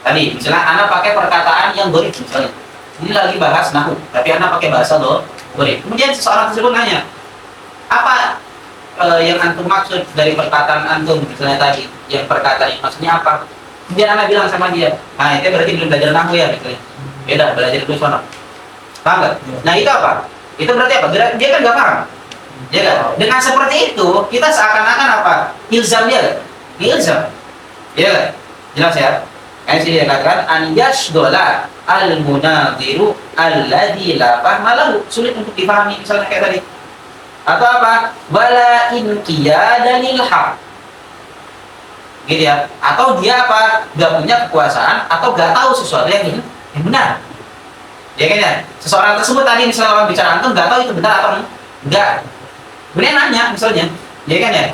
Tadi misalnya anak pakai perkataan yang gharib misalnya. Ini lagi bahas nahwu, tapi anak pakai bahasa gharib. Kemudian seseorang tersebut nanya, apa yang antum maksud dari perkataan antum misalnya tadi? Yang perkataan ini maksudnya apa? Kemudian anak bilang sama dia, nah itu berarti belum belajar nahwu ya misalnya. Beda, belajar dulu sono. Paham gak? Nah itu apa? Itu berarti apa? Dia kan gak paham. Ya kan? Dengan seperti itu, kita seakan-akan apa? Ilzam dia kan? Ilzam. Ya kan? Jelas ya? Kayak sini dikatakan an yashghala al-munadhiru alladhi la fahma lahu. Sulit untuk dipahami misalnya kayak tadi. Atau apa? Wala inqiyada lil haq. Gitu ya. Atau dia apa? Gak punya kekuasaan atau gak tahu sesuatu yang benar. Ya kan ya? Seseorang tersebut tadi misalnya orang bicara antum gak tahu itu benar atau enggak. Kemudian nanya misalnya, ya kan ya?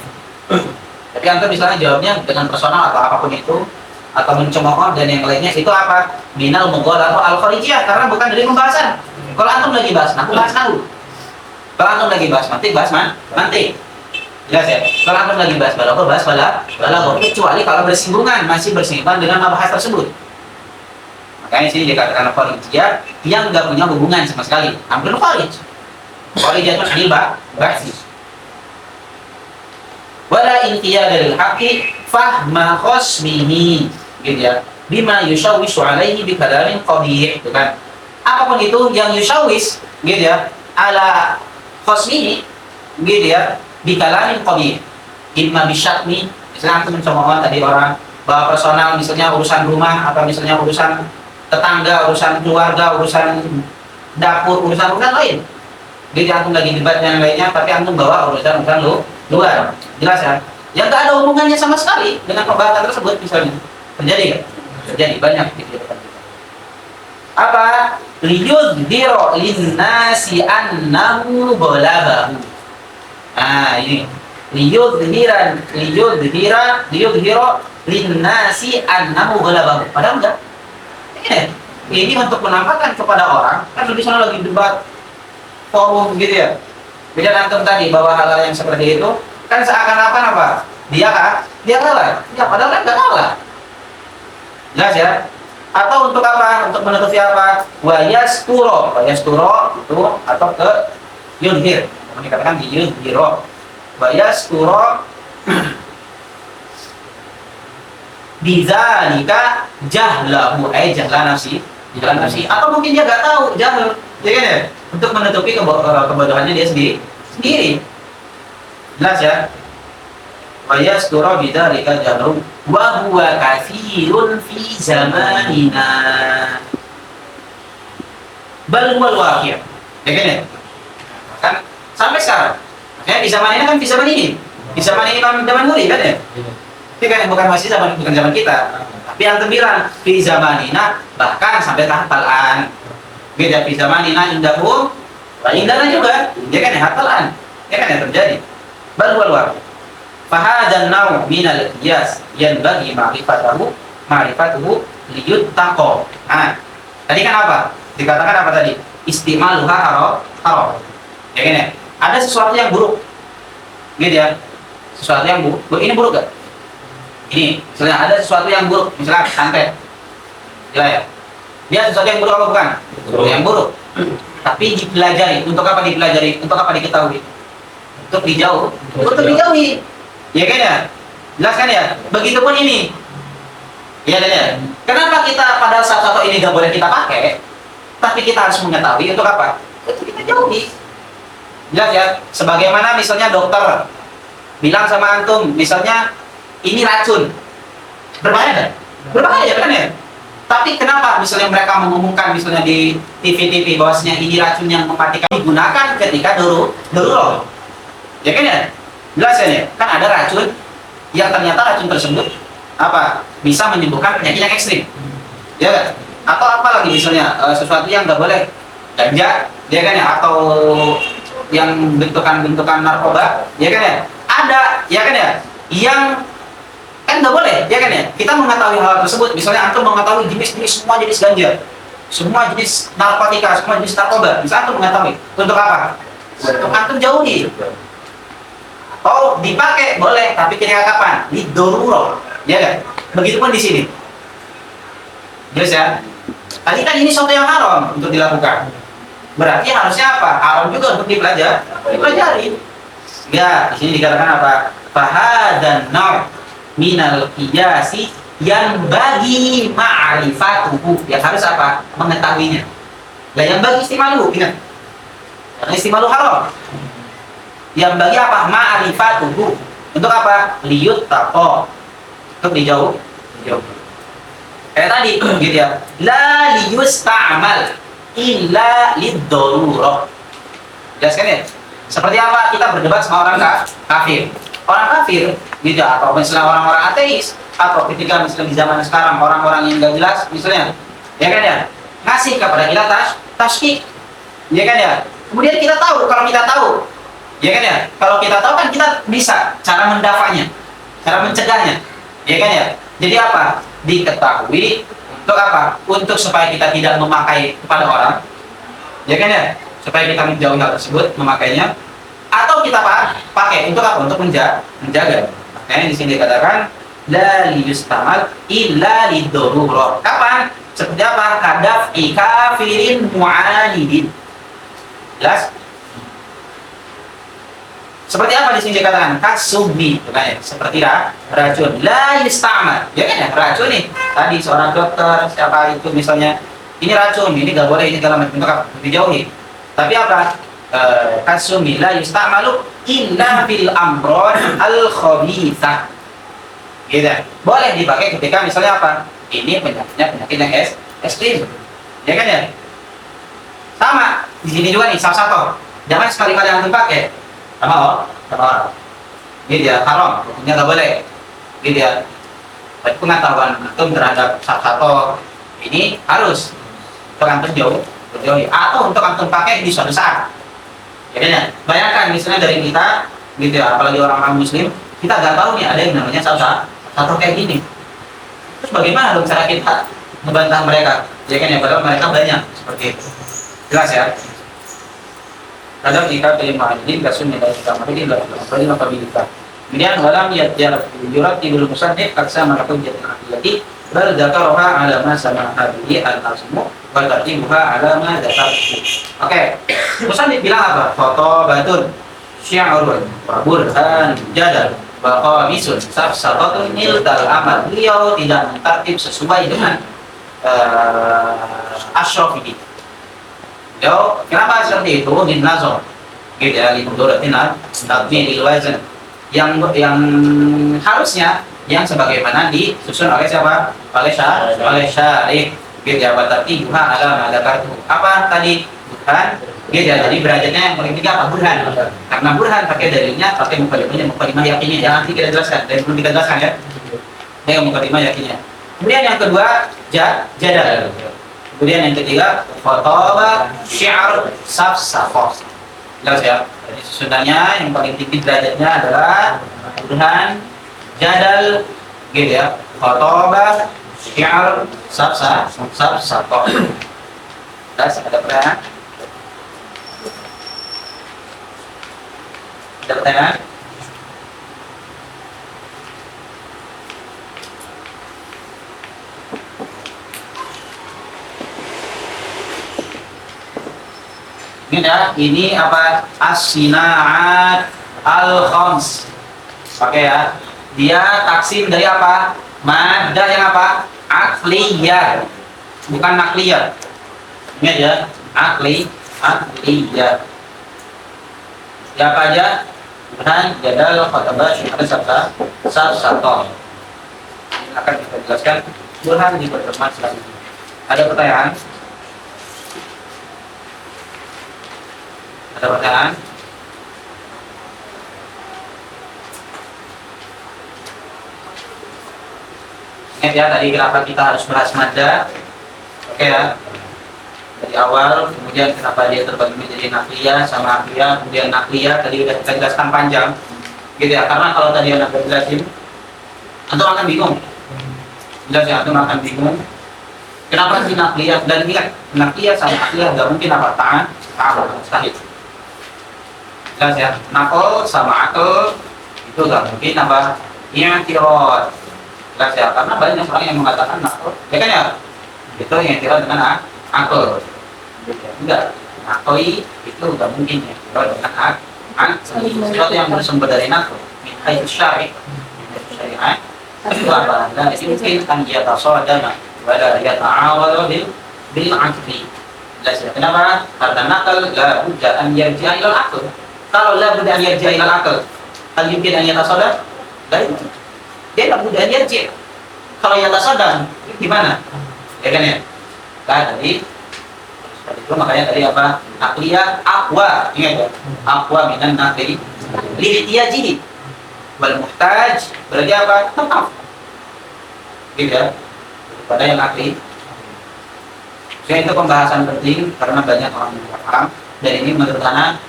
Tapi antum misalnya jawabnya dengan personal atau apapun itu, atau mencemooh dan yang lainnya, itu apa? Minal mughalatoh al-kharijiyah, karena bukan dari pembahasan. Kalau antum lagi bahas nahwu, bahas nahwu. Kalau antum lagi bahas mantik, bahas mantik. Jelas ya? Kalau antum lagi bahas balaghah, bahas balaghah. Kecuali kalau bersinggungan, masih bersinggungan dengan mabahas tersebut. Makanya sini dikatakan kharijiyah yang enggak punya hubungan sama sekali. Amrul kharij. Kharijiyah itu anil bahsi. Wala inqiyada lil haqqi fahma khasmihi, gitu ya, bima yushawwishu alaihi bi kalamin qabih, gitu kan. Apapun itu yang yushawwis, gitu ya, ala khasmihi, gitu ya, bi kalamin qabih, imma bisyatmi, misalnya aku mencemooh tadi orang bahwa personal misalnya urusan rumah atau misalnya urusan tetangga, urusan keluarga, urusan dapur, urusan lain. Jadi antum lagi debat yang lainnya, tapi antum bawa urusan luar. Jelas ya? Yang tak ada hubungannya sama sekali dengan pembahasan tersebut misalnya. Terjadi kan? Terjadi banyak gitu. Apa? Liyudhiro linnasi annahu balaghahu. Nah, ini. Liyudhiro linnasi annahu balaghahu. Padahal enggak. Ini untuk menampakkan kepada orang, kan lebih sana lagi debat forum gitu ya. Beda antum tadi bahwa hal-hal yang seperti itu Kan seakan-akan apa? Dia kalah. Ya padahal kan nggak kalah. Jelas ya? Atau untuk apa? Untuk menutupi apa? Wayasturo itu atau ke yudhir. Dikatakan di yudhiro. Wayasturo bidzalika jahlahu jahla nafsi. Atau mungkin dia nggak tahu jahl, ya kan ya? Untuk menutupi kebodohannya dia sendiri. Jelas ya? Wayasturo bidzalika jahlu wa huwa katsirun fi zamanina. Bal huwal waqi'. Ya kan ya? Kan sampai sekarang. Ya di zaman ini kan di zaman ini. Di zaman ini kan zaman Nuri kan ya? Ini kan bukan bukan zaman kita. Tapi yang bilang fi zamanina bahkan sampai hafalan. Beda fi zamanina indahum wa indana juga. Ya kan ya hafalan. Ya kan ya terjadi. Bal huwal waqi'. Fahadan naw minal qiyas yanbaghi ma'rifatuhu liyuttaqo. Nah, tadi kan apa? Dikatakan apa tadi? Istimaluha haram. Ya kan ya? Ada sesuatu yang buruk. Gitu ya. Sesuatu yang buruk. Ini buruk gak? Ini, misalnya ada sesuatu yang buruk, misalnya santet. Gila ya? Dia sesuatu yang buruk apa bukan? Yang buruk. Tapi dipelajari. Untuk apa dipelajari? Untuk apa diketahui? Untuk dijauhi. Ya kan ya? Jelas kan ya? Begitupun ini. Iya kan ya? Kenapa kita pada saat satu ini gak boleh kita pakai, tapi kita harus mengetahui untuk apa? Untuk kita jauhi. Jelas ya? Sebagaimana misalnya dokter bilang sama antum, misalnya ini racun. Berbahaya kan? Berbahaya kan ya? Tapi kenapa misalnya mereka mengumumkan misalnya di TV-TV bahwasanya ini racun yang mematikan digunakan ketika darurat. Ya kan ya? Jelas kan ya? Kan ada racun yang ternyata racun tersebut apa? Bisa menyembuhkan penyakit yang ekstrim. Ya kan? Atau apa lagi misalnya sesuatu yang nggak boleh, ganja, ya kan ya? Atau yang bentukan narkoba, ya kan ya? Ada, ya kan ya? Yang kan nggak boleh, ya kan ya? Kita mengetahui hal tersebut. Misalnya antum mengetahui semua jenis ganja, semua jenis narkotika, semua jenis narkoba. Bisa antum mengetahui. Untuk apa? Untuk antum jauhi. Oh, dipakai boleh, tapi ketika kapan? Di darurat, ya kan? Begitupun di sini. Jelas ya? Tadi kan ini sesuatu yang haram untuk dilakukan. Berarti harusnya apa? Haram juga untuk dipelajari. Ya, di sini dikatakan apa? Fahadan naw minal qiyasi yang bagi ma'rifatuhu. Yang harus apa? Mengetahuinya. Lah yang bagi istimalu, ingat. Yang istimalu haram. Yang bagi apa? Ma'rifatuhu. Untuk apa? Liyuttaqo. Untuk dijauh. Kayak tadi gitu ya. La liyusta'mal illa lid-darurah. Jelaskan ya? Seperti apa kita berdebat sama orang kafir. Orang kafir gitu ya, atau misalnya orang-orang ateis, atau ketika misalnya di zaman sekarang orang-orang yang enggak jelas misalnya, ya kan ya? Ngasih kepada kita tasykik. Ya kan ya? Kemudian kita tahu, kalau kita tahu, ya kan ya? Kalau kita tahu kan kita bisa cara mendafanya, cara mencegahnya. Ya kan ya? Jadi apa? Diketahui untuk apa? Untuk supaya kita tidak memakai kepada orang. Ya kan ya? Supaya kita menjauhi hal tersebut, memakainya. Atau kita pakai untuk apa? Untuk menjaga. Makanya di sini dikatakan la liyustamal illa liddarurah. Kapan? Seperti apa? Kadaf'i kafirin mu'anidin. Jelas? Seperti apa di sini dikatakan? Kasubni, seperti racun. La yustamal. Ya kan ya? Racun nih. Tadi seorang dokter, siapa itu misalnya, ini racun, ini nggak boleh, ini segala macam, untuk apa? Dijauhi. Tapi apa? Kasubni la yustamalu illa fil amrod al-khabithah. Gitu. Boleh dipakai ketika misalnya apa? Ini penyakit yang ekstrim. Ya kan ya? Sama di sini juga nih, salah satu. Jangan sekali-kali antum pakai sama orang. Gitu ya, haram. Ini nggak boleh. Gitu ya. Tapi pengetahuan antum terhadap satu ini harus untuk antum jauhi. Atau untuk antum pakai di suatu saat. Ya kan ya? Bayangkan misalnya dari kita, gitu ya, apalagi orang-orang muslim, kita nggak tahu nih ada yang namanya satu kayak gini. Terus bagaimana dong cara kita membantah mereka? Ya kan ya, padahal mereka banyak seperti itu. Jelas ya? Kadang jika kelima ini kasun dari kamar ini adalah kapabilitas. Kemudian walam yurat tibul musannif aksa manakum jadi bal dzakaraha ala ma sama hadhihi al-asmu wa tartibuha ala ma dzakartu. Oke. Musannif bilang apa? Khotobatun syi'run wa burhan jadal wa qamisun safsatun niltal amal. Beliau tidak mentartib sesuai dengan asyraf ini. Beliau kenapa seperti itu? Bin nazar gitu ya, liduratina tadbiril wazn yang harusnya yang sebagaimana disusun oleh siapa? Oleh syarih gitu ya, berarti buha ala ada kartu apa tadi burhan gitu ya, jadi derajatnya yang paling tinggi apa? Burhan, karena burhan pakai dalilnya, pakai mukadimah yakinnya ya, nanti kita jelaskan dan belum kita jelaskan ya dengan mukadimah yakinnya. Kemudian yang kedua jadal, kemudian yang ketiga khotoba syi'r safsafah. Jelas ya. Jadi susunannya yang paling tinggi derajatnya adalah burhan, jadal, gitu ya. Khotoba, syi'r, safsafah. Jelas, ada pertanyaan? Ada pertanyaan? Ini apa? As-sina'at al-khams. Oke ya. Dia taksim dari apa? Madah yang apa? Akliyah. Bukan nakliyah. Ingat ya, akliyah. Ya apa aja? Burhan, jadal, khotabah, syi'r, safsatah. Akan kita jelaskan burhan di pertemuan selanjutnya. Ada pertanyaan? Ada pertanyaan? Ingat ya tadi kenapa kita harus bahas madda? Oke ya. Dari awal, kemudian kenapa dia terbagi menjadi nakliyah sama akliyah, kemudian nakliyah tadi sudah kita jelaskan panjang. Gitu ya, karena kalau tadi anak jelasin, antum akan bingung. Jelas ya, antum akan bingung. Kenapa sih nakliyah? Dan ingat, nakliyah sama akliyah nggak mungkin apa? Ta'arud, mustahil. Jelas ya, nakal sama akal itu nggak mungkin apa? I'tirad. Jelas ya, karena banyak orang yang mengatakan nakal, ya kan ya? Itu yang i'tirad dengan akal. Enggak, akali itu nggak mungkin ya. Kalau dengan sesuatu yang bersumber dari nakal, min haitsu syari', syariat, itu apa? Dan itu mungkin kan dia tasadama wala yata'awadu bil aqli. Jelas ya, kenapa? Karena nakal la budda an yarji'a ila al-aql. Kalau la budda an yarji'a ila al-aql, hal yumkin an yatasaddaq? Baik. Dia la budda an yarji'. Kalau yatasaddaq gimana? Ya kan ya? Tadi itu makanya tadi apa? Akliyah aqwa, ingat ya? Aqwa minan nakli li ihtiyajihi wal muhtaj berarti apa? Tetap. Gitu ya. Pada yang akli. Jadi itu pembahasan penting karena banyak orang yang paham dan ini menurut Ana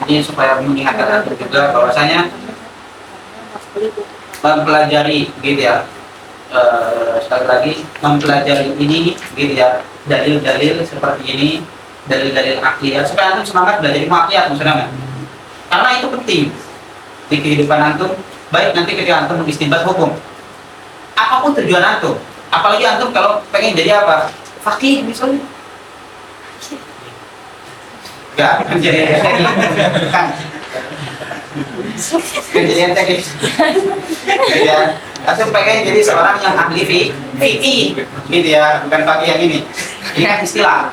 ini supaya mengingatkan juga bahwasanya mempelajari gitu ya, sekali lagi mempelajari ini gitu ya, dalil-dalil seperti ini, dalil-dalil akliyah supaya antum semangat belajar ilmu akliyah maksudnya. Karena itu penting di kehidupan antum, baik nanti ketika antum mengistinbat hukum apapun tujuan antum, apalagi antum kalau pengen jadi apa? Fakih misalnya. Enggak, kan jadi kan. Kejadian teknis. Ya, antum pengen jadi seorang yang ahli fikih, gitu ya, bukan fakih yang ini. Ini kan istilah.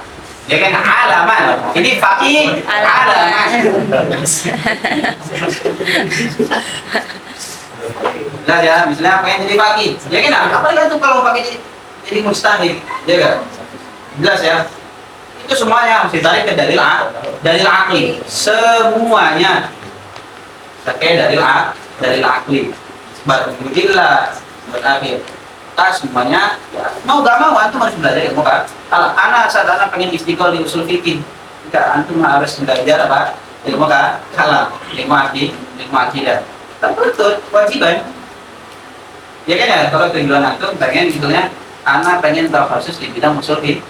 Ya kan alaman. Ini fakih alaman. Nah ya, misalnya pengen jadi fakih, ya kan? Apalagi tuh kalau pakai jadi mustahil, ya kan? Jelas ya. Itu semuanya harus ditarik ke dalil akli, semuanya. Pakai dalil akli. Baru billah berakhir. Semuanya ya, mau gak mau antum harus belajar ilmu kan? Kalau anak saat anak pengen istiqomah di usul fikih, antum harus belajar apa? Ilmu kan? Kalau ilmu akidah. Betul, kewajiban. Ya kan ya, kalau tujuan antum pengen sebetulnya anak pengen tahu kasus di bidang usul fikih.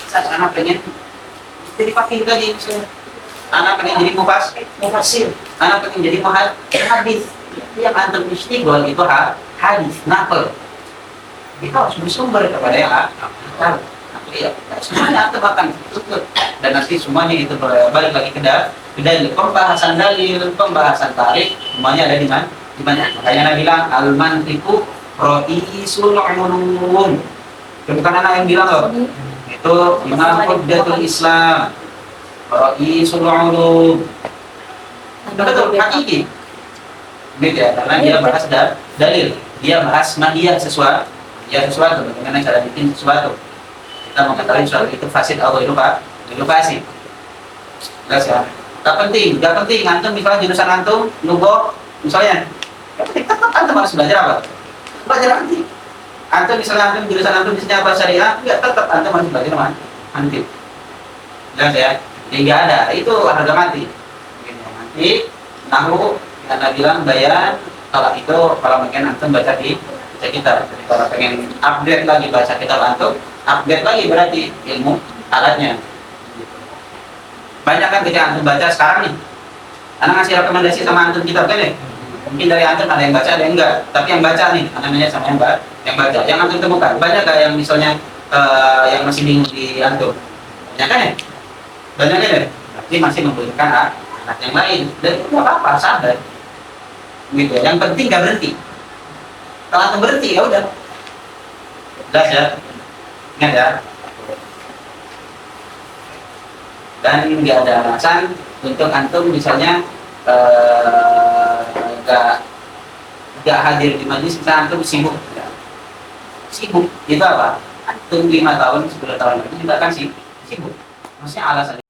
Saat anak pengen jadi fakih tadi misalnya. Anak pengen jadi mufasir, anak pengen jadi hadis. Yang antum istighol itu hadis, nakal. Kita harus bersumber kepada yang nakal. Ya, semuanya antum akan tutup. Dan nanti semuanya itu balik lagi ke dalil, pembahasan dalil, pembahasan tarik, semuanya ada di mana? Di mana? Makanya Nabi bilang al-mantiqu ra'isul ulum. Itu bukan anak yang bilang loh. Itu Imam Hujjatul Islam. Ra'isul ulum. Betul, hakiki. Gitu ya, karena dia bahas dalil, dia bahas mahiyah sesuatu, bagaimana cara bikin sesuatu. Kita mengetahui sesuatu itu fasid atau inovasi. Jelas ya. Gak penting antum misalnya jurusan antum lugha misalnya. Tetap antum harus belajar apa? Belajar nanti. Antum jurusan antum misalnya apa syariah, enggak, tetap antum harus belajar nanti. Jelas ya. Jadi enggak ada, itu harga mati. Nanti nahwu yang Anda bilang bayan, kalau itu kalau mungkin antum baca di kitab. Jadi kalau pengen upgrade lagi baca kitab antum, upgrade lagi berarti ilmu alatnya. Banyak kan ketika antum baca sekarang nih, anak ngasih rekomendasi sama antum kitab kan ya? Mungkin dari antum ada yang baca, ada yang enggak. Tapi yang baca nih, anaknya sama yang baca. Yang antum temukan, banyak gak yang misalnya yang masih bingung di antum? Banyak kan ya? Banyak kan ya? Tapi masih membutuhkan anak yang lain. Dan itu nggak apa-apa, sadar. Gitu. Yang penting gak berhenti. Kalau antum berhenti, ya udah. Jelas ya? Ingat ya? Dan nggak ada alasan untuk antum misalnya nggak hadir di majelis, misalnya antum sibuk itu apa? Antum 5 tahun 10 tahun lagi juga kan sibuk, maksudnya alasan